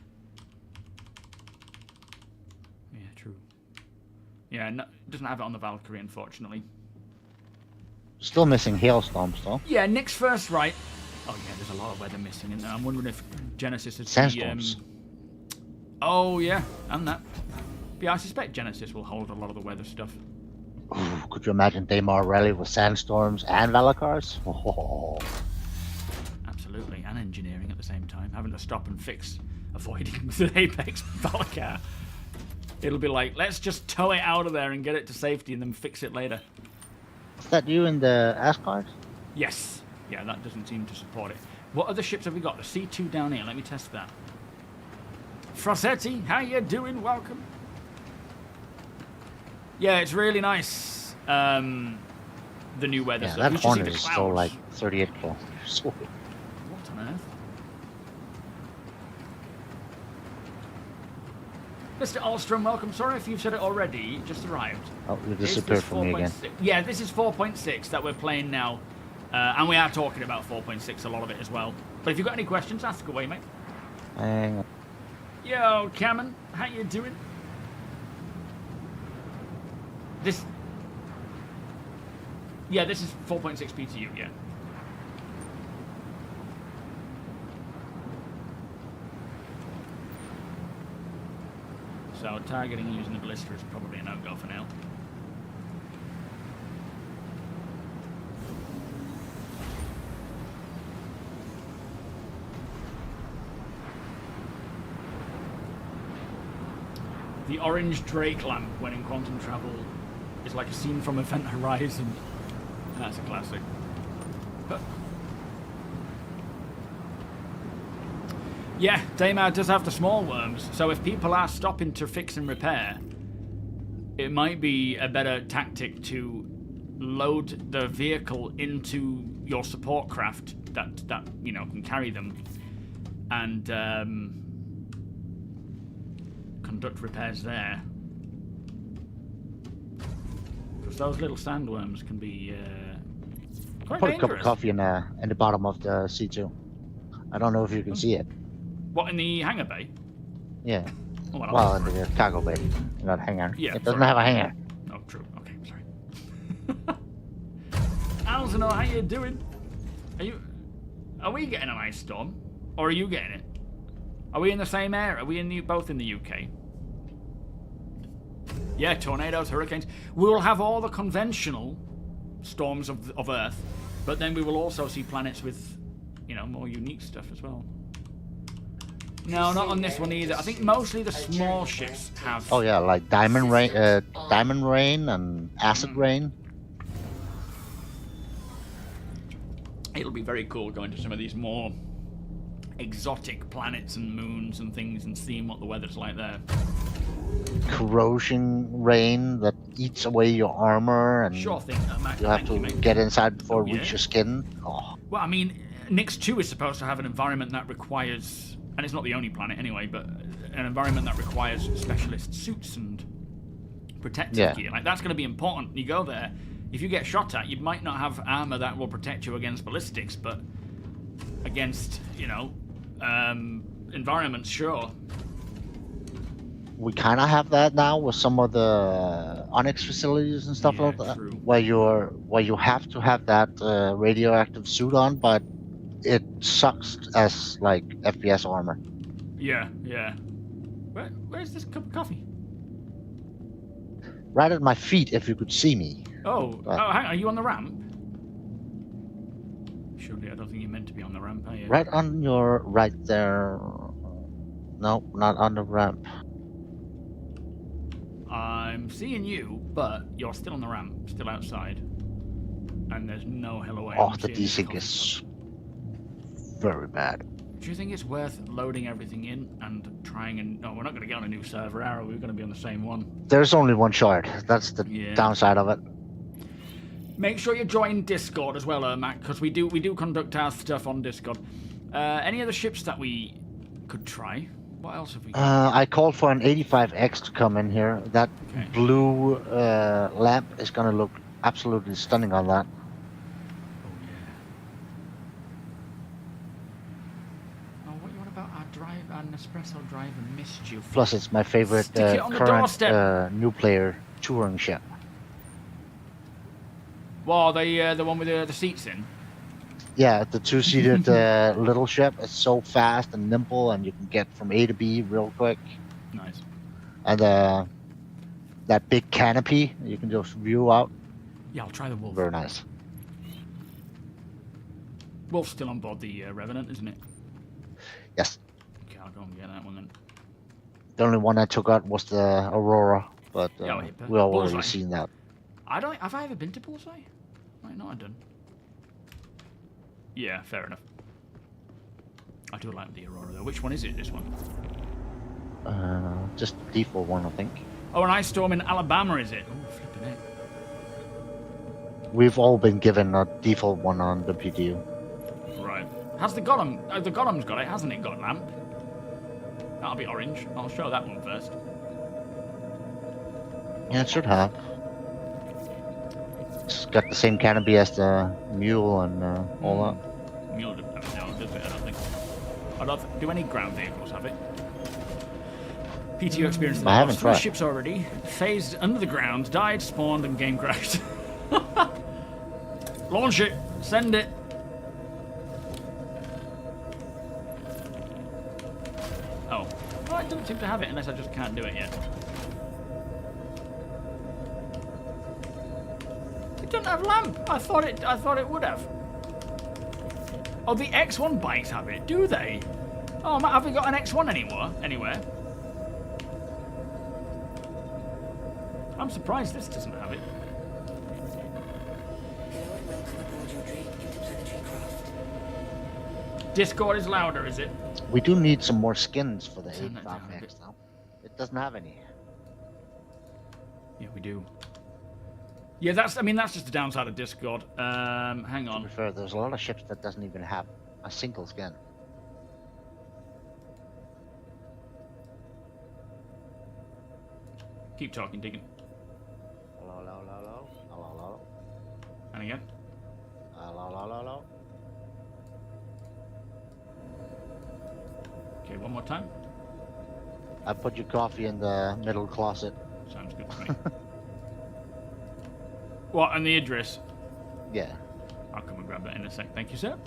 Yeah, true. Yeah, no, it doesn't have it on the Valkyrie, unfortunately. Still missing hailstorms though. Yeah, Nick's first right. Oh yeah, there's a lot of weather missing in there. I'm wondering if Genesis is Sandstorms. Oh yeah, and that. But yeah, I suspect Genesis will hold a lot of the weather stuff. Ooh, could you imagine Daymar Rally with sandstorms and Valakars? Oh, Absolutely, and engineering at the same time, having to stop and fix avoiding the Apex Valakar. It'll be like, let's just tow it out of there and get it to safety and then fix it later. is that you in the Asgard? Yes. Yeah, that doesn't seem to support it. What other ships have we got? The C2 down here. Let me test that. Frossetti, how you doing? Welcome. Yeah, it's really nice. The new weather Yeah, stuff. that We should see Hornet the is still clouds. like 38 kilometers. What on earth? Mr. Alstrom, welcome. Sorry if you've said it already. It just arrived. Oh, you Is disappeared this from me again. 4.6? Yeah, this is 4.6 that we're playing now. And we are talking about 4.6, a lot of it as well. But if you've got any questions, ask away, mate. Hang on. Yo, Cameron, how you doing? This... Yeah, this is 4.6 PTU, yeah. So targeting using the ballista is probably a no-go for now. The orange Drake lamp when in quantum travel is like a scene from Event Horizon. That's a classic. But yeah, Daymar does have the small worms, so if people are stopping to fix and repair, it might be a better tactic to load the vehicle into your support craft that you know can carry them, and conduct repairs there. Because those little sandworms can be quite Put a cup dangerous. of coffee in the bottom of the C2. I don't know if you can see it. What, in the hangar bay? Yeah. Oh, Well, in the cargo bay, not hangar. Yeah, it doesn't sorry. have a hangar. Oh, true. Okay, sorry. Alzano, how you doing? Are we getting an ice storm? Or are you getting it? Are we in the same area? Are we both in the UK? Yeah, tornadoes, hurricanes. We will have all the conventional storms of Earth, but then we will also see planets with, you know, more unique stuff as well. No, not on this one either. I think mostly the small ships have... Oh yeah, like diamond rain and acid rain. It'll be very cool going to some of these more exotic planets and moons and things and seeing what the weather's like there. Corrosion rain that eats away your armor, and Sure thing, Mac. you have Thank to you, mate. get inside before it Oh, yeah? reaches your skin. Oh, Well, I mean, Nyx 2 is supposed to have an environment that requires, and it's not the only planet anyway, but an environment that requires specialist suits and protective gear. Like, that's going to be important. You go there, if you get shot at, you might not have armor that will protect you against ballistics, but against, you know, environments, sure. we kind of have that now with some of the Onyx facilities and stuff Yeah, like that, true. where you have to have that radioactive suit on, but it sucks as like FPS armor. Yeah, yeah. Where's this cup of coffee? Right at my feet, if you could see me. Oh, hang on, are you on the ramp? Surely, I don't think you're meant to be on the ramp, are you? Right on your right there. No, not on the ramp. I'm seeing you, but you're still on the ramp, still outside. And there's no hell away. Oh, I'm the seeing this desync coffee is very bad. cup. Do you think it's worth loading everything in and trying and... No, we're not going to get on a new server, are we? We're going to be on the same one. There's only one shard. That's the downside of it. Make sure you join Discord as well, Mac, because we do conduct our stuff on Discord. Any other ships that we could try? What else have we got? I called for an 85X to come in here. That blue lamp is going to look absolutely stunning on that. Espresso driver missed you. Plus, it's my favorite current new player touring ship. Well, the one with the seats in. Yeah, the two-seated little ship. It's so fast and nimble, and you can get from A to B real quick. Nice. And that big canopy, you can just view out. Yeah, I'll try the Wolf. Very nice. Wolf's still on board the Revenant, isn't it? Yes. I'll go and get that one then. The only one I took out was the Aurora, but we already Bullseye. seen that. Have I ever been to Bullseye? Might not have done. Yeah, fair enough. I do like the Aurora though. Which one is it? This one? Just the default one, I think. Oh, an ice storm in Alabama, is it? Oh, flipping it. We've all been given a default one on the PTU. Right. Has the Gollum? The Gollum's got it, hasn't it? Got lamp. That'll be orange. I'll show that one first. Yeah, it should have. It's got the same canopy as the Mule and all that. Mule does it, I don't think. Do any ground vehicles have it? PTU experience. I haven't tried. 3 ships already. Phased under the ground, died, spawned, and game crashed. Launch it. Send it. Oh. Well, I don't seem to have it unless I just can't do it yet. It doesn't have lamp. I thought it would have. Oh, the X1 bikes have it, do they? Oh, have we got an X1 anywhere? I'm surprised this doesn't have it. Discord is louder, is it? We do need some more skins for the Turn that down a 85X now. It doesn't have any. Yeah, we do. Yeah, that's just the downside of Discord. Hang To on. be fair, there's a lot of ships that doesn't even have a single skin. Keep talking, Deacon. Hello, hello, hello, hello, hello, And again. hello, hello, hello. Okay, one more time. I put your coffee in the middle closet. Sounds good to me. What, and the Idris? Yeah. I'll come and grab that in a sec. Thank you, sir.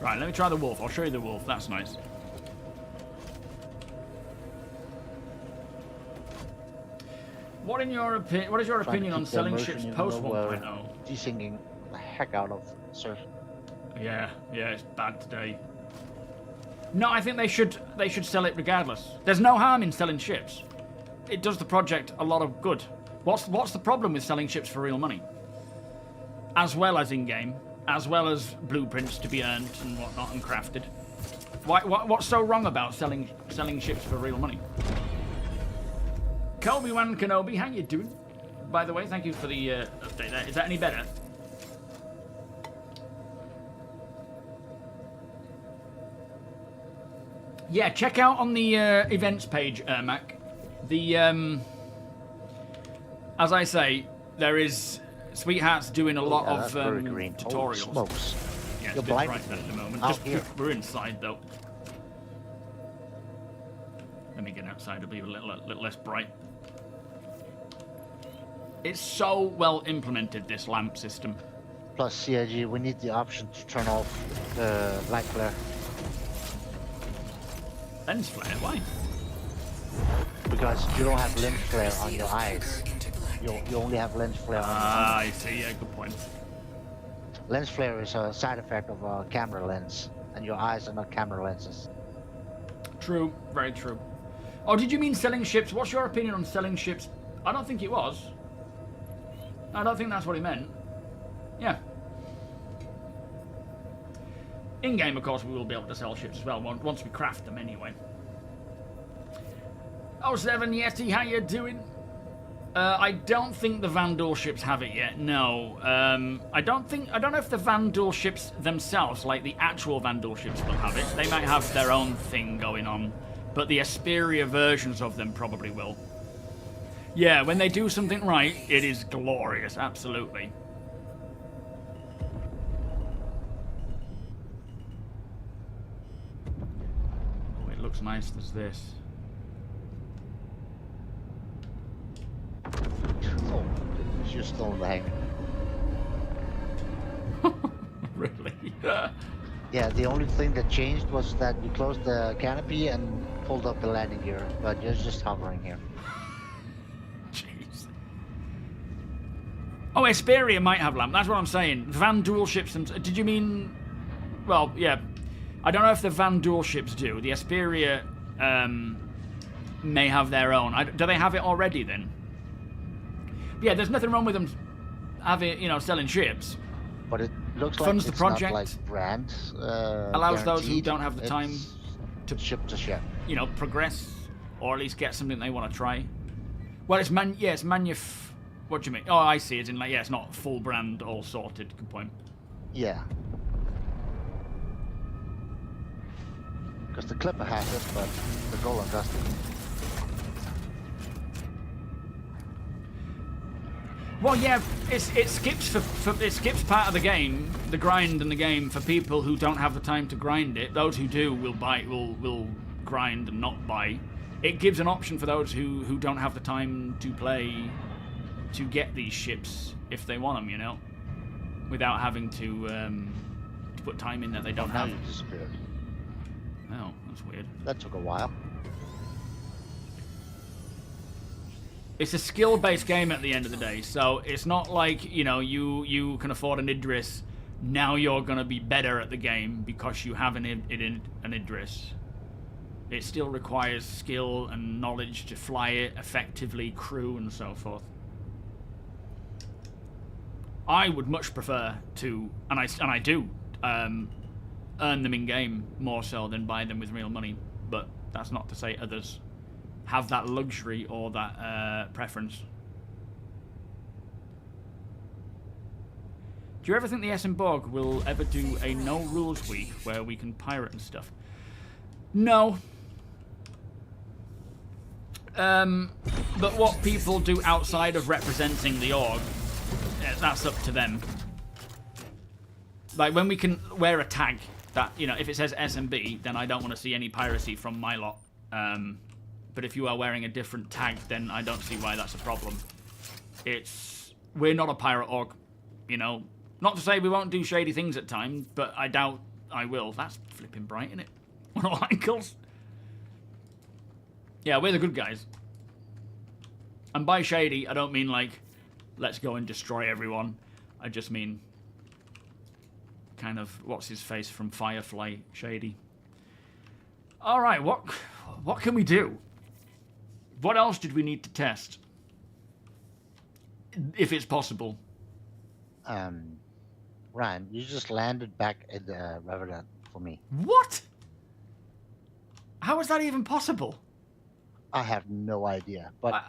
Right, let me try the Wolf. I'll show you the Wolf. That's nice. What is your opinion on selling ships post 1.0? Desynking the heck out of surf. Yeah, it's bad today. No, I think they should sell it regardless. There's no harm in selling ships. It does the project a lot of good. What's the problem with selling ships for real money? As well as in-game, as well as blueprints to be earned and whatnot and crafted. What's so wrong about selling ships for real money? Kobe-Wan Kenobi, how you doing? By the way, thank you for the update there. Is that any better? Yeah, check out on the events page, Mac. The as I say, there is Sweetheart's doing a lot of tutorials. Oh, smokes. Yeah, it's You're a bit bright blinding at the moment. out Just here. we're inside though. Let me get outside. It'll be a little less bright. It's so well implemented, this lamp system. Plus, CIG, we need the option to turn off the light flare. Lens flare, why? Because you don't have lens flare on your eyes. You only have lens flare on your eyes. I see. Yeah, good point. Lens flare is a side effect of a camera lens, and your eyes are not camera lenses. True, very true. Oh, did you mean selling ships? What's your opinion on selling ships? I don't think it was. I don't think that's what he meant. Yeah. In game, of course, we will be able to sell ships as well once we craft them anyway. Oh, 7 Yeti, how you doing? I don't think the Vanduul ships have it yet. No, I don't know if the Vanduul ships themselves, like the actual Vanduul ships, will have it. They might have their own thing going on, but the Asperia versions of them probably will. Yeah, when they do something right, it is glorious. Absolutely. Oh, it looks nice. There's this. Oh, you're still in the hangar. Really? Yeah, the only thing that changed was that you closed the canopy and pulled up the landing gear, but you're just hovering here. Jeez. Oh, Asperia might have lamp. That's what I'm saying. Vanduul ships. Did you mean? Well, yeah. I don't know if the Vanduul ships do. The Asperia may have their own. Do they have it already then? Yeah, there's nothing wrong with them having, selling ships. But it looks Funds like the project. not like brand Allows those who guaranteed. don't have the time to ship to ship. Progress, or at least get something they want to try. Well, it's what do you mean? Oh, I see. It's in it's not full brand, all sorted. Good point. Yeah. Because the Clipper has it, but the Golem doesn't. Well, yeah, it skips it skips part of the game, the grind in the game, for people who don't have the time to grind it. Those who do will grind and not buy. It gives an option for those who don't have the time to play to get these ships if they want them, without having to put time in that they don't have. Now you disappeared. Oh, that's weird. That took a while. It's a skill-based game at the end of the day, so it's not like, you can afford an Idris, now you're going to be better at the game because you have an Idris. It still requires skill and knowledge to fly it effectively, crew, and so forth. I would much prefer to, and I do, earn them in-game more so than buy them with real money, but that's not to say others have that luxury or that preference. Do you ever think the Essenborg will ever do a no rules week where we can pirate and stuff? No. But what people do outside of representing the org, that's up to them. Like when we can wear a tag that, if it says SMB, then I don't want to see any piracy from my lot. But if you are wearing a different tag, then I don't see why that's a problem. We're not a pirate org, Not to say we won't do shady things at times, but I doubt I will. That's flipping bright, isn't it? On all ankles. Yeah, we're the good guys. And by shady, I don't mean let's go and destroy everyone. I just mean kind of what's his face from Firefly shady. All right, what can we do? What else did we need to test? If it's possible. Ryan, you just landed back in the Revenant for me. What? How is that even possible? I have no idea, but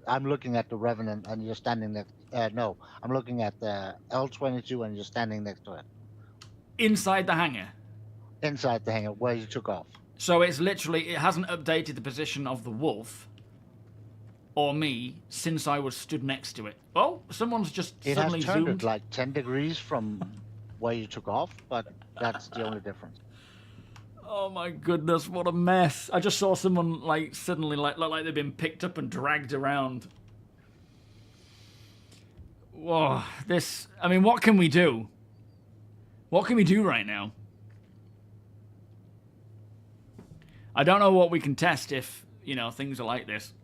I'm looking at the Revenant and you're standing next. No, I'm looking at the L-22 and you're standing next to it. Inside the hangar? Inside the hangar, where you took off. So it hasn't updated the position of the Wolf or me since I was stood next to it. Oh, someone's just suddenly It has turned zoomed. it like 10 degrees from where you took off, but that's the only difference. Oh my goodness, what a mess. I just saw someone suddenly look like they've been picked up and dragged around. Whoa, what can we do? What can we do right now? I don't know what we can test if, things are like this.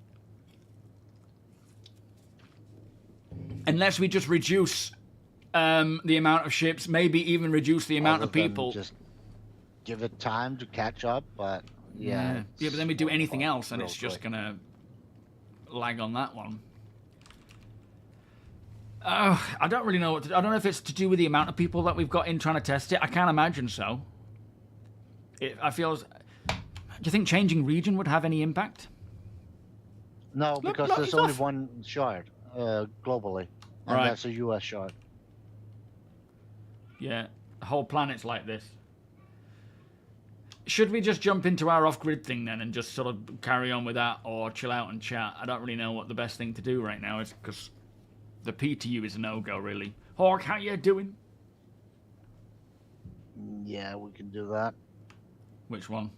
Unless we just reduce the amount of ships, maybe even reduce the amount of people. Just give it time to catch up, but yeah, but then we do anything else and real it's just quick. gonna lag on that one. I don't really know what to do. I don't know if it's to do with the amount of people that we've got in trying to test it. I can't imagine so. I feel. Do you think changing region would have any impact? No, because look, there's he's only off. one shard globally, and Right. that's a US shard. Yeah, the whole planet's like this. Should we just jump into our off-grid thing then and just sort of carry on with that, or chill out and chat? I don't really know what the best thing to do right now is, because the PTU is a no-go, really. Hawk, how you doing? Yeah, we can do that. Which one?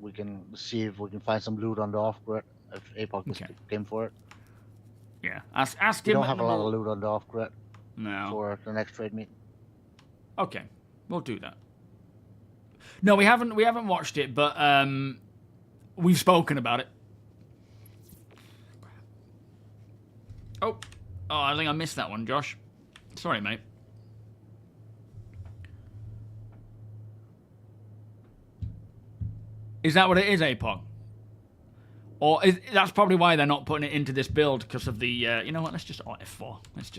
We can see if we can find some loot on the off-grid, if APOC is Okay. game for it. Yeah, ask We him. don't have a lot of loot on the off-grid No. for the next trade meet. Okay, we'll do that. No, we haven't watched it, but we've spoken about it. Oh, I think I missed that one, Josh. Sorry, mate. Is that what it is, APOC? Or that's probably why they're not putting it into this build, because of the... you know what, let's just... F4. Let's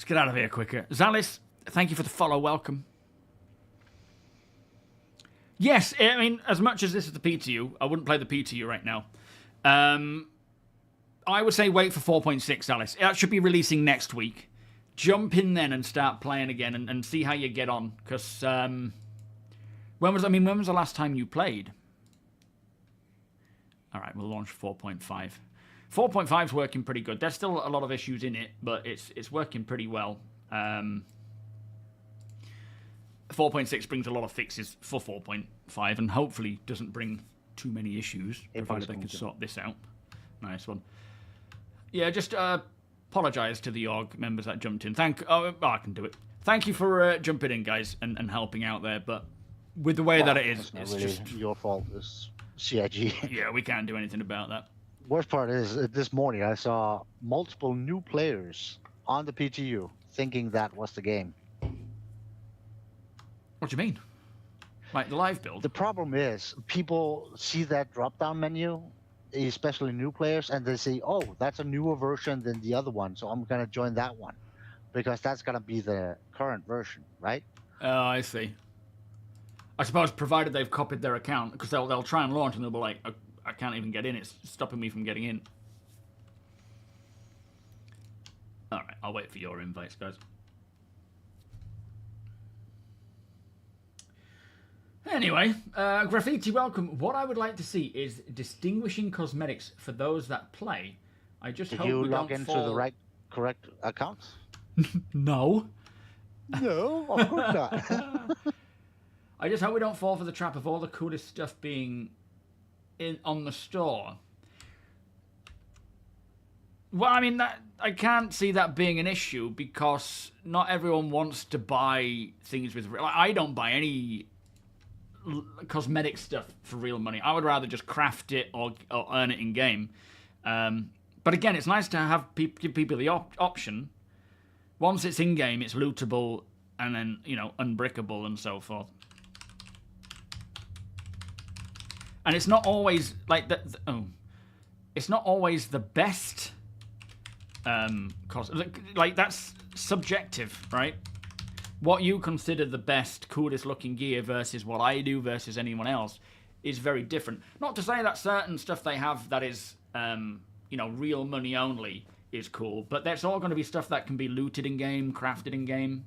get out of here quicker. Zalis, thank you for the follow. Welcome. Yes, I mean, as much as this is the PTU, I wouldn't play the PTU right now. I would say wait for 4.6, Alice. That should be releasing next week. Jump in then and start playing again and see how you get on. Because, when was the last time you played? All right, we'll launch 4.5. 4.5 is working pretty good. There's still a lot of issues in it, but it's working pretty well. 4.6 brings a lot of fixes for 4.5 and hopefully doesn't bring too many issues, provided they can sort this out. Nice one. Yeah, just apologise to the org members that jumped in. I can do it. Thank you for jumping in, guys, and helping out there, but with the way that it is, it's it's not really just... your fault. It's CIG. Yeah, we can't do anything about that. Worst part is, this morning I saw multiple new players on the PTU thinking that was the game. What do you mean? Like the live build? The problem is, people see that drop-down menu, especially new players, and they say, oh, that's a newer version than the other one, so I'm going to join that one. Because that's going to be the current version, right? Oh, I see. I suppose provided they've copied their account, because they'll try and launch and they'll be like, I can't even get in, it's stopping me from getting in. Alright, I'll wait for your invites, guys. Anyway, Graffiti, welcome. What I would like to see is distinguishing cosmetics for those that play. I just Did hope you we log don't into fall... the right, correct accounts? No. No, of course not. I just hope we don't fall for the trap of all the coolest stuff being on the store. Well, I mean, I can't see that being an issue because not everyone wants to buy things with... Like, I don't buy any cosmetic stuff for real money. I would rather just craft it or earn it in-game. But again, it's nice to have give people the option. Once it's in-game, it's lootable and then, unbrickable and so forth. And it's not always like it's not always the best like that's subjective, right? What you consider the best, coolest looking gear versus what I do versus anyone else is very different. Not to say that certain stuff they have that is real money only is cool, but that's all going to be stuff that can be looted in game, crafted in game.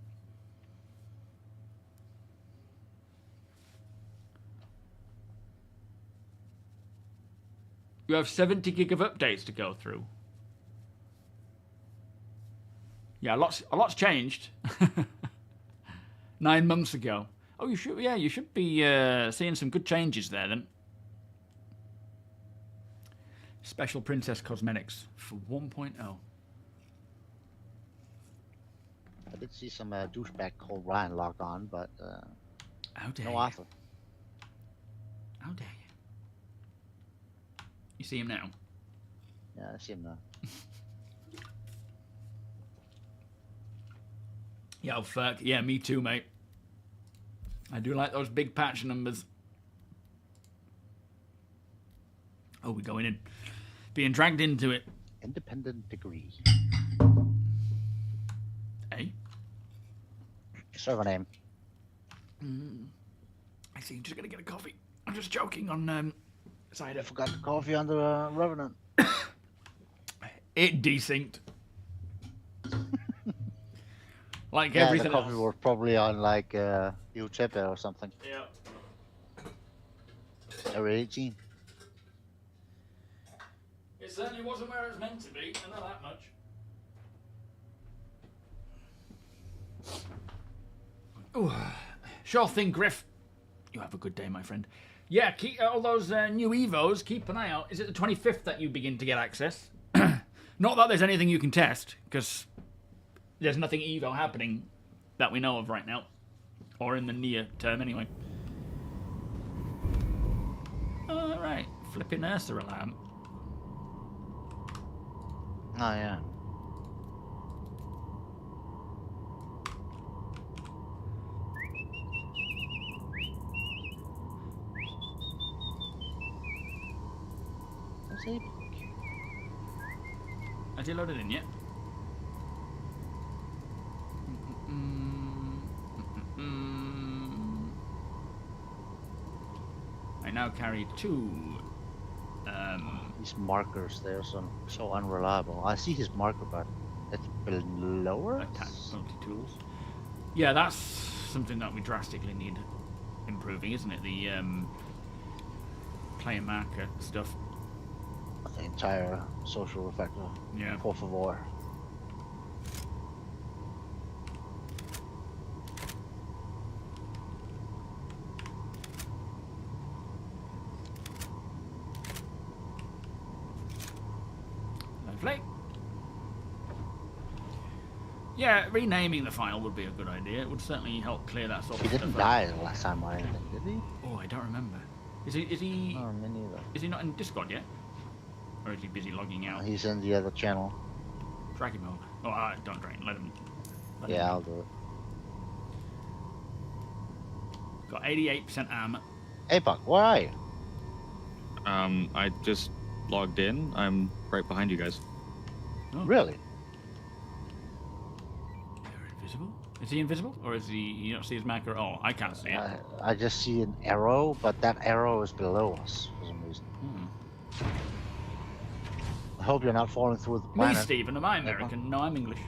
You have 70 gig of updates to go through. Yeah, a lot's changed. 9 months ago. Oh, you should be seeing some good changes there then. Special Princess Cosmetics for 1.0. I did see some douchebag called Ryan logged on, but How dare no you? author. How dare you? You see him now? Yeah, I see him now. Yo, fuck. Yeah, me too, mate. I do like those big patch numbers. Oh, we're going in. Being dragged into it. Independent degree. Hey? Server name. I see. Just gonna get a coffee. I'm just joking on cider. I forgot the coffee on the Revenant. It desynced. Like Yeah, the everything coffee else. was probably on like Utepe or something. Yeah. Area 18. It certainly wasn't where it was meant to be. I know that much. Ooh. Sure thing, Griff. You have a good day, my friend. Yeah, keep all those new Evos. Keep an eye out. Is it the 25th that you begin to get access? Not that there's anything you can test, because there's nothing Evo happening that we know of right now, or in the near term, anyway. All right, flipping Ursa alarm. Oh yeah. Let's see. Has he loaded in yet? I now carry 2. These markers, they're so unreliable. I see his marker, but it's below us? Attack multi-tools. Yeah, that's something that we drastically need improving, isn't it? The player marker stuff. The entire social reflector. Yeah. Por favor. Lovely. Yeah, renaming the file would be a good idea. It would certainly help clear that sort He of didn't stuff out. die the last time or anything, did he? Oh, I don't remember. Is he Oh, me neither. is he not in Discord yet? Or is he busy logging out? He's in the other channel. Drag him over. Oh, don't drag him. Let him. Yeah, I'll do it. Got 88% armor. Hey, Buck, where are you? I just logged in. I'm right behind you guys. Oh. Really? You're invisible? Is he invisible? Or is he, you don't see his marker? Oh, I can't see it. I just see an arrow, but that arrow is below us for some reason. I hope you're not falling through the Me, planet. Stephen, am I American? No, I'm English.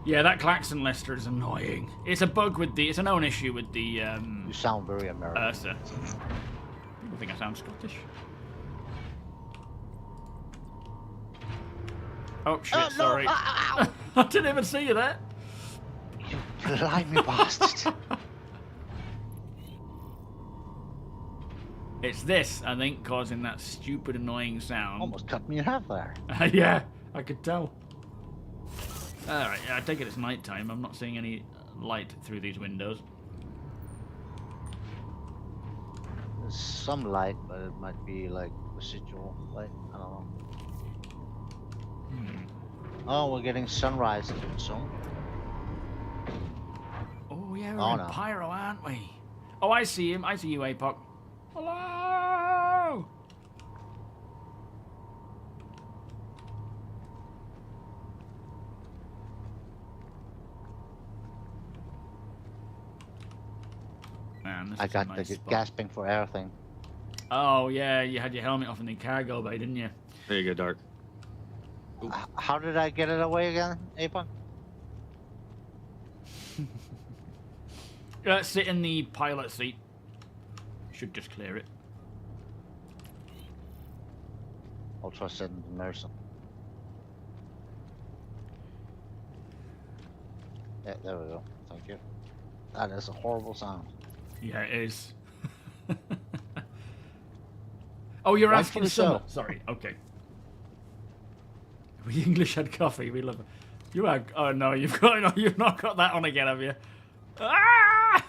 Yeah, that klaxon Lester is annoying. It's a bug with the, it's a known issue with the, You sound very American. Ursa. People think I sound Scottish. Oh shit, no, sorry. ow, I didn't even see you there. You blimey bastard. It's this, I think, causing that stupid, annoying sound. Almost cut me in half there. Yeah, I could tell. Alright, yeah, I take it it's night time. I'm not seeing any light through these windows. There's some light, but it might be like residual light. I don't know. Oh, we're getting sunrise soon. Oh, yeah, we're Oh, in no. Pyro, aren't we? Oh, I see him. I see you, APOC. Hello! Man, this I is a got nice the spot. gasping for air thing. Oh, yeah, you had your helmet off in the cargo bay, didn't you? There you go, Dark. How did I get it away again, Apon? Sit in the pilot seat. Should just clear it. I'll trust in the nurse. Yeah, there we go. Thank you. That is a horrible sound. Yeah, it is. Oh, you're asking Rightfully someone. so. Sorry, okay. We English had coffee. We love it. You are. Oh no, you've got. No, you've not got that on again, have you? Ah!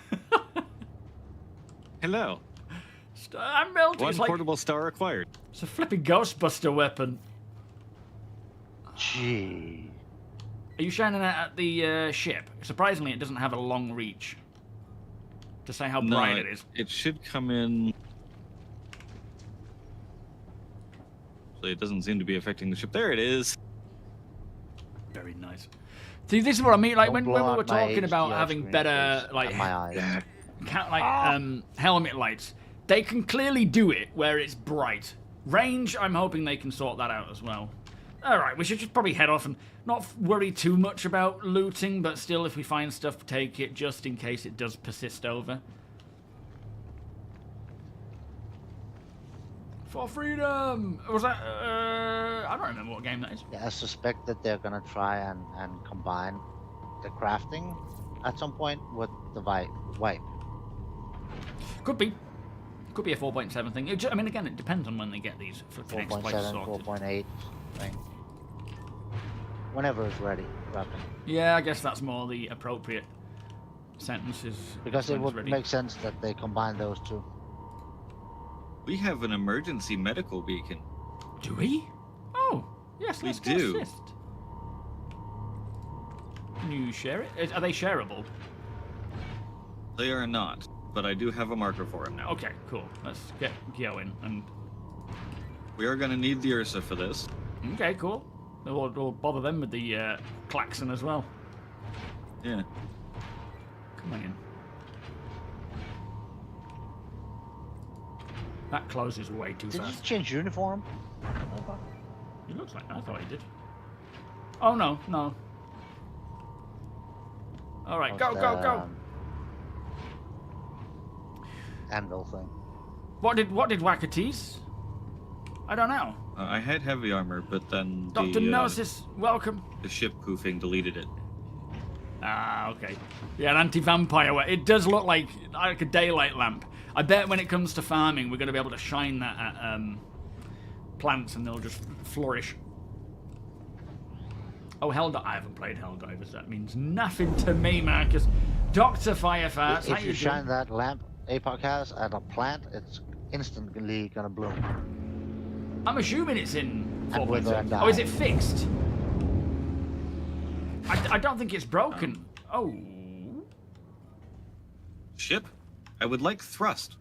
Hello. I'm melting. One It's like portable star acquired. it's a flipping Ghostbuster weapon. Gee. Are you shining it at the ship? Surprisingly, it doesn't have a long reach. To say how No, bright it is. It should come in. Actually, it doesn't seem to be affecting the ship. There it is. Very nice. See, this is what I mean. Like Don't when we blow were out my talking about HDR having screen, better please, like and my eyes. helmet lights. They can clearly do it where it's bright. Range, I'm hoping they can sort that out as well. Alright, we should just probably head off and not worry too much about looting, but still, if we find stuff, take it just in case it does persist over. For freedom! Was that, I don't remember what game that is. Yeah, I suspect that they're gonna try and combine the crafting at some point with the wipe. Could be. Could be a 4.7 thing. I mean, again, it depends on when they get these flipping exploits 4.7, sorted. 4.8 thing. Whenever it's ready, crafting. Yeah, I guess that's more the appropriate sentences. Because it when it's would ready. make sense that they combine those two. We have an emergency medical beacon. Do we? Oh, yes, We let's go do. assist. Can you share it? Are they shareable? They are not, but I do have a marker for him now. Okay, cool. Let's get going. And We are going to need the Ursa for this. okay, cool. We'll bother them with the klaxon as well. Yeah. Come on in. That closes way too Did you fast. change uniform? It looks like I thought he did. Oh no, no. All right, go, go, go. Anvil thing. What did Wakatees? I don't know. I had heavy armor, but then Dr. Gnosis, welcome. the ship poofing deleted it. Ah, okay. Yeah, an anti-vampire. It does look like a daylight lamp. I bet when it comes to farming, we're going to be able to shine that at plants and they'll just flourish. Oh, I haven't played Helldivers. That means nothing to me, Marcus. Dr. Firefarts, how If you you shine doing? that lamp APOC has at a plant, it's instantly gonna bloom. I'm assuming it's in And wither and 4.6. Oh, is die. it fixed? I don't think it's broken. Oh. Ship? I would like thrust.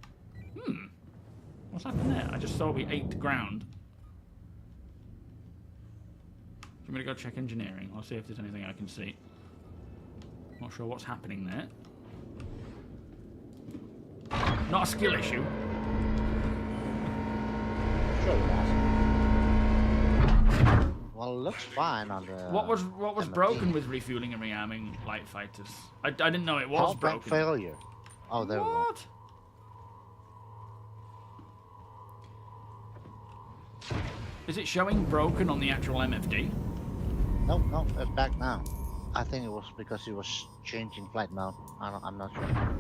What's happened there? I just saw we ate ground. I'm gonna go check engineering. I'll see if there's anything I can see. Not sure what's happening there. Not a skill issue. Well, it looks fine on the. What was MFD. broken with refueling and rearming light fighters? I didn't know it was Hull bank broken. failure. Oh, there we go. What? Is it showing broken on the actual MFD? Nope, nope, it's back now. I think it was because he was changing flight mode. I'm not sure.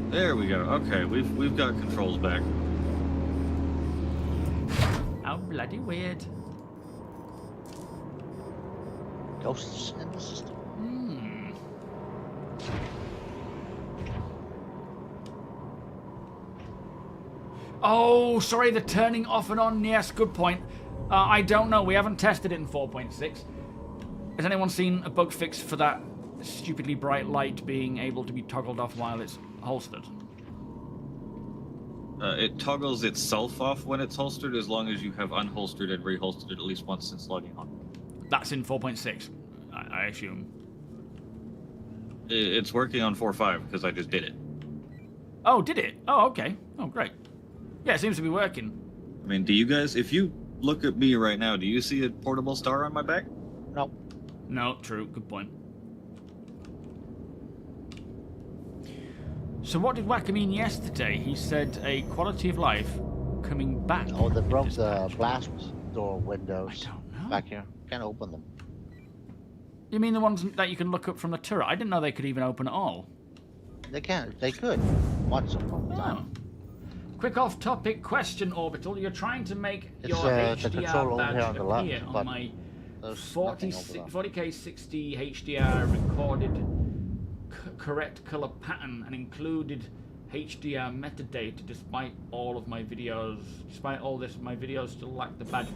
There we go. Okay, we've got controls back. How bloody weird. Ghosts in the system. Oh, sorry, the turning off and on. Yes, good point. I don't know. We haven't tested it in 4.6. Has anyone seen a bug fix for that stupidly bright light being able to be toggled off while it's holstered? It toggles itself off when it's holstered as long as you have unholstered and reholstered it at least once since logging on. That's in 4.6, I assume. It's working on 4.5 because I just did it. Oh, did it? Oh, okay. Oh, great. Yeah, it seems to be working. I mean, do you guys, if you look at me right now, do you see a portable star on my back? Nope. No, true. Good point. So what did Wacker mean yesterday? He said a quality of life coming back. Oh, they broke the Dispatch. blast door windows I don't know. back here. Can't open them. You mean the ones that you can look up from the turret? I didn't know they could even open at all. They can't. They could. Once upon a Oh. time. Quick off-topic question, Orbital. You're trying to make It's, your the HDR control over badge here on the left, appear on but my There's 40K 60 HDR recorded correct color pattern and included HDR metadata. Despite all of my videos, despite all this, my videos still lack the badge.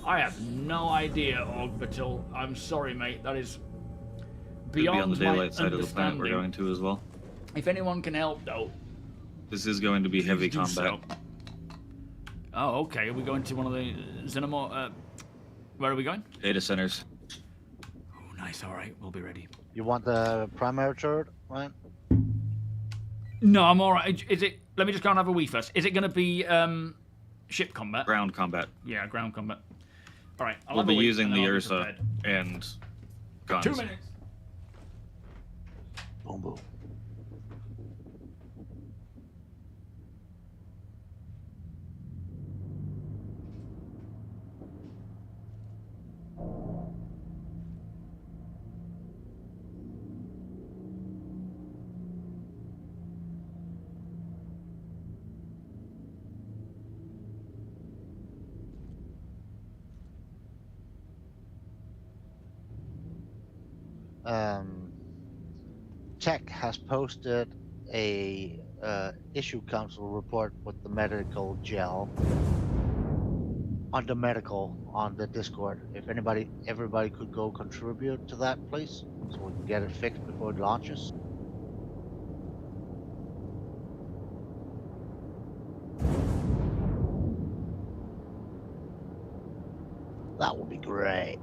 I have no idea, Orbital. I'm sorry, mate. That is Could be beyond on the my daylight side of the planet we're understanding. going to as well. If anyone can help, though. This is going to be heavy Please do combat. so. Oh, okay. Are we going to one of the Xenomorph? Where are we going? Data centers. Oh, Nice. All right, we'll be ready. You want the primary turret, right? No, I'm all right. Is it? Let me just go and have a wee first. Is it going to be ship combat? Ground combat. Yeah, ground combat. All right. I'll We'll have a be wee, using and then the I'll be Ursa prepared. and guns. 2 minutes. Boom, boom. Tech has posted a issue council report with the medical gel on the medical on the Discord. If everybody could go contribute to that, please, so we can get it fixed before it launches. That would be great.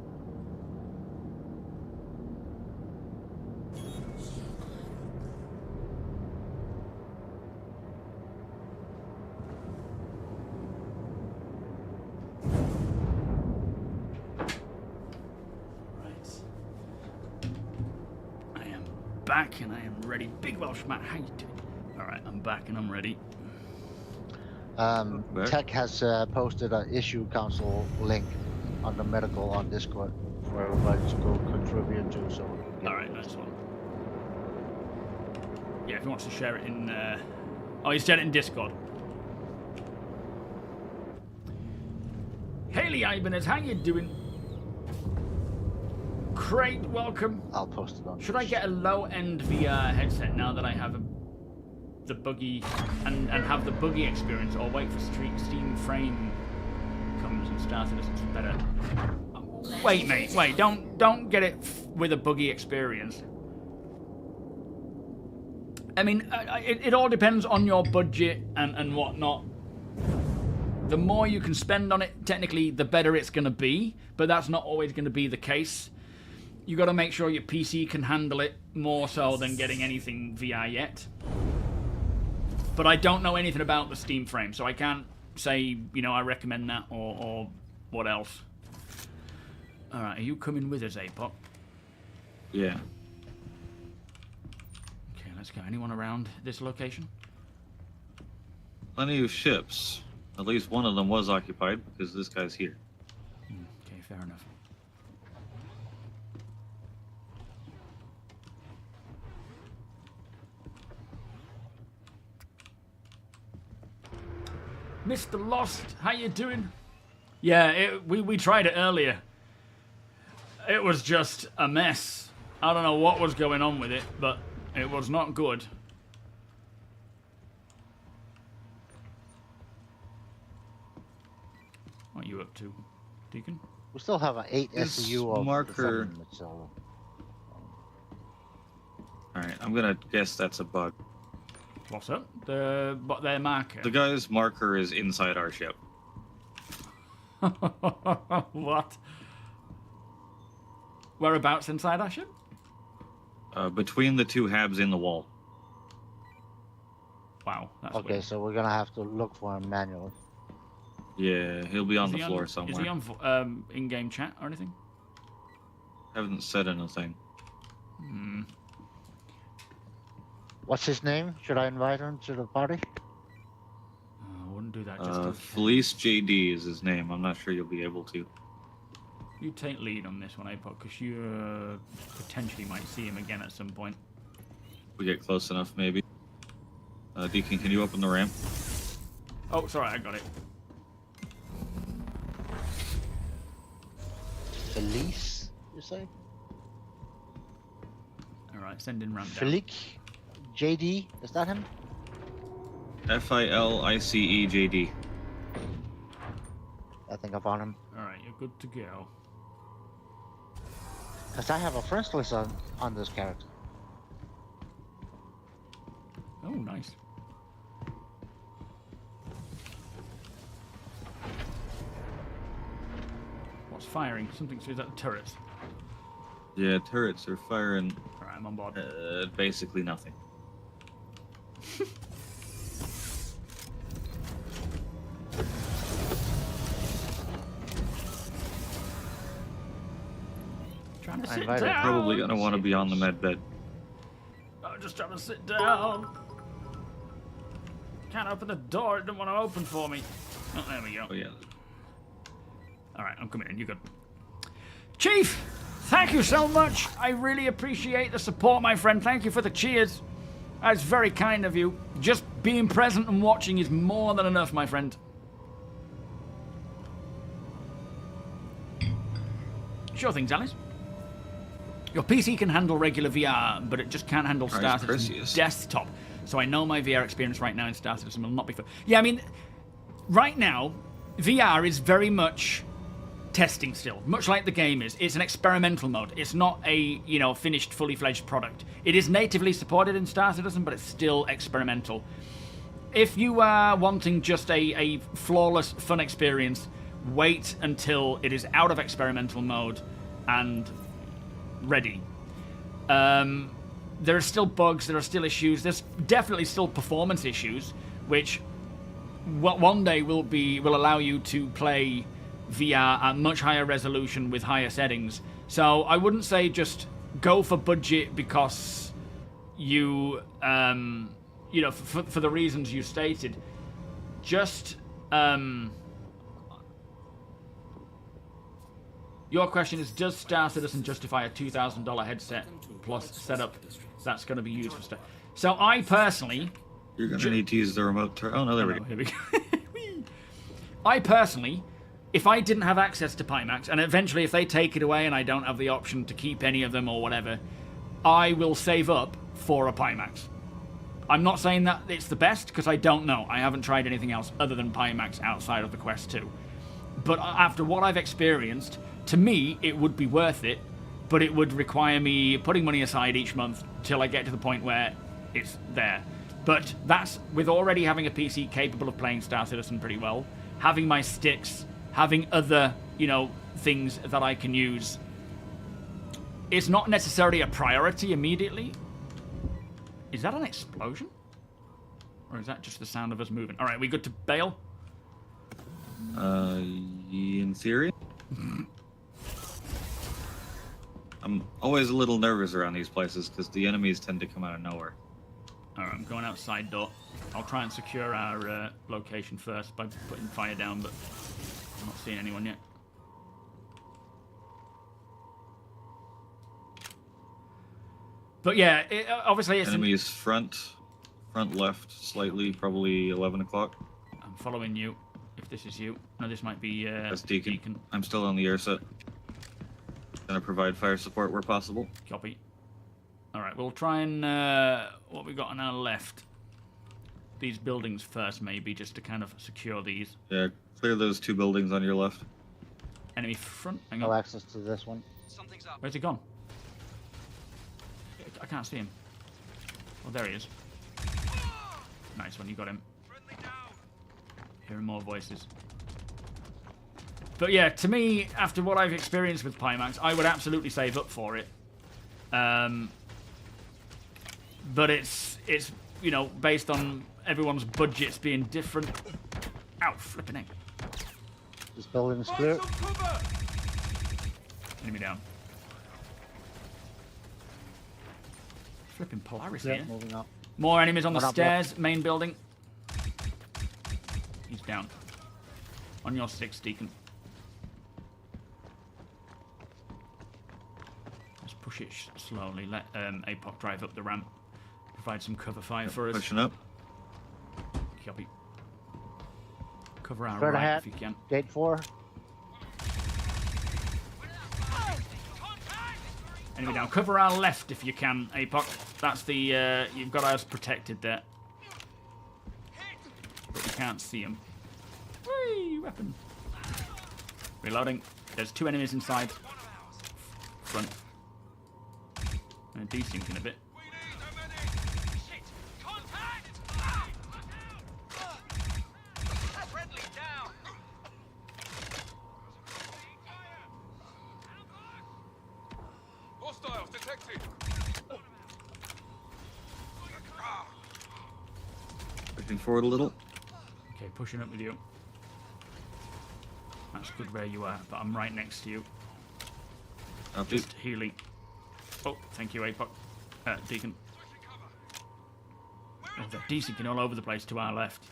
Back and I am ready. Big Welshman, how you doing? All right, I'm back and I'm ready. Tech has posted an issue council link on the medical on Discord for everybody to go contribute to. So we can get all right, nice one. Yeah, if he wants to share it in. Oh, he shared it in Discord. Haley Ibanez, how you doing? Great, welcome. I'll post it on. Should I get a low-end VR headset now that I have the buggy and have the buggy experience, or wait for Steam Frame comes and starts it? It's better. Wait, mate, wait! Don't get it with a buggy experience. I mean, it all depends on your budget and whatnot. The more you can spend on it, technically, the better it's going to be. But that's not always going to be the case. You got to make sure your PC can handle it more so than getting anything VR yet. But I don't know anything about the Steam Frame, so I can't say, you know, I recommend that or what else. All right, are you coming with us, Apop? Yeah. Okay, let's go. Anyone around this location? Plenty of ships. At least one of them was occupied because this guy's here. Okay, fair enough. Mr. Lost, how you doing? Yeah, we tried it earlier. It was just a mess. I don't know what was going on with it, but it was not good. What are you up to, Deacon? We still have an 8 This SCU of marker- defending, so Alright, I'm gonna guess that's a bug. What's up? Their marker. The guy's marker is inside our ship. What? Whereabouts inside our ship? Between the two habs in the wall. Wow, that's okay. weird. So we're gonna have to look for him manually. Yeah, he'll be on Is the he floor Is somewhere. he on in-game chat or anything? Haven't said anything. Hmm. What's his name? Should I invite him to the party? I wouldn't do that. Just Felice JD is his name. I'm not sure you'll be able to. you take lead on this one, Apop, because you potentially might see him again at some point. We get close enough, maybe. Deacon, can you open the ramp? Oh, sorry, I got it. Felice, you say? All right, send in ramp down. Felice, JD, is that him? FILICEJD. I think I found him. All right, you're good to go. Cause I have a friends list on this character. Oh, nice. What's firing? Something through that turret. Yeah, turrets are firing Alright, I'm on board. basically nothing. Trying to I sit invited- down. Probably gonna want to be on the med bed. I'm just trying to sit down. Can't open the door. It doesn't want to open for me. Oh, there we go. Oh yeah. Alright, I'm coming in. You good? Chief! Thank you so much. I really appreciate the support, my friend. Thank you for the cheers. That's very kind of you. Just being present and watching is more than enough, my friend. Sure things, Alice. Your PC can handle regular VR, but it just can't handle Christ, Star Chris, Citizen yes. desktop. So I know my VR experience right now in Star Citizen will not be fun. Yeah, I mean, right now, VR is very much testing still, much like the game is. It's an experimental mode. It's not a, finished, fully fledged product. It is natively supported in Star Citizen, but it's still experimental. If you are wanting just a flawless, fun experience, wait until it is out of experimental mode and ready. There are still bugs, there are still issues, there's definitely still performance issues, which one day will allow you to play VR at much higher resolution with higher settings. So I wouldn't say just go for budget because you, for the reasons you stated. Just, your question is, does Star Citizen justify a $2,000 headset plus setup that's going to be used for stuff? So I personally... You're gonna need to use the remote turret. Oh no, there we go. Here we go. I personally, if I didn't have access to PIMAX, and eventually if they take it away and I don't have the option to keep any of them or whatever, I will save up for a PIMAX. I'm not saying that it's the best, because I don't know. I haven't tried anything else other than PIMAX outside of the Quest 2. But after what I've experienced, to me, it would be worth it, but it would require me putting money aside each month till I get to the point where it's there. But that's with already having a PC capable of playing Star Citizen pretty well, having my sticks, having other, things that I can use. It's not necessarily a priority immediately. Is that an explosion? Or is that just the sound of us moving? All right, we good to bail? In theory. I'm always a little nervous around these places because the enemies tend to come out of nowhere. Alright, I'm going outside door. I'll try and secure our location first by putting fire down, but I'm not seeing anyone yet. But yeah, obviously it's... Enemies front left, slightly, probably 11 o'clock. I'm following you, if this is you. No, this might be That's Deacon. I'm still on the air set. Gonna provide fire support where possible. Copy. Alright, we'll try and... what we got on our left. These buildings first, maybe, just to kind of secure these. Yeah, clear those two buildings on your left. Enemy front. Hang No on. access to this one. Something's up. Where's he gone? I can't see him. Oh, there he is. Nice one, you got him. Friendly down. Hearing more voices. But yeah, to me, after what I've experienced with PIMAX, I would absolutely save up for it. But it's based on everyone's budgets being different. Ow, flipping egg. This building is clear. Enemy down. Flipping Polaris Yeah, here. moving up. More enemies on the One up, stairs, main building. He's down. On your 6, Deacon. Let's push it slowly. Let APOC drive up the ramp. Provide some cover fire for us. Pushing up. Copy. Cover our Straight right ahead. if you can. Gate 4. Enemy down. Cover our left if you can, APOC. That's the... you've got us protected there. But we can't see them. Whee! Weapon. Reloading. There's 2 enemies inside. Front. Desyncing a bit. Friendly down. Pushing forward a little. Okay, pushing up with you. That's good where you are, but I'm right next to you. Copy. Just healing. Oh, thank you, APOC. Deacon. Oh, they're deacon all over the place to our left.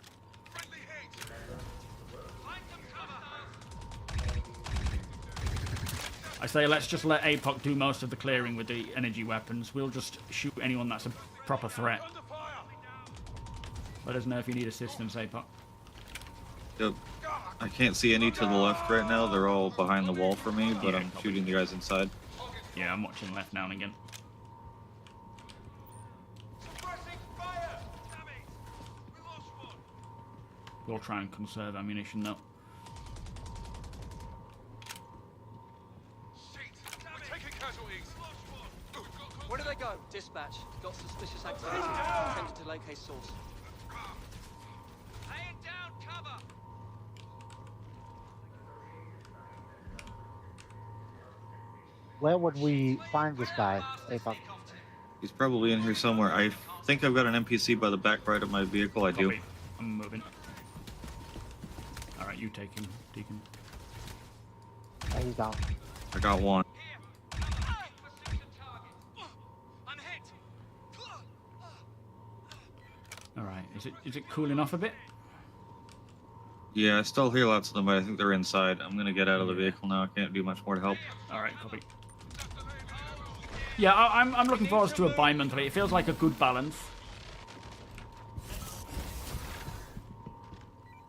I say let's just let APOC do most of the clearing with the energy weapons. We'll just shoot anyone that's a proper threat. Let us know if you need assistance, APOC. Yep. I can't see any to the left right now. They're all behind the wall for me, but Yeah, I'm shooting the guys inside. Yeah, I'm watching left now and again. We'll try and conserve ammunition though. Where do they go? Dispatch. Got suspicious activity. Attempted to locate source. Laying down cover. Where would we find this guy? APOC? He's probably in here somewhere. I think I've got an NPC by the back right of my vehicle. I do. Copy. I'm moving. Alright, you take him, Deacon. Oh, he's down. I got one. Alright, is it cooling off a bit? Yeah, I still hear lots of them, but I think they're inside. I'm gonna get out of the vehicle now. I can't do much more to help. Alright, copy. Yeah, I'm looking forward to a bi-monthly. It feels like a good balance.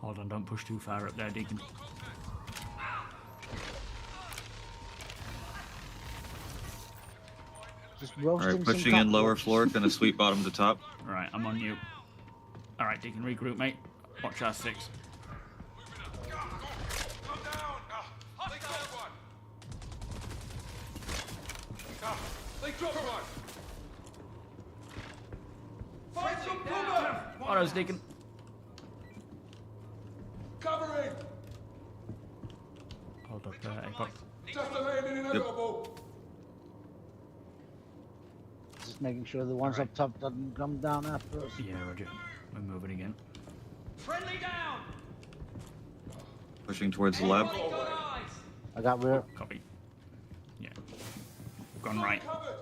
Hold on, don't push too far up there, Deacon. Just roasting Alright, pushing some in lower cockroaches. floor, gonna sweep bottom to top. Alright, I'm on you. Alright, Deacon, regroup, mate. Watch our 6. Autos, Deacon. Covering! Hold up there, APOC. Just a landing inevitable! Just making sure the ones up top doesn't come down after us. Yeah, Roger. We're moving again. Friendly down. Pushing towards the lab. I got rear. Copy. Yeah. Gone right. Covered!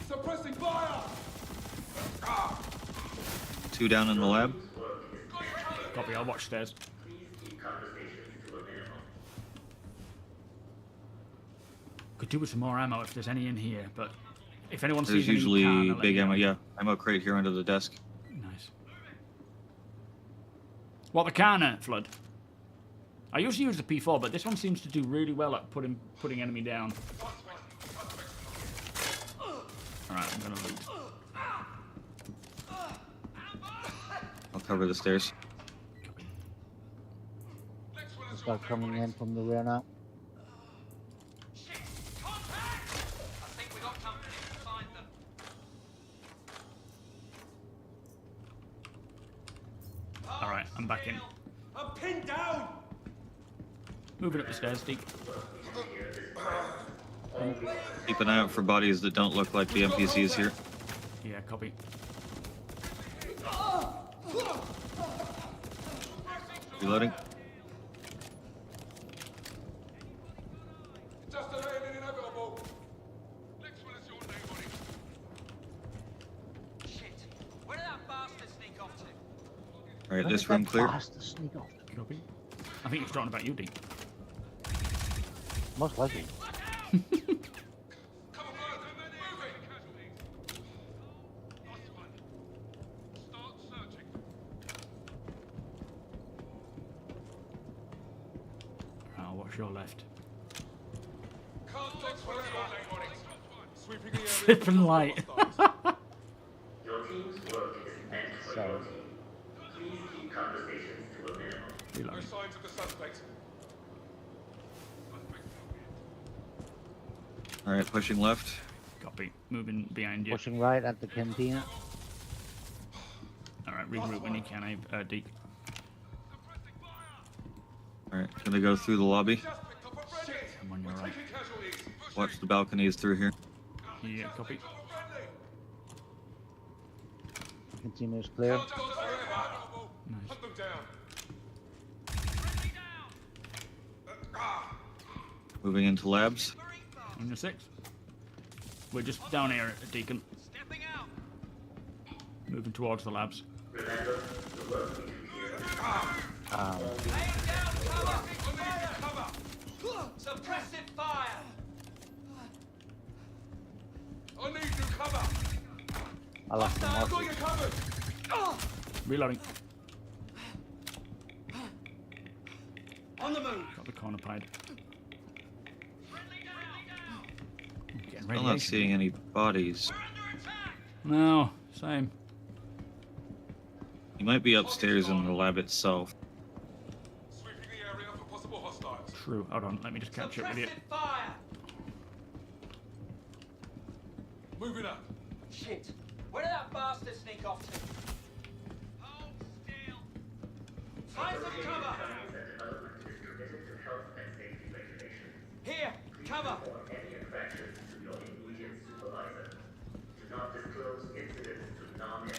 Suppressing fire! Two down in the lab. Copy, I'll watch stairs. Could do with some more ammo if there's any in here, but if anyone There's sees any usually can, I'll let big you know. ammo. Yeah, ammo crate here under the desk. Nice. What, the Kana flood? I usually use the P4, but this one seems to do really well at putting enemy down. Alright, I'm gonna loot. I'll cover the stairs. Just got coming in from the rear now. I think we got company. Find them. Alright, I'm back in. I'm pinned down! Moving up the stairs, Deke. Keep an eye out for bodies that don't look like the NPCs here. Yeah, copy. Reloading. Just a landing inevitable! Next one is your name on it. Shit. Where did that bastard sneak off to? Alright, When this did room that clear. bastard sneak off? Copy. I think it's talking about you, Deke. Most likely. Come on, moving! Nice one. Start searching. I'll watch your left. Can't dodge for your name on it. Sweeping the area. Flippin' light. So, No signs of the suspect. Alright, pushing left. Copy. Moving behind you. pushing right at the cantina. Alright, regroup when you can, Deke. Alright, gonna go through the lobby. I'm on your right. Watch the balconies through here. Yeah, copy. Continues clear. Hunt them down. Moving into labs. On your 6. We're just down here at Deacon. Moving towards the labs. Suppressive fire! I need you cover. I lost the I've got marker. you covered. Reloading. On the move! Got the corner pied. Getting I'm not radiation. seeing any bodies. No, same. He might be upstairs in the lab itself. Sweeping the area for possible hostiles. True. Hold on, let me just catch up with you. Suppressive fire! Moving up. Shit! Where did that bastard sneak off to? Hold still! Find some cover! Here! Cover!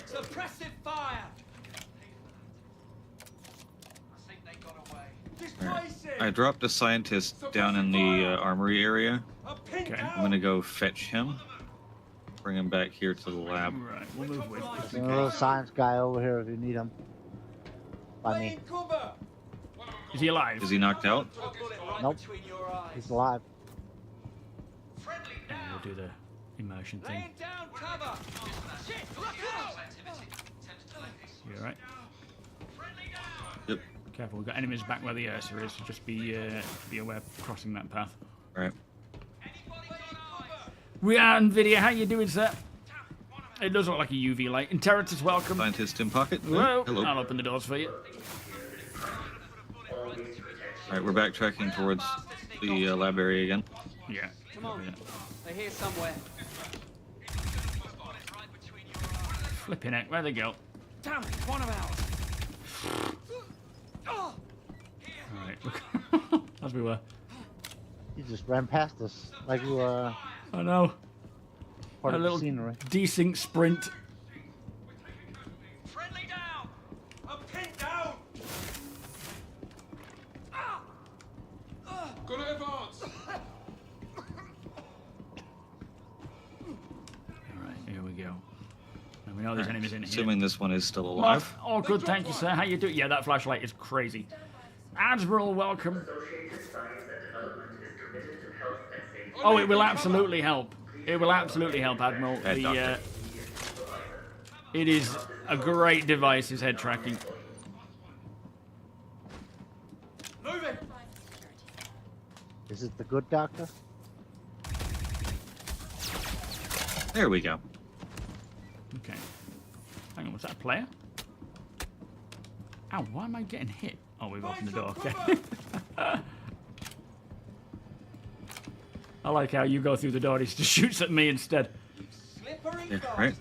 Suppressive fire! I think they got away. This I dropped a scientist down in the armory area. I'm pinned Okay. down! I'm gonna go fetch him. Bring him back here to the lab. Right, we'll move with. There's a little science guy over here if you need him. By Lay me. in cover! Is he alive? Is he knocked out? A bullet right Nope. between your eyes. He's alive. Friendly We'll down! do the immersion thing. Laying down cover! Shit! Look out! You alright? Yep. Careful, we've got enemies back where the Ursa is, so just be aware crossing that path. Right. We are NVIDIA, how you doing, sir? It does look like a UV light. Interrogators, welcome. Scientist in pocket. Hello. Hello. I'll open the doors for you. Alright, we're backtracking towards the lab area again. Yeah. Come on. They're here somewhere. Flipping heck, where'd they go? Damn it, one of ours. Oh, Alright, as we were. He just ran past us like we were I know. part A of little the scenery. desync sprint. friendly down! I'm pinned down! Gonna advance. Alright, here we go. And we know there's enemies in here. Assuming this one is still alive. Mark, oh, good, thank you, sir. How you doing? Yeah, that flashlight is crazy. Admiral, welcome. Oh, it will absolutely help. It will absolutely help, Admiral. Yeah, The, Doctor. it is a great device, his head tracking. Move it! Is it the good doctor? There we go. Okay. Hang on, was that a player? Ow, why am I getting hit? Oh, we've opened the door. Okay. I like how you go through the door, he just shoots at me instead. Slippery Yeah, bastard! right.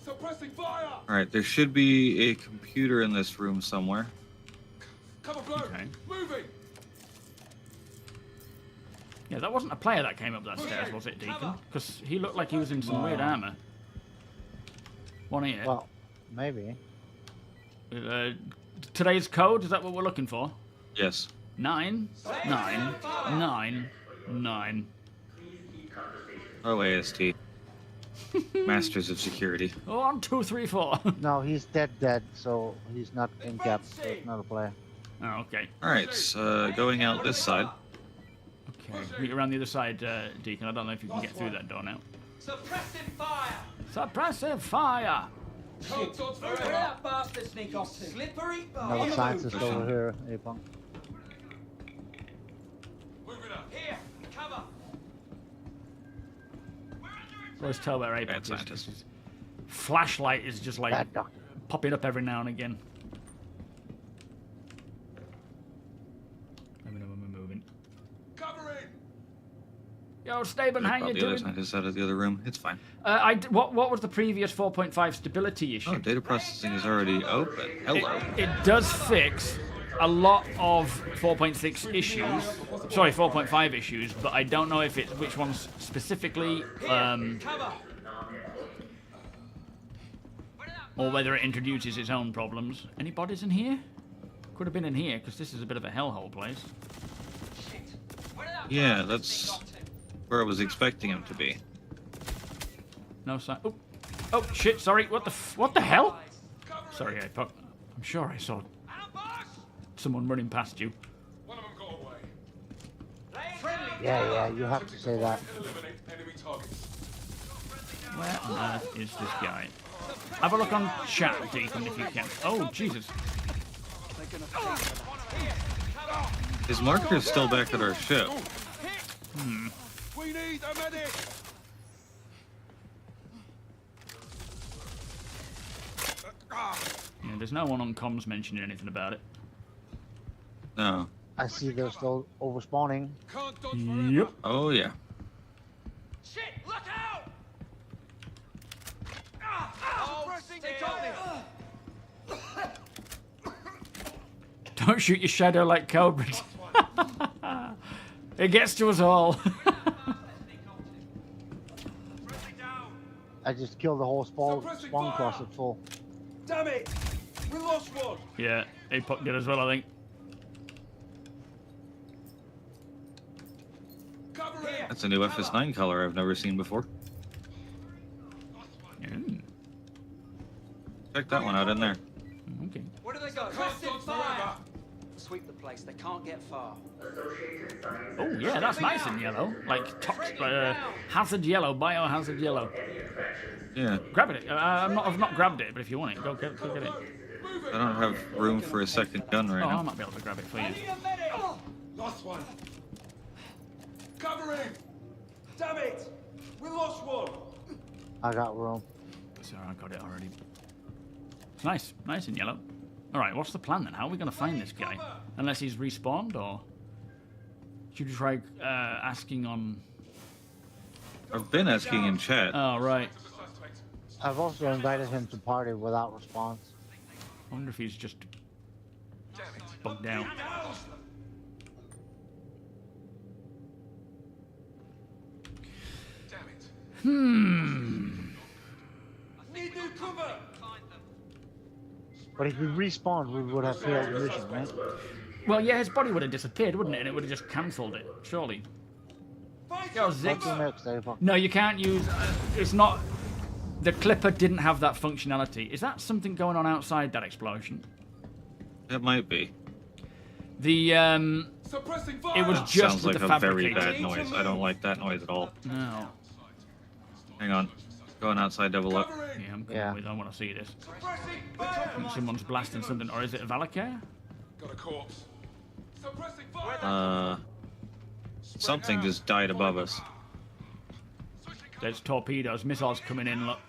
Suppressing fire. Alright, there should be a computer in this room somewhere. Cover blow. Okay. Moving. Yeah, that wasn't a player that came up that stairs, was it, Deacon? Because he looked like he was in some weird armor. One here. Well, maybe. Today's code, is that what we're looking for? Yes. 9, 9, 9, 9. Oh, AST. Masters of Security. 1, 2, 3, 4. No, he's dead, so he's not in cap, so it's not a player. Oh, okay. Alright, going out this side. Okay. Meet around the other side, Deacon. I don't know if you can get through that door now. Suppressive fire! Suppressive fire! Codes on Where did forever. that bastard sneak off to? Slippery Another bastard! scientist over here, Apunk. Moving up. Here, cover! Let's tell where Bad Apex scientist. is. Flashlight is just like Bad doctor. popping up every now and again. Let me know when we're moving. Covering. Yo, Staben, how Brought you the other doing? scientist out of the other room. It's fine. What was the previous 4.5 stability issue? Oh, data processing is already open. Hello. It does fix a lot of 4.6 issues. Sorry, 4.5 issues, but I don't know if it's which ones specifically. Cover! or whether it introduces its own problems. Any bodies in here? Could have been in here, because this is a bit of a hellhole place. Yeah, that's where I was expecting him to be. No sign. Oh, oh shit! Sorry. What the hell? Sorry, I'm sure I saw someone running past you. One of them got away. Yeah, you have to say that. Eliminate enemy targets. Where on earth is this guy? Have a look on chat, Deacon, if you can. Oh, Jesus. His marker's still back at our ship. We need a medic. Yeah, there's no one on comms mentioning anything about it. No. I see they're still overspawning. Can't dodge forever. Yep. Oh, yeah. Shit! Look out! Oh, stay Don't shoot your shadow like cobras. It gets to us all. I just killed the whole spawn cluster full. Damn it! We lost one. Yeah, he put good as well, I think. Cover it. That's a new FS9 color I've never seen before. Mm, Check that one out in there. okay. Where do they go? Can't dodge forever. Sweep the place. They can't get far. Oh, yeah, that's nice in yellow. Like hazard yellow, biohazard yellow. Yeah. Grab it. I've not grabbed it, but if you want it, go get it. I don't have room for a second gun right Oh, I now. might be able to grab it for you. Lost one. Cover him. Damn it! We lost one. I got room. So I got it already. It's nice. Nice in yellow. Alright, what's the plan then? How are we going to find this guy? Unless he's respawned, or... Should we try asking on... I've been asking in chat. Oh, right. I've also invited him to party without response. I wonder if he's just bugged out. Damn it. Need new cover. But if we respawned, we would have failed the mission, right? Well, yeah, his body would have disappeared, wouldn't it? And it would have just cancelled it, surely. Yo, Ziggs. No, you can't use... it's not... The Clipper didn't have that functionality. Is that something going on outside that explosion? It might be. The, Suppressing fire. It was just Sounds with like the a very fabricator. bad noise. I don't like that noise at all. No. Hang on. Going outside, double up. Cover him. Yeah, I'm coming Yeah. with. I want to see this. Suppressing I fire. think someone's blasting something. Or is it a Valacare? Got a corpse. Suppressing fire. Something just died above us. There's torpedoes, missiles coming in, look.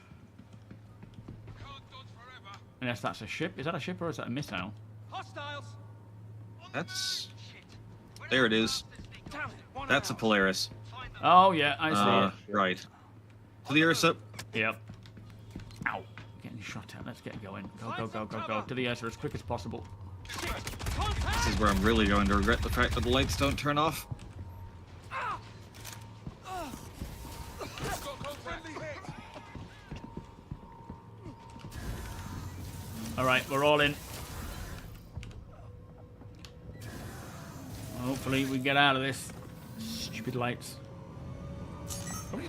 Unless that's a ship. Is that a ship or is that a missile? Hostiles. That's... There it is. That's a Polaris. Oh, yeah, I see it. Right. To the airship. Yep. Ow. Getting shot at. Let's get going. Go. To the air as quick as possible. This is where I'm really going to regret the fact that the lights don't turn off. Alright, we're all in. Hopefully we get out of this. Stupid lights. Oh. We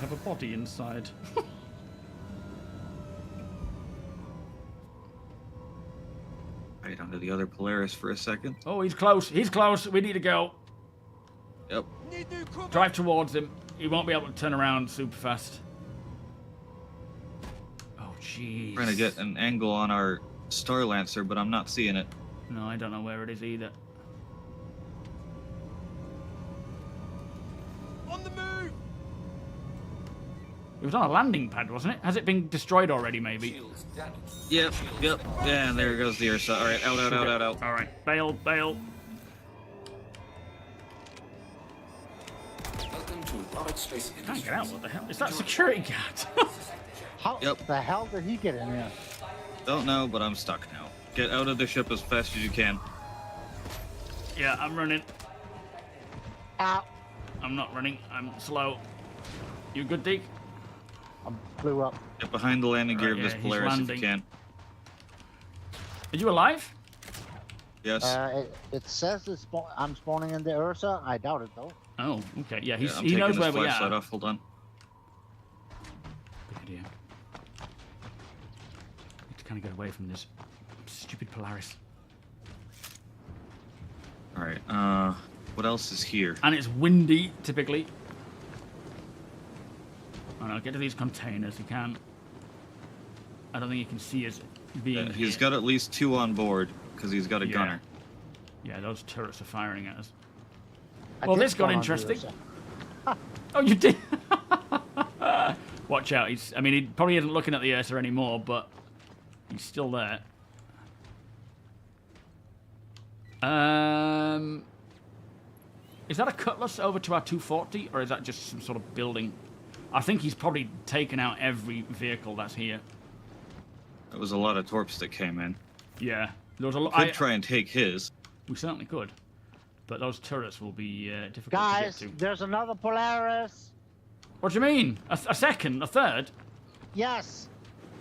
have a body inside. Right onto the other Polaris for a second. Oh, he's close. He's close. We need to go. Yep. Need new cover. Drive towards him. He won't be able to turn around super fast. Oh, jeez. Trying to get an angle on our Star Lancer, but I'm not seeing it. No, I don't know where it is either. On the move. It was on a landing pad, wasn't it? Has it been destroyed already, maybe? Yep. Yeah, and there goes the airship. Alright, out. Alright, bail. Can't get out, what the hell? Is that security guard? How Yep. the hell did he get in here? Don't know, but I'm stuck now. Get out of the ship as fast as you can. Yeah, I'm running. Ow. I'm not running, I'm slow. You good, Deke? Flew up. Get behind the landing gear Right, of this yeah, he's Polaris if you landing. can. Are you alive? Yes. It says I'm spawning in the Ursa. I doubt it though. Oh, okay. Yeah, Yeah, I'm he taking knows this where we flashlight are. off. Hold on. Good idea. Need to kind of get away from this stupid Polaris. All right. What else is here? And it's windy, typically. Oh no, get to these containers. You can't. I don't think you can see us being He's here. got at least 2 on board because he's got a gunner. Yeah, those turrets are firing at us. I Well, did this got spawn on the interesting. Ursa. Oh, you did. Watch out. I mean, he probably isn't looking at the Ursa anymore, but he's still there. Is that a cutlass over to our 240, or is that just some sort of building? I think he's probably taken out every vehicle that's here. That was a lot of torps that came in. Yeah, there was a lot. Could try and take his. We certainly could, but those turrets will be difficult Guys, to get to. there's another Polaris. What do you mean? A second? A third? Yes.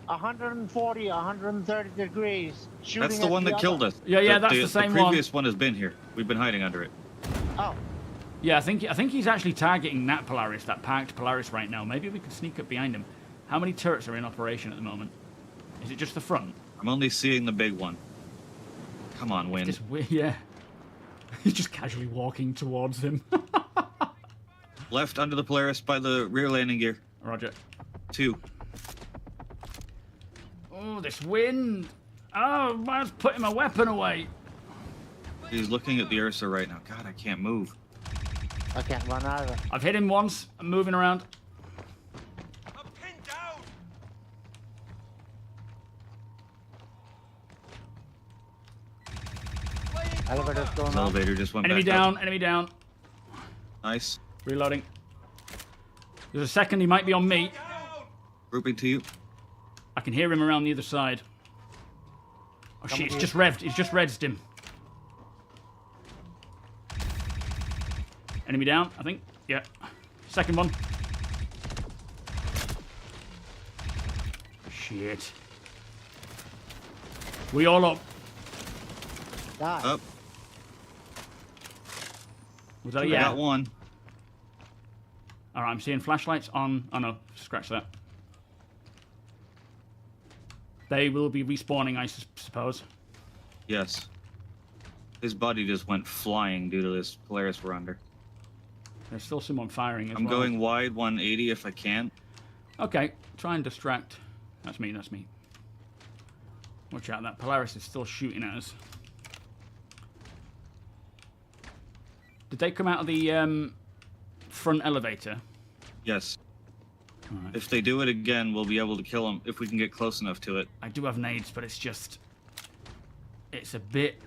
140, 130 degrees. Shooting That's the at one that killed us. Yeah, that's the same The one. previous one has been here. We've been hiding under it. Oh, Yeah, I think he's actually targeting that Polaris, that parked Polaris right now. Maybe we could sneak up behind him. How many turrets are in operation at the moment? Is it just the front? I'm only seeing the big one. Come on, wind. This yeah. He's just casually walking towards him. Left under the Polaris by the rear landing gear. Roger. 2. Oh, this wind. Oh, man's putting my weapon away. He's looking at the Ursa right now. God, I can't move. I can't run either. I've hit him once. I'm moving around. I'm pinned down. Elevator's going His up. elevator just went Enemy back down, up. enemy down. Nice. Reloading. There's a second, he might be on me. Grouping to you. I can hear him around the other side. Oh shit, it's just revved. It's just rezzed him. Enemy down, I think. Yeah. Second one. Shit. We all up. Die. Up. Was that a I yeah? got one. Alright, I'm seeing flashlights on. Oh no, scratch that. They will be respawning, I suppose. Yes. His body just went flying due to this Polaris we're under. There's still someone firing as I'm well. going wide 180 if I can. Okay, try and distract. That's me, that's me. Watch out, that Polaris is still shooting at us. Did they come out of the front elevator? Yes. Alright. If they do it again, we'll be able to kill them if we can get close enough to it. I do have nades, but it's just... It's a bit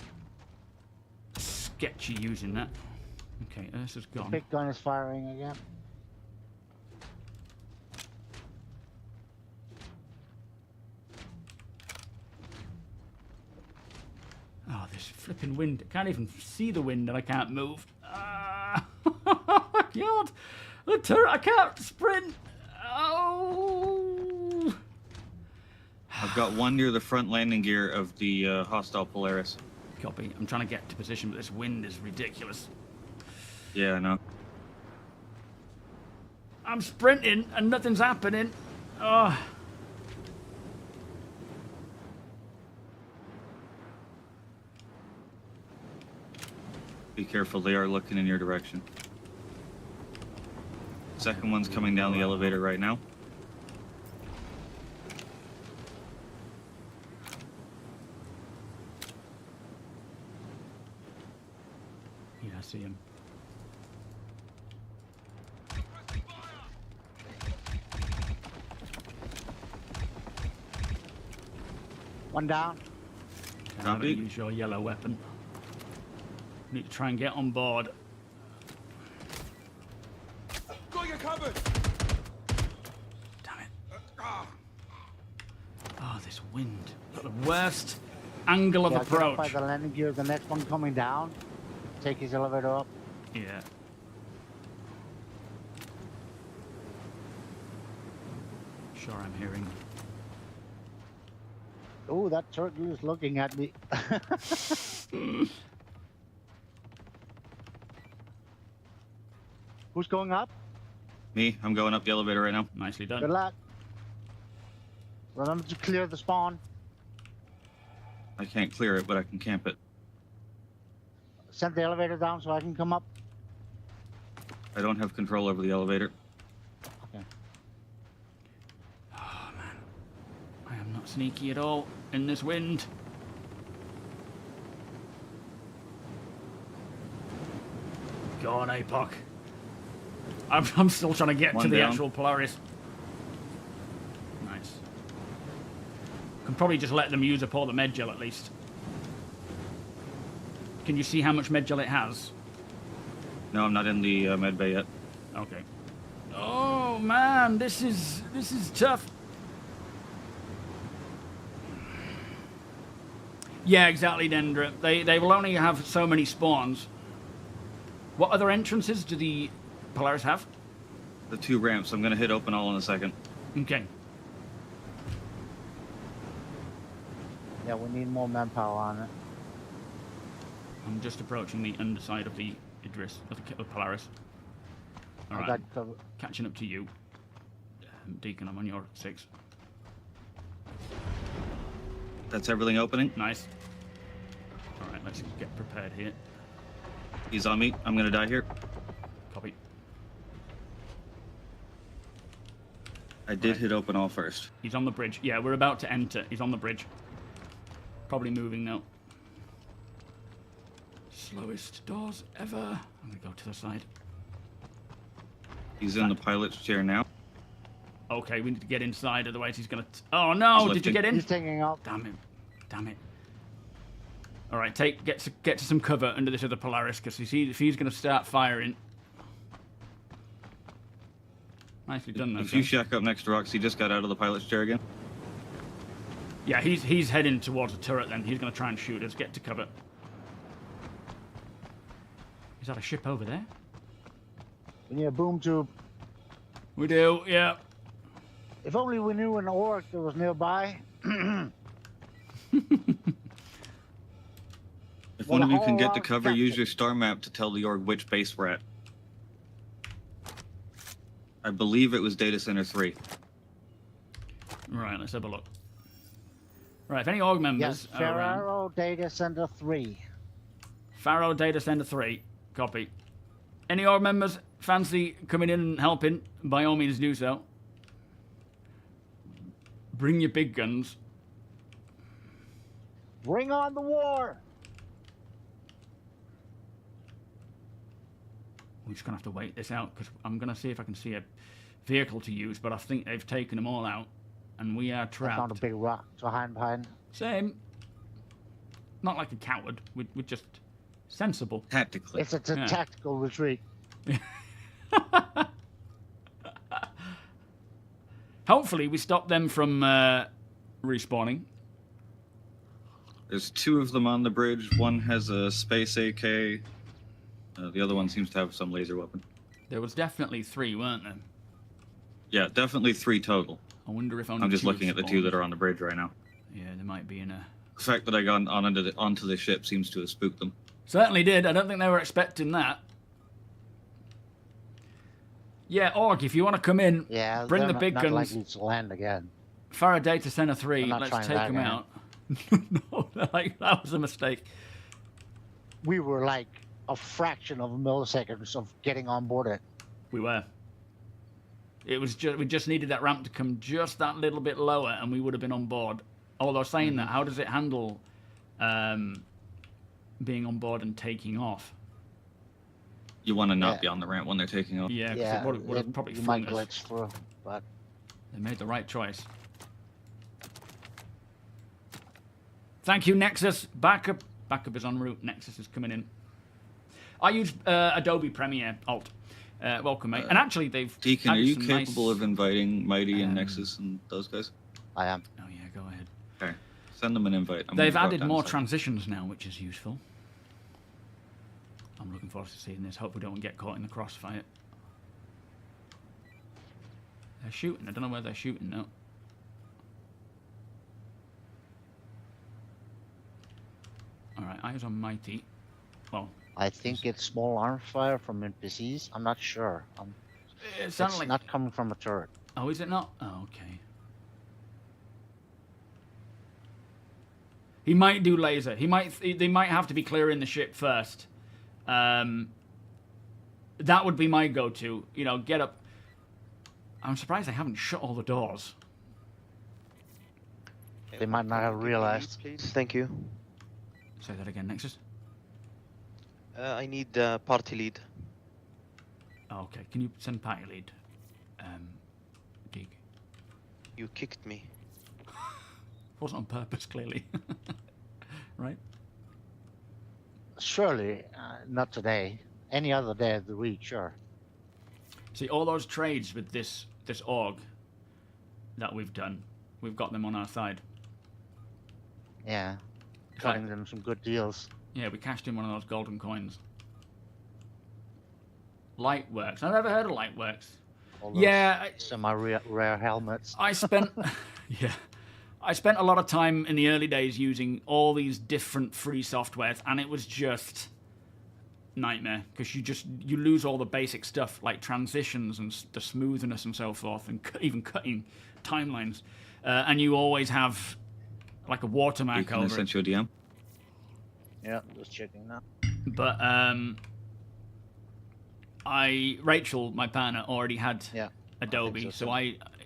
sketchy using that. Okay, this is gone. Big gun is firing again. Oh, this flipping wind. I can't even see the wind and I can't move. Ah. God! The turret, I can't sprint! Oh! I've got one near the front landing gear of the hostile Polaris. Copy. I'm trying to get to position, but this wind is ridiculous. Yeah, I know. I'm sprinting and nothing's happening. Oh. Be careful, they are looking in your direction. Second one's coming down the elevator right now. Yeah, I see him. One down. Can't Copy. use your yellow weapon. Need to try and get on board. Got your cupboard. Damn it. Oh, this wind. Got the worst angle of Yeah, get up by approach. the landing gear. The next one coming down. Take his elevator up. Yeah. sure I'm hearing. Oh, that turtle is looking at me. Who's going up? Me, I'm going up the elevator right now. Nicely Good done. luck. Remember to clear the spawn. I can't clear it, but I can camp it. Send the elevator down so I can come up. I don't have control over the elevator. Okay. Oh man, I am not sneaky at all in this wind. Go on, APOC. I'm still trying to get One to the down. actual Polaris. Nice. Can probably just let them use up all the med gel at least. Can you see how much med gel it has? No, I'm not in the med bay yet. Okay. Oh man, this is tough. Yeah, exactly, Dendra. They will only have so many spawns. What other entrances do the Polaris have? The 2 ramps. I'm gonna hit open all in a second. Okay. Yeah, we need more manpower on it. I'm just approaching the underside of the Idris, of the Polaris. I Alright, got cover. catching up to you. Deacon, I'm on your 6. That's everything opening. Nice. Alright, let's get prepared here. He's on me. I'm gonna die here. Copy. I did hit open all first. He's on the bridge. Yeah, we're about to enter. He's on the bridge. Probably moving now. Slowest doors ever. I'm gonna go to the side. He's in the pilot's chair now. Okay, we need to get inside, otherwise he's gonna... Oh no! He's Did you lifting. get in? He's taking off. Damn it. Damn it. Alright, get to some cover under this other Polaris, because if he's gonna start firing... Nicely done, though. If you guys. shack up next to Rox, he just got out of the pilot's chair again. Yeah, he's heading towards the turret then. He's gonna try and shoot us. Get to cover. Is that a ship over there? We need a boom tube. We do, yeah. If only we knew an orc that was nearby. If Well, one of a you can whole get lot to of cover, use captain. your star map to tell the org which base we're at. I believe it was Data Center 3. Right, let's have a look. Right, if any org members Yes, are around... Ferraro Data Center 3. Faro Data Center 3. Copy. Any org members fancy coming in and helping, by all means do so. Bring your big guns. Bring on the war! We're just going to have to wait this out, because I'm going to see if I can see a vehicle to use, but I think they've taken them all out, and we are I found a trapped. big rock to hide behind. Same. Not like a coward. We're just sensible. Tactically. It's a Yeah. tactical retreat. Hopefully we stop them from respawning. There's 2 of them on the bridge. One has a space AK. The other one seems to have some laser weapon. There was definitely 3, weren't there? Yeah, definitely 3 total. I wonder if only I'm just 2 have looking at the 2 spawned. that are on the bridge right now. Yeah, there might be in a... The fact that I got onto the ship seems to have spooked them. Certainly did. I don't think they were expecting that. Yeah, Org, if you want to come in, Yeah, bring they're the big not guns. likely to land again. Faro Data Center 3, I'm not let's trying take that them again. out. No, like, that was a mistake. We were like a fraction of a millisecond of getting on board it. We were. It was just we just needed that ramp to come just that little bit lower, and we would have been on board. Although saying that, how does it handle being on board and taking off? You want to not Yeah. be on the ramp when they're taking off. Yeah, 'cause Yeah, it would have probably you flung might us. glitch through, but They made the right choice. Thank you, Nexus. Backup is en route. Nexus is coming in. I use Adobe Premiere Alt. Welcome, mate. And actually, they've Deacon, are added you some capable nice... of inviting Mighty and Nexus and those guys? I am. Oh yeah, go ahead. Okay. Send them an invite. I'm They've gonna drop added down more a second. transitions now, which is useful. I'm looking forward to seeing this. Hope we don't get caught in the crossfire. They're shooting. I don't know where they're shooting now. Alright, eyes on Mighty. Well, I think it's small arms fire from NPCs. I'm not sure. it It's sounded like... not coming from a turret. Oh, is it not? Oh, okay. He might do laser. He might. They might have to be clearing the ship first. That would be my go-to. You know, get up. I'm surprised they haven't shut all the doors. They might not have realized. Please, thank you. Say that again, Nexus. I need party lead. Oh, okay, can you send party lead? Dig. You kicked me. Wasn't on purpose, clearly. Right? Surely, not today. Any other day of the week, sure. See, all those trades with this org that we've done, we've got them on our side. Yeah. It's Cutting like- them some good deals. Yeah, we cashed in one of those golden coins. Lightworks. I've never heard of Lightworks. All those Yeah, semi-rare helmets. I spent... yeah. I spent a lot of time in the early days using all these different free softwares, and it was just nightmare because you lose all the basic stuff like transitions and the smoothness and so forth, and even cutting timelines, and you always have like a watermark Can I over send it. you a DM? Yeah, just checking now. But Rachel, my partner, already had Yeah. Adobe, so, so too.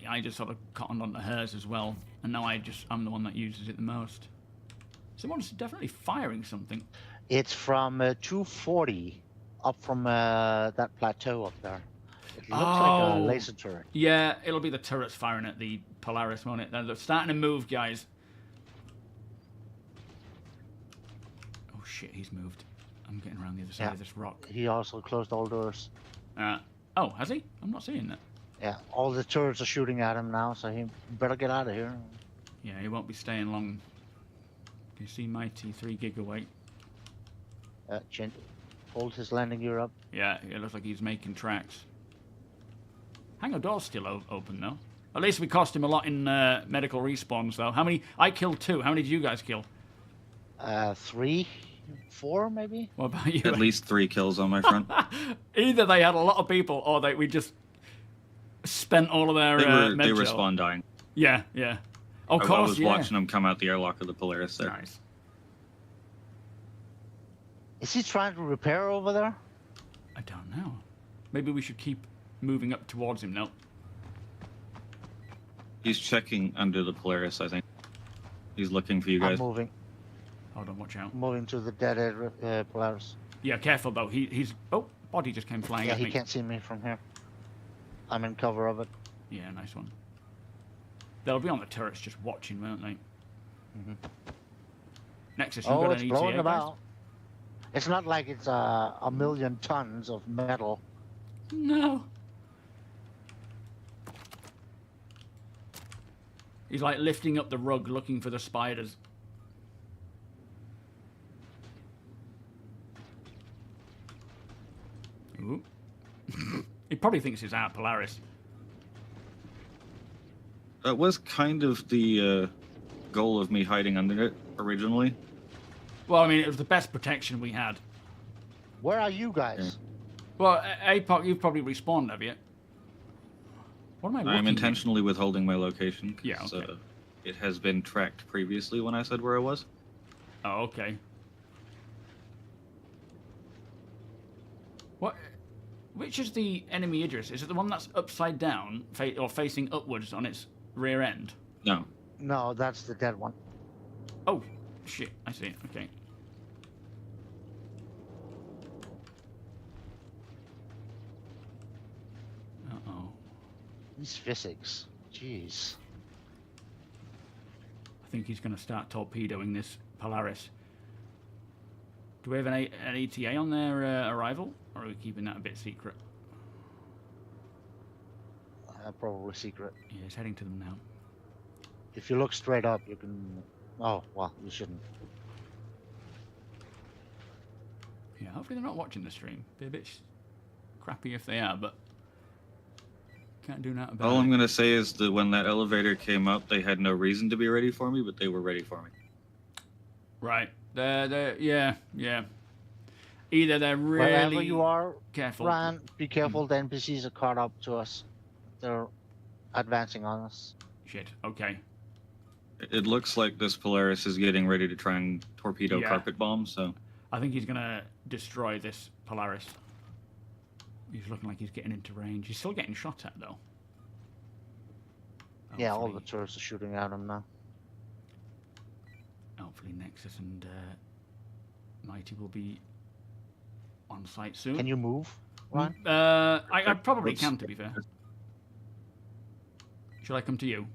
I just sort of cottoned onto hers as well, and now I'm the one that uses it the most. Someone's definitely firing something. It's from 240 up from that plateau up there. It looks like a Oh. laser turret. Yeah, it'll be the turrets firing at the Polaris, won't it? They're starting to move, guys. Oh shit, he's moved. I'm getting around the other side Yeah. of this rock. He also closed all doors. Oh, has he? I'm not seeing that. Yeah, all the turrets are shooting at him now, so he better get out of here. Yeah, he won't be staying long. You see Mighty 3 gig away. Hold his landing gear up. Yeah, it looks like he's making tracks. Hangar door's still open, though. At least we cost him a lot in medical respawns, though. How many? I killed 2. How many did you guys kill? 3, 4 maybe? What about you? At least 3 kills on my front. Either they had a lot of people, or we just spent all of their They med gel. respawn dying. Yeah, yeah. Of I course, was yeah. watching them come out the airlock of the Polaris there. Nice. Is he trying to repair over there? I don't know. Maybe we should keep moving up towards him now. He's checking under the Polaris, I think. He's looking for you I'm guys. moving. Hold on, watch out. Moving to the dead end Polaris. Yeah, careful though. He's. Oh, body just came flying Yeah, at he me. can't see me from here. I'm in cover of it. Yeah, nice one. They'll be on the turrets just watching, won't they? Nexus, you Oh, got it's an blowing ETA, about. It's not like it's a million tons of metal. guys? No. He's like lifting up the rug looking for the spiders. Ooh. He probably thinks it's our Polaris. That was kind of the goal of me hiding under it originally. Well, I mean, it was the best protection we had. Where are you guys? Well, APOC, you've probably respawned, have you? What am I I'm looking at? intentionally withholding my location. 'cause, Yeah, okay. It has been tracked previously when I said where I was. Oh, okay. What? Which is the enemy Idris? Is it the one that's upside down or facing upwards on its rear end? No. No, that's the dead one. Oh, shit. I see it. Okay. Uh-oh. These physics. Jeez. I think he's going to start torpedoing this Polaris. Do we have an ETA on their arrival? Or are we keeping that a bit secret? Probably secret. Yeah, he's heading to them now. If you look straight up, you can... Oh, well, you shouldn't. Yeah, hopefully they're not watching the stream. Be a bit crappy if they are, but... Can't do nothing about All I'm it. gonna say is that when that elevator came up, they had no reason to be ready for me, but they were ready for me. Right. Yeah. Either they're really Wherever you are, careful. Ryan, be careful. The NPCs are caught up to us. They're advancing on us. Shit. Okay. It looks like this Polaris is getting ready to try and torpedo Yeah. carpet bomb, so I think he's gonna destroy this Polaris. He's looking like he's getting into range. He's still getting shot at though. Yeah, all the Hopefully- tourists are shooting at him now. Hopefully Nexus and Mighty will be on site soon. Can you move, Ryan? I probably Let's- can, to be fair. Should I come to you?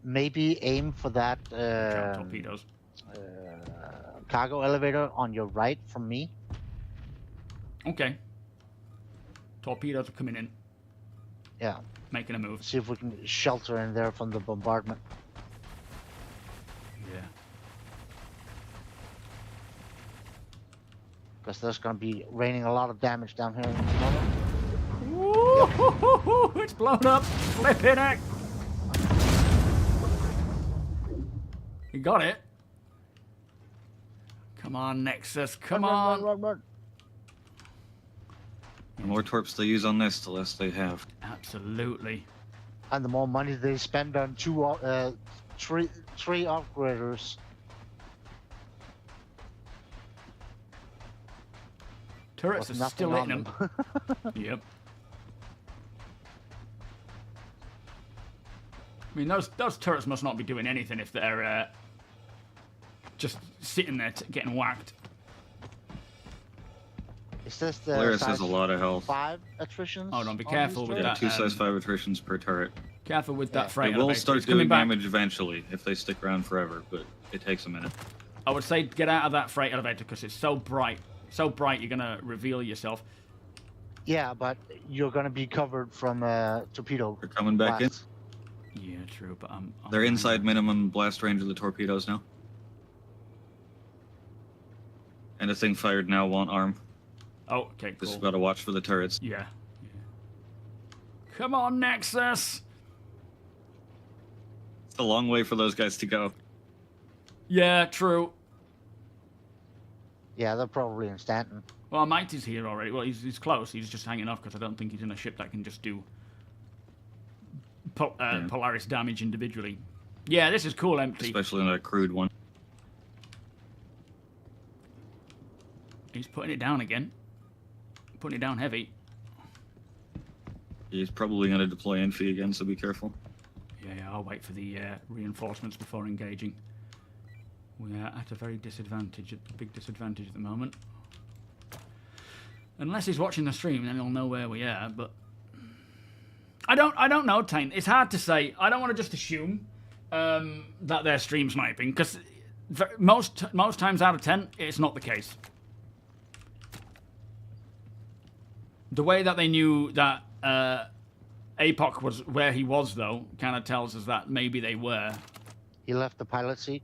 Maybe aim for that Drop torpedoes. cargo elevator on your right from me. Okay. Torpedoes are coming in, Yeah, making a move. see if we can shelter in there from the bombardment. Yeah. Because there's going to be raining a lot of damage down here in the moment. Woo! It's blown up. Flipping heck. You got it. Come on, Nexus. Come on. Run. the more torps they use on this, the less they have. Absolutely. And the more money they spend on three upgraders. Turrets with are nothing still on hitting them. Yep. I mean, those turrets must not be doing anything if they're just sitting there getting whacked. Is this the Polaris has size a lot of health. 5 attritions? Hold on, be these careful with turrets? Yeah, that. two size 5 attritions per turret. Careful with Yeah. that freight They will elevator. start It's coming doing back. damage eventually if they stick around forever, but it takes a minute. I would say get out of that freight elevator because it's so bright. So bright you're gonna reveal yourself. Yeah, but you're going to be covered from torpedo. They're coming back in. blasts. Yeah, true, but I'm They're inside minimum blast range of the torpedoes now. Anything fired now won't arm. Oh, okay, Just cool. gotta watch for the turrets. Yeah. Come on, Nexus. It's a long way for those guys to go. Yeah, true. Yeah, they're probably in Stanton. Well, Mighty's here already. Well, he's close. He's just hanging off because I don't think he's in a ship that can just do Polaris damage individually. Yeah, this is cool, empty. Especially in a crude one. He's putting it down again. Putting it down heavy. He's probably gonna deploy Infi again, so be careful. Yeah, I'll wait for the reinforcements before engaging. We are at a very big disadvantage at the moment. Unless he's watching the stream, then he'll know where we are. But I don't know, Taint. It's hard to say. I don't want to just assume that they're stream sniping because most times out of 10, it's not the case. The way that they knew that APOC was where he was, though, kind of tells us that maybe they were. He left the pilot seat.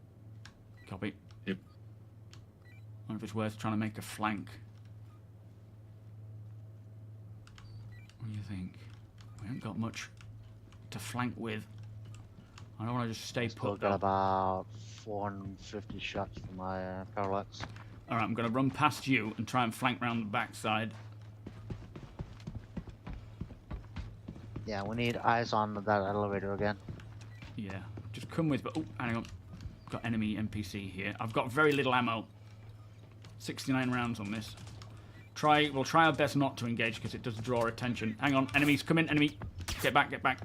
Copy. Yep. I wonder if it's worth trying to make a flank. What do you think? We haven't got much to flank with. I don't want to just stay Still put. got though. about 450 shots for my parallax. All right, I'm going to run past you and try and flank round the backside. Yeah, we need eyes on that elevator again. Yeah, just come with. But oh, hang on. Got enemy NPC here. I've got very little ammo. 69 rounds on this. We'll try our best not to engage because it does draw attention. Hang on, enemies, come in, enemy. Get back, get back.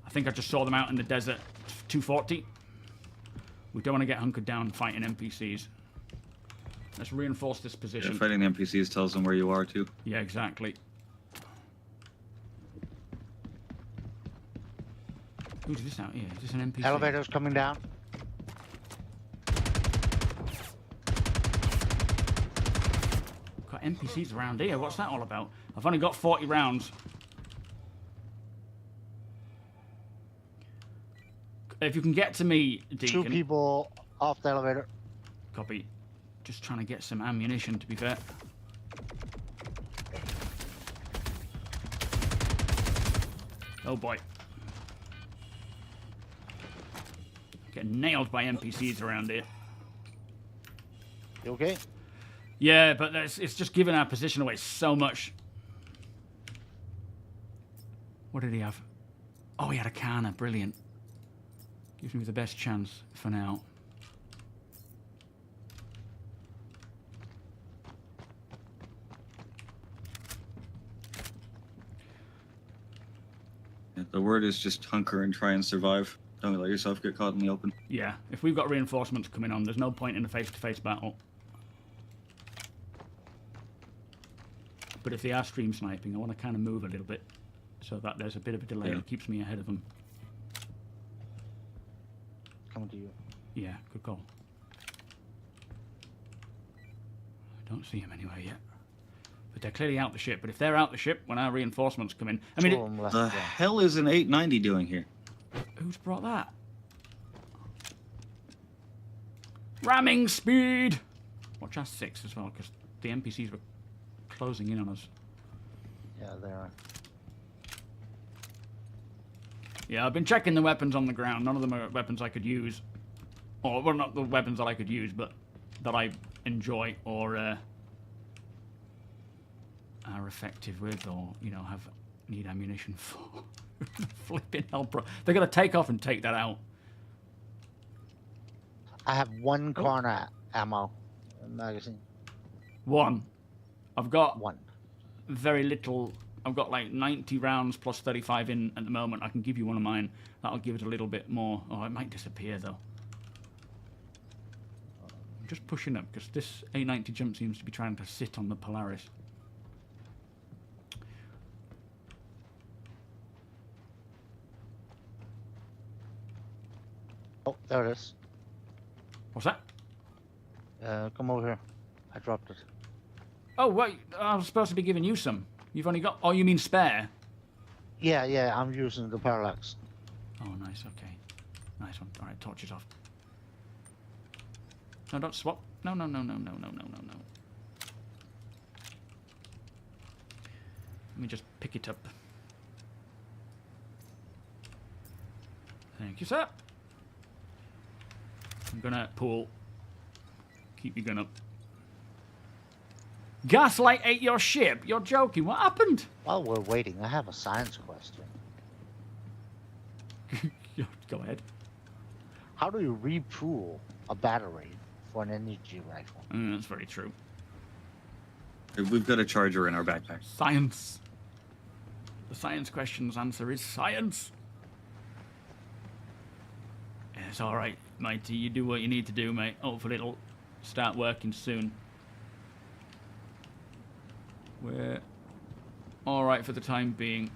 I think I just saw them out in the desert. 240. We don't want to get hunkered down fighting NPCs. Let's reinforce this Yeah, position. fighting the NPCs tells them where you are too. Yeah, exactly. Who's this out here? Is this an NPC? Elevator's coming down. Got NPCs around here. What's that all about? I've only got 40 rounds. If you can get to me, Deacon. 2 people off the elevator. Copy. Just trying to get some ammunition, to be fair. Oh boy. Getting nailed by NPCs around here. You okay? Yeah, but it's just giving our position away so much. What did he have? Oh, he had a cannon. Brilliant. Gives me the best chance for now. Yeah, the word is just hunker and try and survive. Don't let yourself get caught in the open. Yeah, if we've got reinforcements coming on, there's no point in a face-to-face battle. But if they are stream sniping, I want to kind of move a little bit so that there's a bit of a delay that keeps me ahead of them. Coming to you. Yeah, good call. I don't see him anywhere yet. But they're clearly out the ship. But if they're out the ship, when our reinforcements come in... I mean, Two of 'em left, The yeah. hell is an 890 doing here? who's brought that? Ramming speed! Watch our 6 as well, because the NPCs were closing in on us. Yeah, they are. Yeah, I've been checking the weapons on the ground. None of them are weapons I could use. Or, well, not the weapons that I could use, but that I enjoy or are effective with or, you know, need ammunition for. Flipping hell, bro. They're going to take off and take that out. I have one corner ammo magazine. One. I've got One. very little. I've got like 90 rounds plus 35 in at the moment. I can give you one of mine. That'll give it a little bit more. Oh, it might disappear though. I'm just pushing up because this 890 jump seems to be trying to sit on the Polaris. Oh, there it is. What's that? Come over here. I dropped it. Oh, wait. I was supposed to be giving you some. You've only got... Oh, you mean spare? Yeah, yeah, I'm using the parallax. Oh, nice. Okay. Nice one. All right, torches off. No, don't swap. No, no, no, no, no, no, no, no, no. Let me just pick it up. Thank you, sir. I'm gonna pull. Keep your gun up. Gaslight ate your ship? You're joking. What happened? While we're waiting, I have a science question. Go ahead. How do you refuel a battery for an energy rifle? That's very true. We've got a charger in our backpack. Science. The science question's answer is science. It's all right, matey. You do what you need to do, mate. Hopefully it'll start working soon. We're all right for the time being.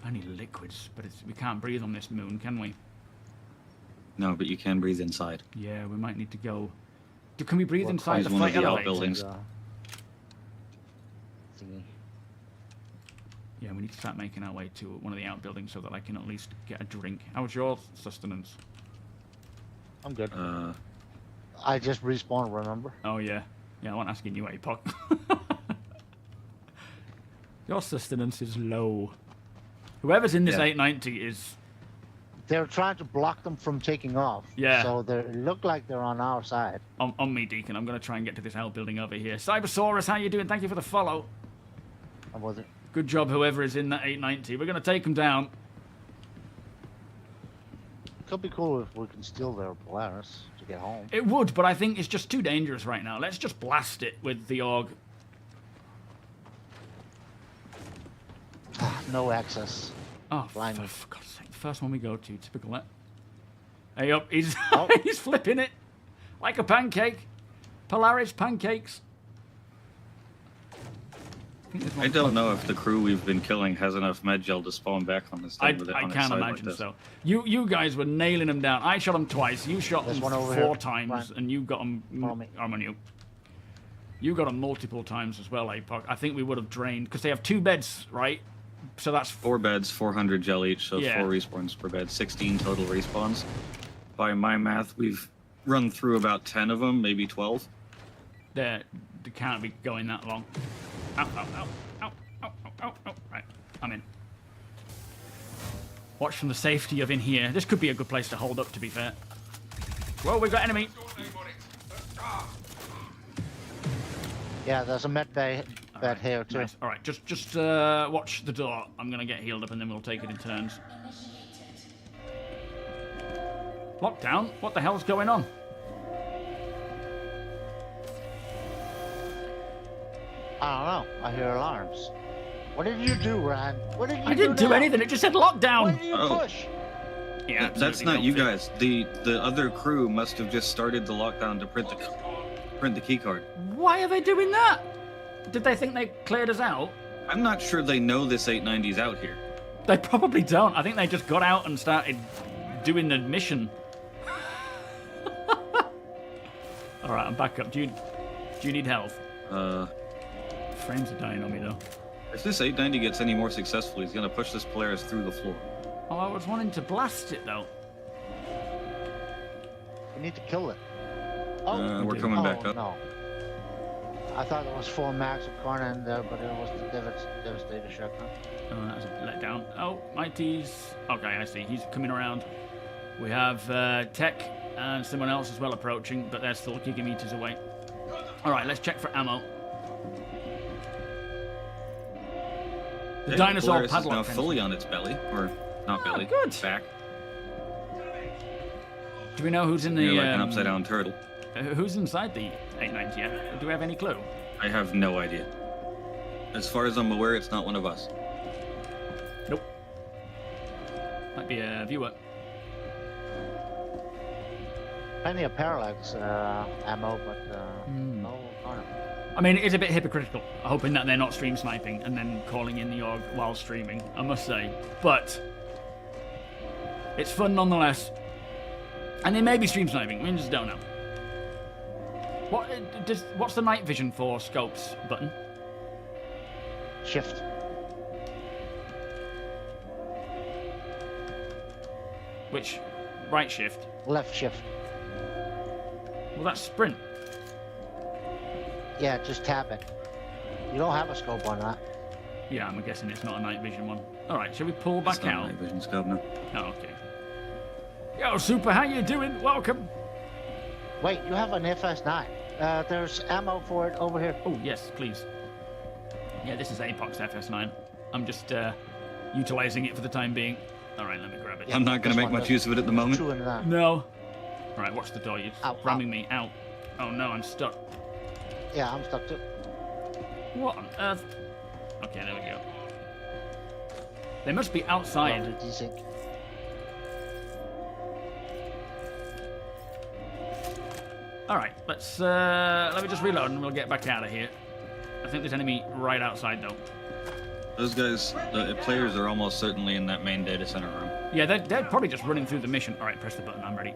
I need liquids, but we can't breathe on this moon, can we? No, but you can breathe inside. Yeah, we might need to go. Can we breathe Well, inside the one of flight the elevator? outbuildings. Thingy. Yeah, we need to start making our way to one of the outbuildings so that I can at least get a drink. How's your sustenance? I'm good. Uh, I just respawned, remember? Oh, yeah. Yeah, I wasn't asking you, APOC. Your sustenance is low. Whoever's in this Yeah. 890 is... They're trying to block them from taking off. Yeah. So they look like they're on our side. On me, Deacon. I'm going to try and get to this outbuilding over here. Cybersaurus, how you doing? Thank you for the follow. I wasn't. Good job, whoever is in that 890. We're going to take them down. Could be cool if we can steal their Polaris to get home. It would, but I think it's just too dangerous right now. Let's just blast it with the AUG. No access. Oh, Blind. for God's sake. The first one we go to. Typical that. Hey, up. He's, Oh. he's flipping it. Like a pancake. Polaris pancakes. think there's one I don't close. know if the crew we've been killing has enough med gel to spawn back on this I thing with it can't on its side like imagine this. so. You guys were nailing them down. I shot them twice. You shot There's them one over 4 here. times, Right. and you got them. Follow me. I'm on you. You got them multiple times as well, APOC. I think we would have drained because they have 2 beds, right? So that's 4 beds, 400 gel each, so Yeah. 4 respawns per bed, 16 total respawns. By my math, we've run through about 10 of them, maybe 12. they can't be going that long. Ow, ow, ow, ow, ow, ow, ow. Right, I'm in. Watch from the safety of in here. This could be a good place to hold up, to be fair. Whoa, we've got enemy. Your name on it. Yeah, there's a med bay bed here too. Nice. All right, just watch the door. I'm gonna get healed up, and then we'll take it in turns. Lockdown? What the hell's going on? I don't know. I hear alarms. What did you do, Ryan? What did you do? I didn't do now? anything. It just said What lockdown. did you Oh. push? Yeah, That's absolutely not you don't guys. The other crew must have just started the lockdown to print the key card. fit. Why are they doing that? Did they think they cleared us out? I'm not sure they know this 890's out here. They probably don't. I think they just got out and started doing the mission. All right, I'm back up. Do you need health? Frames are dying on me though. If this 890 gets any more successful, he's gonna push this Polaris through the floor. Oh, I was wanting to blast it though. We need to kill it. Oh, We're coming back up. No. I thought it was 4 max of corner in there, but it was the Devastator shotgun. Oh, that was a letdown. Oh, Mighty's... Okay, I see. He's coming around. We have Tech and someone else as well approaching, but they're still gigameters away. All right, let's check for ammo. The Okay, dinosaur Polaris padlock. is now fence. fully on its belly, or not belly, good. back. Do we know who's in the... You're like an upside down turtle. Who's inside the 890 yet? Do we have any clue? I have no idea. As far as I'm aware, it's not one of us. Nope. Might be a viewer. Plenty of parallax ammo, but no corner. I mean, it's a bit hypocritical, hoping that they're not stream sniping and then calling in the org while streaming, I must say. But it's fun nonetheless. And they may be stream sniping, we just don't know. What's the night vision for scopes button? Shift. Which? Right shift? Left shift. Well, that's sprint. Yeah, just tap it. You don't have a scope on that. Yeah, I'm guessing it's not a night vision one. Alright, shall we pull back It's not out? a night vision scope, no. Oh, okay. Yo, Super, how you doing? Welcome. Wait, you have an FS9. There's ammo for it over here. Oh, yes, please. Yeah, this is Apox FS9. I'm just utilizing it for the time being. Alright, let me grab it. I'm not going this to make one much does. use of it at the moment. Two in that. No. Alright, watch the door. You're Ow, ramming me out. Oh no, I'm stuck. Yeah, I'm stuck too. What on earth? Okay, there we go. They must be outside. Lovely desync. Alright, let me just reload and we'll get back out of here. I think there's enemy right outside though. Those guys, the players are almost certainly in that main data center room. Yeah, they're probably just running through the mission. Alright, press the button, I'm ready.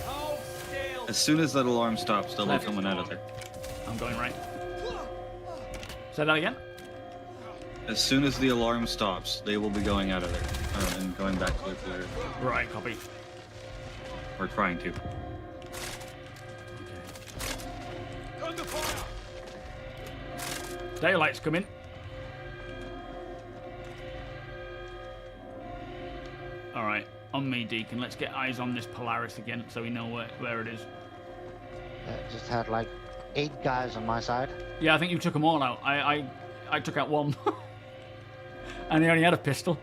Hold still. As soon as that alarm stops, they'll be Left. coming out of there. I'm going right. Say that again? As soon as the alarm stops, they will be going out of there and going back to their player. Right, copy. Or trying to. Under fire. Daylight's coming. Alright, on me, Deacon. Let's get eyes on this Polaris again so we know where it is. Just had like 8 guys on my side. Yeah, I think you took them all out. I took out one. And he only had a pistol.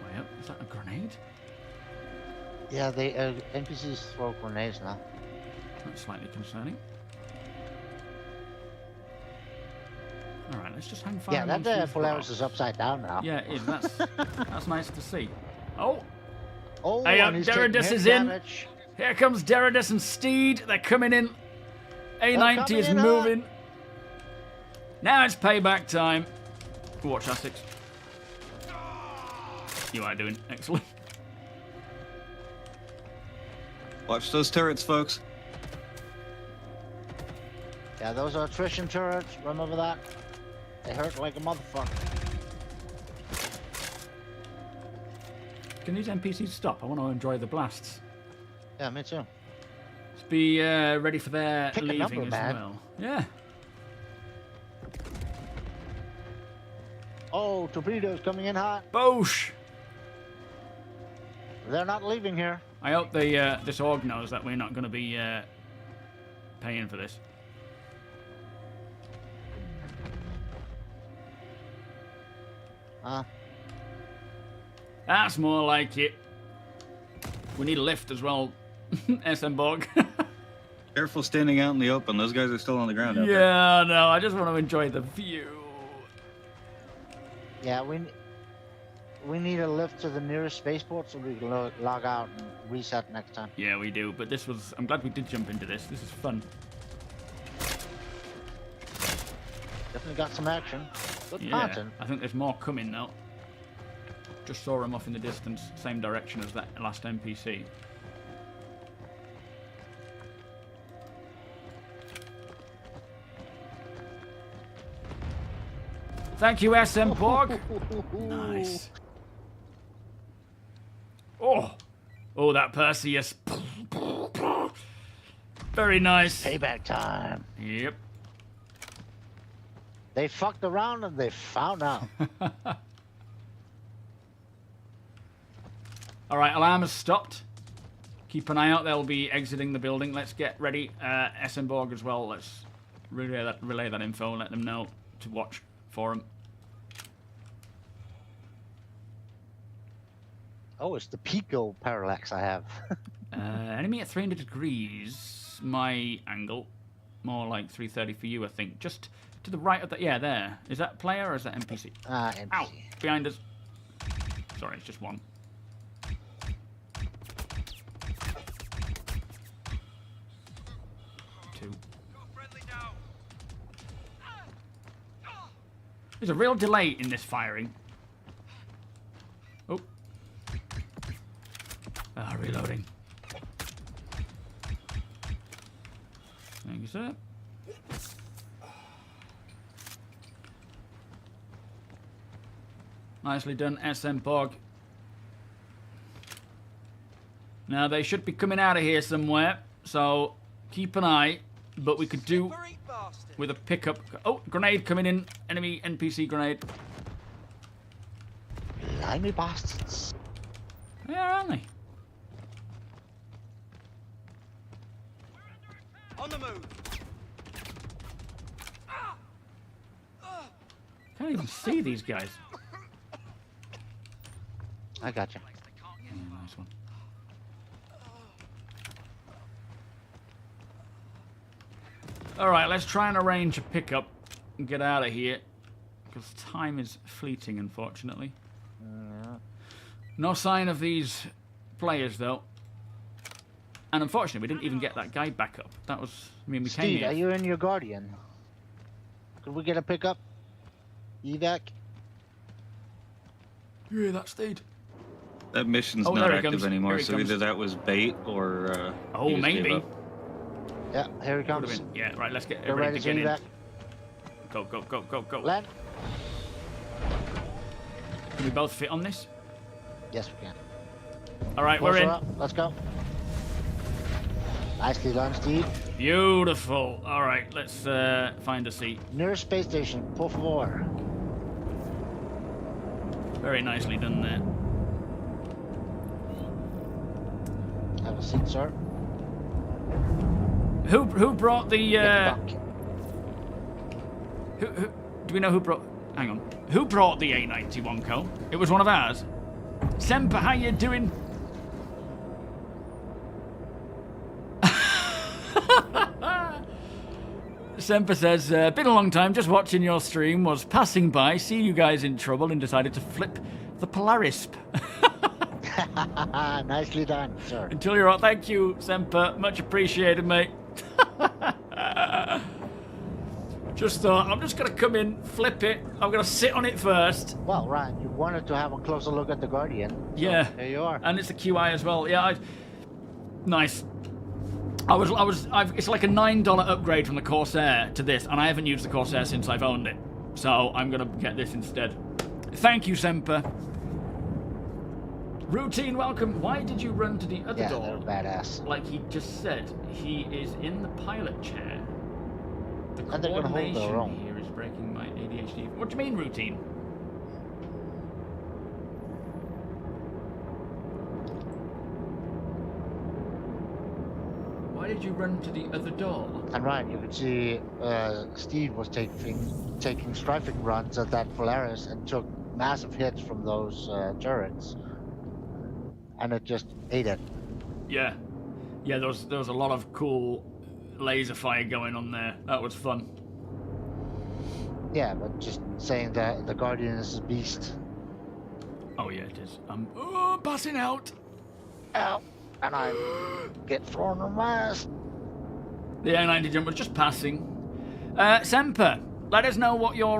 Way up. Is that a grenade? Yeah, they NPCs throw grenades now. That's slightly concerning. Alright, let's just hang fire. Yeah, amongst that these Polaris rocks. is upside down now. Yeah, it is. That's nice to see. Oh, Oh, Hey, and he's taking Derridus hit is in. damage. here comes Derridus and Steed. They're coming in. A90 coming is in, moving. Now it's payback time. Watch Essex. You are doing excellent. Watch those turrets, folks. Yeah, those are attrition turrets. Remember that? They hurt like a motherfucker. Can these NPCs stop? I want to enjoy the blasts. Yeah, me too. Let's be ready for their Pick a leaving number, as man. well. Yeah. Oh, torpedoes coming in hot. Boosh! They're not leaving here. I hope this org knows that we're not going to be paying for this. That's more like it. We need a lift as well, SM Borg. Careful standing out in the open. Those guys are still on the ground out there. Yeah, no, I just want to enjoy the view. Yeah, we need a lift to the nearest spaceport so we can log out and reset next time. Yeah, we do, but this was... I'm glad we did jump into this. This is fun. Definitely got some action. Good Yeah, content. I think there's more coming now. Just saw him off in the distance, same direction as that last NPC. Thank you, SM Borg. Nice. Oh, oh, that Perseus. Very nice. Payback time. Yep. They fucked around and they found out. All right, alarm has stopped. Keep an eye out. They'll be exiting the building. Let's get ready. SM Borg as well. Let's relay that info. Let them know to watch for them. Oh, it's the Pico parallax I have. Enemy at 300 degrees. My angle. More like 330 for you, I think. Just to the right of that. Yeah, there. Is that player or is that NPC? NPC. Ow! Behind us. Sorry, it's just one. Two. There's a real delay in this firing. Oh. Ah, reloading. Thank you, sir. Nicely done, SM Borg. Now, they should be coming out of here somewhere, so keep an eye. But we could do with a pickup. Oh, grenade coming in. Enemy NPC grenade. Blimey bastards. Yeah, aren't they? On the move. Can't even see these guys. I got you. Yeah, nice one. Alright, let's try and arrange a pickup and get out of here. Because time is fleeting, unfortunately. No sign of these players, though. And unfortunately, we didn't even get that guy back up. That was... I mean, we came Steve, here... are you in your Guardian? Could we get a pickup? Evac? Yeah, that's Steve. That mission's Oh, not there he active comes. anymore, Here he so comes. either that was bait or. Oh, he just gave maybe. up. Yeah, here he Could've comes. been. Yeah, right, let's get They're everybody ready to to get in. evac. Go, go, go, go, go. Land? Can we both fit on this? Yes, we can. Alright, we're Closer in. up. Let's go. Nicely done, Steve. Beautiful. Alright, let's find a seat. Nearest space station, por favor. Very nicely done there. Have a seat, sir. Who brought the Get the bunk. who do we know who brought hang on. Who brought the A91 Co? It was one of ours. Semper, how you doing? Semper says, been a long time, just watching your stream, was passing by, see you guys in trouble and decided to flip the Polarisp. Nicely done, sir. Until you're out. Thank you, Semper. Much appreciated, mate. Just thought, I'm just going to come in, flip it. I'm going to sit on it first. Well, Ryan, you wanted to have a closer look at the Guardian. So Yeah. There you are. And it's a QI as well. Yeah, nice. It's like a $9 upgrade from the Corsair to this, and I haven't used the Corsair since I've owned it. So I'm going to get this instead. Thank you, Semper. Routine, welcome. Why did you run to the other Yeah, door? they're badass. Like he just said, he is in the pilot chair. The And they're gonna hold their coordination own. here is breaking my ADHD. What do you mean, routine? Why did you run to the other door? And right, you could see Steve was taking strafing runs at that Polaris and took massive hits from those turrets, and it just ate it. Yeah. Yeah, there was a lot of cool laser fire going on there. That was fun. Yeah, but just saying that the Guardian is a beast. Oh yeah, it is. I'm passing out. Ow! And I get thrown on my ass. The A90 jump was just passing. Semper, let us know what your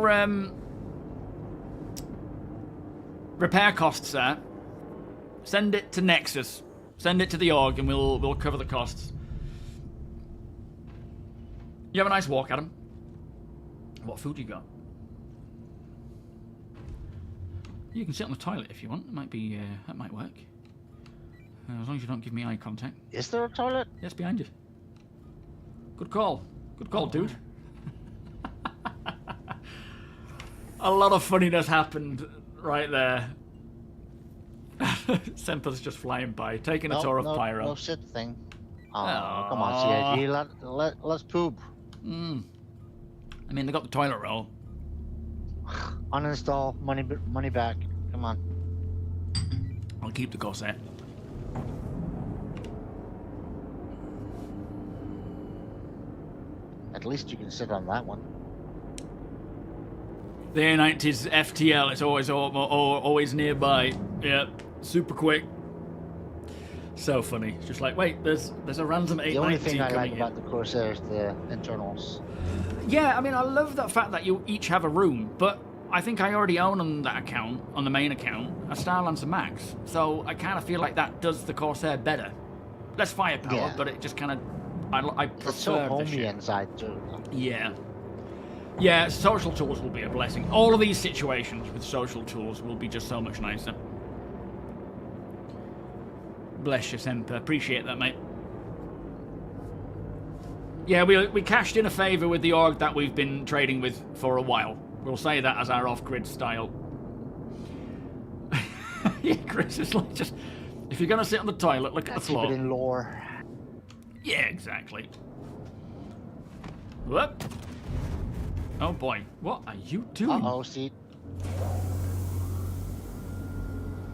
repair costs are. Send it to Nexus. Send it to the org, and we'll cover the costs. You have a nice walk, Adam. What food you got? You can sit on the toilet if you want. It might be that might work. As long as you don't give me eye contact. Is there a toilet? Yes, behind you. Good call. Good call, dude. A lot of funniness happened right there. Semper's just flying by, taking a tour of Pyro. No shit thing. Oh, come on, CIG. Let's poop. I mean, they got the toilet roll. Uninstall, money back. Come on. I'll keep the corset. At least you can sit on that one. The A90's FTL, it's always nearby. Yeah, super quick. So funny. It's just like, wait, there's a random 890 The only thing I like in. about the Corsair is the internals. Yeah, I mean, I love the fact that you each have a room, but I think I already own on that account, on the main account, a Starlancer Max. So I kind of feel like that does the Corsair better. Less firepower, Yeah. but it just kind of, I prefer It's so the homey shit. inside too. Yeah. Yeah, social tools will be a blessing. All of these situations with social tools will be just so much nicer. Bless you, Semper. Appreciate that, mate. Yeah, we cashed in a favour with the org that we've been trading with for a while. We'll say that as our off-grid style. Yeah, Chris is like, just... If you're going to sit on the toilet, look at the floor. Keep it in lore. Yeah, exactly. Whoop. Oh boy, what are you doing? Uh-oh, see.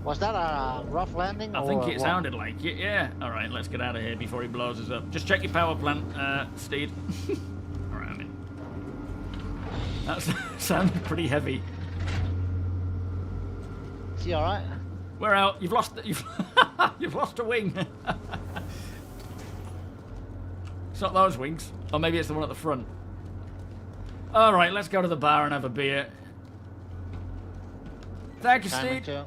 Was that a rough landing? I or think it what? sounded like it, yeah. Alright, let's get out of here before he blows us up. Just check your power plant, Steed. Alright, I'm in. That sounded pretty heavy. Is he alright? We're out. You've lost you've lost a wing. It's not those wings. Or maybe it's the one at the front. Alright, let's go to the bar and have a beer. Thank you, Time or Steve. two.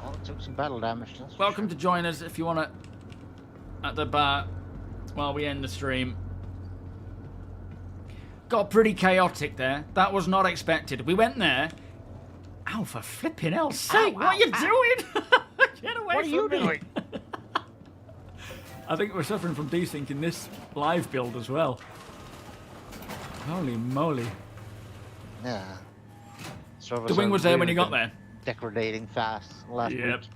Oh, it took some battle damage. That's for Welcome sure. to join us if you want to at the bar while we end the stream. Got pretty chaotic there. That was not expected. We went there. Ow, for flipping hell's sake, what are you doing? Get away What are from you me. doing? I think we're suffering from desync in this live build as well. Holy moly. Yeah. Servers The wing are was there when really you got there. Degrading fast last Yep. week.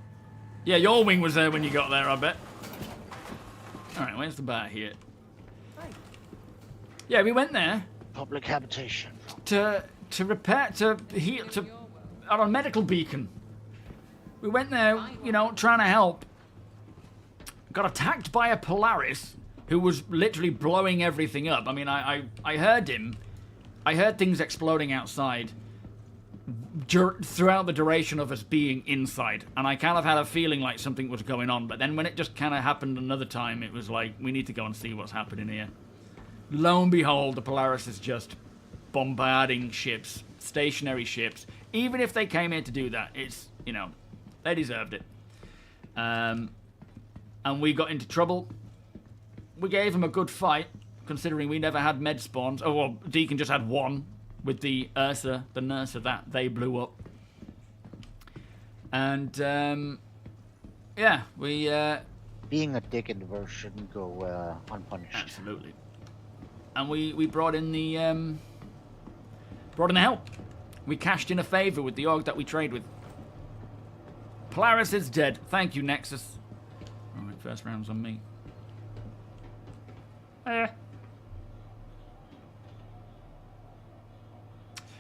Yeah, your wing was there when you got there, I bet. Alright, where's the bar here? Yeah, we went there Public habitation. to repair, to heal, on a medical beacon. We went there, you know, trying to help. Got attacked by a Polaris who was literally blowing everything up. I mean, I heard him. I heard things exploding outside throughout the duration of us being inside. And I kind of had a feeling like something was going on. But then when it just kind of happened another time, it was like, we need to go and see what's happening here. Lo and behold, the Polaris is just bombarding ships, stationary ships. Even if they came here to do that, it's, you know, they deserved it. And we got into trouble. We gave them a good fight, considering we never had med spawns. Oh, well, Deacon just had one with the Ursa, the Nursa that they blew up. And yeah, we Being a dick in the verse shouldn't go unpunished. absolutely. And we brought in the help. We cashed in a favor with the org that we trade with. Polaris is dead. Thank you, Nexus. All right, first round's on me.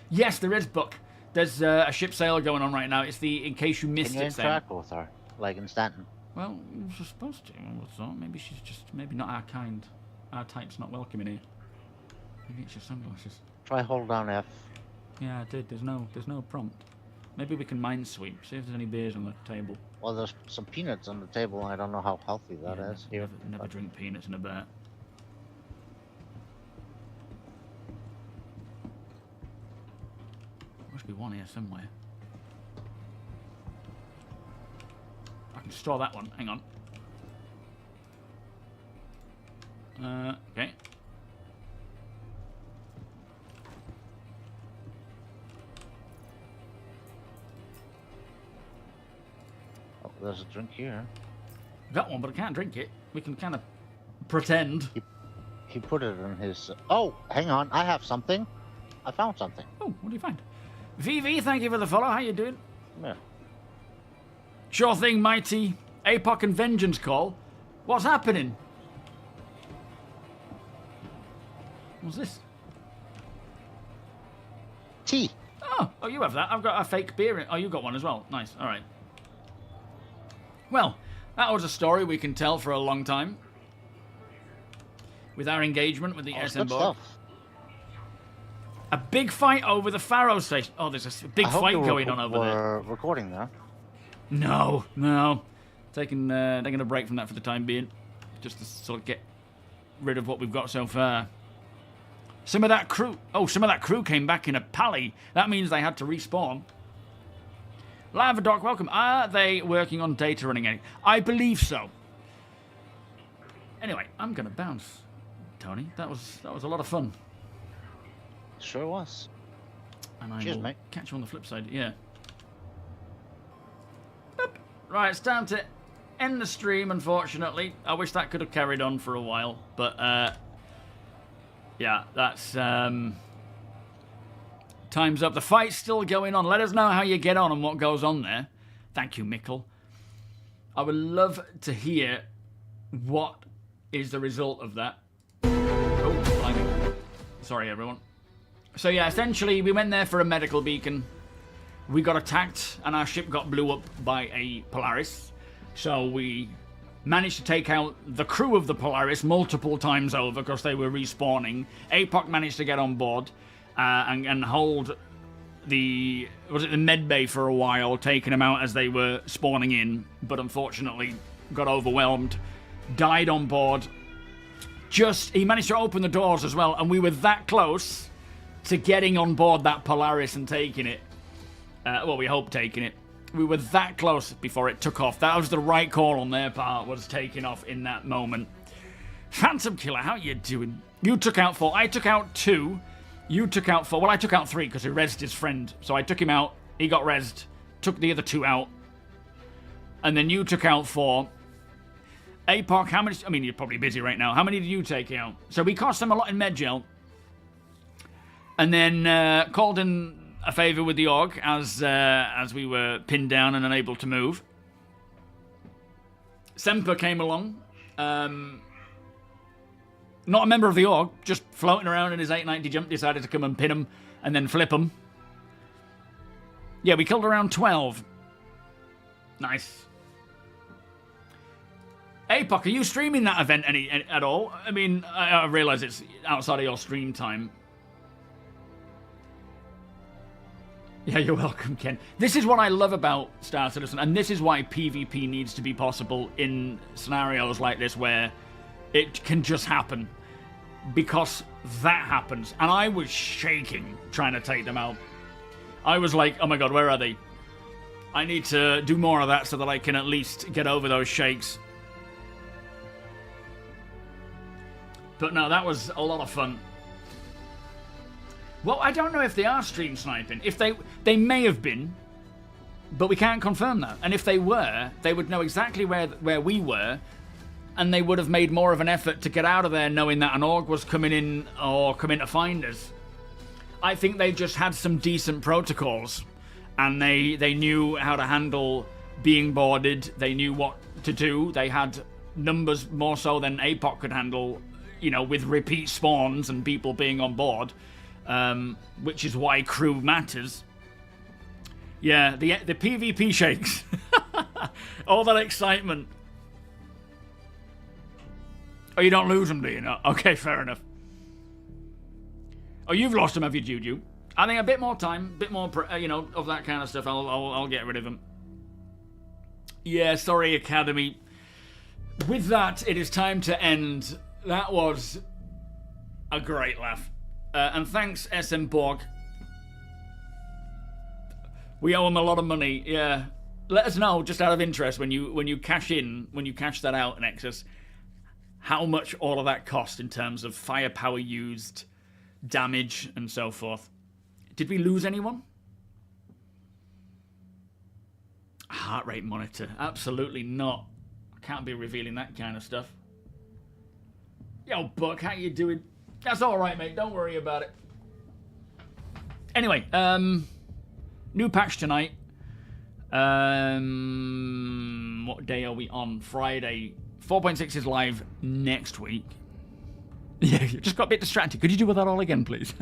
Yes, there is, Buck. There's a ship sale going on right now. It's the In Case You Missed Can you It sale. interact with her, like in Stanton? Well, you're supposed to. I thought maybe she's just not our kind. Our type's not welcome in here. Maybe it's your sunglasses. Try hold down F. Yeah, I did. There's no prompt. Maybe we can mind sweep. See if there's any beers on the table. Well, there's some peanuts on the table, and I don't know how healthy that is. Here, Never drink peanuts in a bear. Must be one here somewhere. I can store that one. Hang on. Okay. Oh, there's a drink here. Got one, but I can't drink it. We can kind of pretend. He put it in his. Oh, hang on. I have something. I found something. Oh, what do you find? VV, thank you for the follow. How you doing? Yeah. Sure thing, mighty. APOC and Vengeance call. What's happening? What's this? Tea. Oh, you have that. I've got a fake beer. Oh, you got one as well. Nice. All right. Well, that was a story we can tell for a long time. With our engagement with the SM Good board. stuff. A big fight over the Faro station. Oh, there's a big fight going on over there. We're recording there. No. Taking a break from that for the time being. Just to sort of get rid of what we've got so far. Some of that crew came back in a pally. That means they had to respawn. Lava Doc, welcome. Are they working on data running any? I believe so. Anyway, I'm gonna bounce, Tony. That was a lot of fun. Sure was. And I Cheers, will mate. catch you on the flip side. Yeah. Boop. Right, it's time to end the stream. Unfortunately, I wish that could have carried on for a while, but yeah, that's time's up. The fight's still going on. Let us know how you get on and what goes on there. Thank you, Mikkel. I would love to hear what is the result of that. Oh, blimey. Sorry, everyone. So yeah, essentially, we went there for a medical beacon. We got attacked, and our ship got blew up by a Polaris. So we managed to take out the crew of the Polaris multiple times over because they were respawning. APOC managed to get on board and hold the med bay for a while, taking them out as they were spawning in, but unfortunately got overwhelmed, died on board. He managed to open the doors as well, and we were that close to getting on board that Polaris and taking it. Well, we hope taking it. We were that close before it took off. That was the right call on their part, was taking off in that moment. Phantom Killer, how you doing? You took out 4. I took out 2. You took out 4. Well, I took out 3 because he rezzed his friend. So I took him out. He got rezzed. Took the other 2 out. And then you took out 4. APOC, how many... I mean, you're probably busy right now. How many did you take out? So we cost them a lot in medgel. And then called in a favour with the org as we were pinned down and unable to move. Semper came along. Not a member of the org, just floating around in his 890 jump, decided to come and pin him and then flip him. Yeah, we killed around 12. Nice. APOC, are you streaming that event at all? I mean, I realise it's outside of your stream time. Yeah, you're welcome, Ken. This is what I love about Star Citizen, and this is why PvP needs to be possible in scenarios like this where it can just happen. Because that happens. And I was shaking trying to take them out. I was like, oh my god, where are they? I need to do more of that so that I can at least get over those shakes. But no, that was a lot of fun. Well, I don't know if they are stream sniping. If they may have been. But we can't confirm that. And if they were, they would know exactly where we were, and they would have made more of an effort to get out of there knowing that an org was coming in or coming to find us. I think they just had some decent protocols, and they knew how to handle being boarded. They knew what to do. They had numbers more so than APOC could handle, you know, with repeat spawns and people being on board, which is why crew matters. Yeah, the PvP shakes. All that excitement. Oh, you don't lose them, do you? No? Okay, fair enough. Oh, you've lost them, have you, Juju? I think a bit more time, a bit more, you know, of that kind of stuff. I'll get rid of them. Yeah, sorry, Academy. With that, it is time to end. That was a great laugh. And thanks, SM Borg. We owe him a lot of money, yeah. Let us know, just out of interest, when you cash that out, Nexus, how much all of that cost in terms of firepower used, damage, and so forth. Did we lose anyone? Heart rate monitor. Absolutely not. I can't be revealing that kind of stuff. Yo, Buck, how you doing? That's alright, mate. Don't worry about it. Anyway, new patch tonight. What day are we on? Friday. 4.6 is live next week. Yeah, you just got a bit distracted. Could you do that all again, please?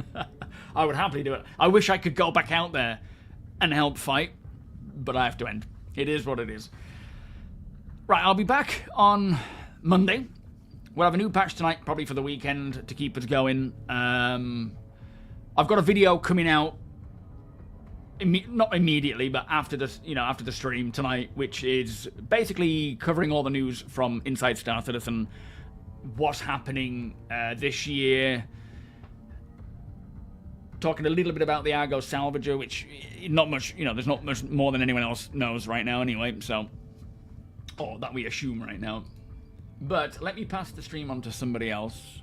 I would happily do it. I wish I could go back out there and help fight, but I have to end. It is what it is. Right, I'll be back on Monday. We'll have a new patch tonight, probably for the weekend, to keep us going. I've got a video coming out, not immediately, but after the after the stream tonight, which is basically covering all the news from inside Star Citizen, what's happening this year. Talking a little bit about the Argo Salvager, which not much, there's not much more than anyone else knows right now anyway, so, or that we assume right now. But let me pass the stream on to somebody else.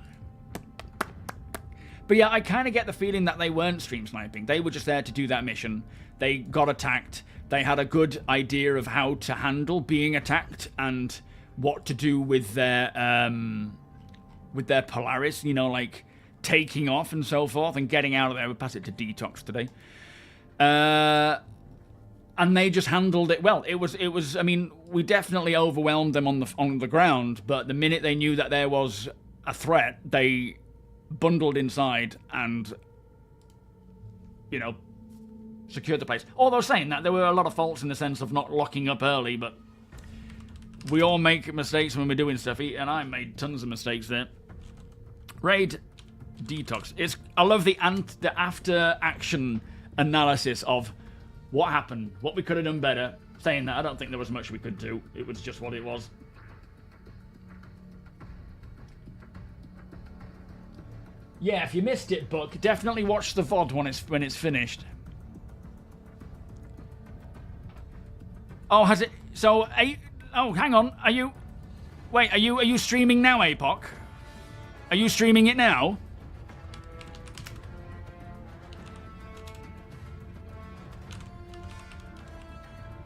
But yeah, I kind of get the feeling that they weren't stream sniping. They were just there to do that mission. They got attacked. They had a good idea of how to handle being attacked and what to do with their Polaris, like taking off and so forth and getting out of there. We'll pass it to Detox today. And they just handled it well. It was. I mean, we definitely overwhelmed them on the ground, but the minute they knew that there was a threat, they bundled inside and, secured the place. Although saying that, there were a lot of faults in the sense of not locking up early, but we all make mistakes when we're doing stuff, and I made tons of mistakes there. Raid Detox. I love the after action analysis of what happened, what we could have done better. Saying that, I don't think there was much we could do. It was just what it was. Yeah, if you missed it, Buck, definitely watch the VOD when it's finished. Oh, has it? So, oh, hang on. Are you streaming now, APOC? Are you streaming it now?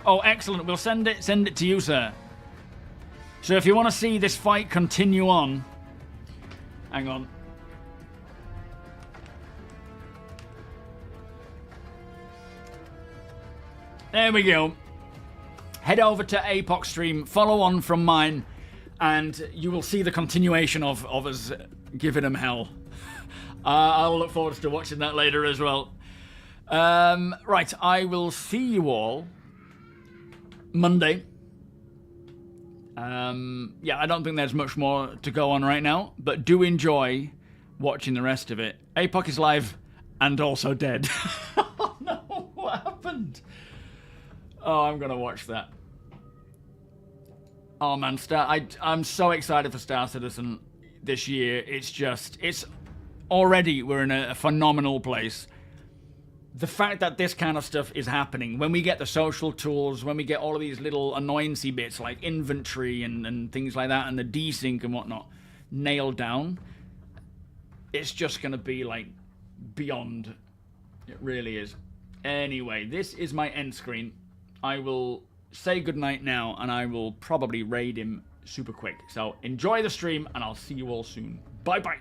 Oh, excellent. We'll send it to you, sir. So if you want to see this fight continue on, hang on. There we go. Head over to APOC stream, follow on from mine, and you will see the continuation of us giving them hell. I'll look forward to watching that later as well. Right, I will see you all Monday. Yeah, I don't think there's much more to go on right now, but do enjoy watching the rest of it. APOC is live and also dead. Oh no, what happened? Oh, I'm gonna watch that. Oh man, I'm so excited for Star Citizen this year. It's already, we're in a phenomenal place. The fact that this kind of stuff is happening, when we get the social tools, when we get all of these little annoyancy bits like inventory and things like that, and the desync and whatnot nailed down, it's just gonna be like beyond. It really is. Anyway, this is my end screen. I will say goodnight now, and I will probably raid him super quick. So enjoy the stream, and I'll see you all soon. Bye-bye.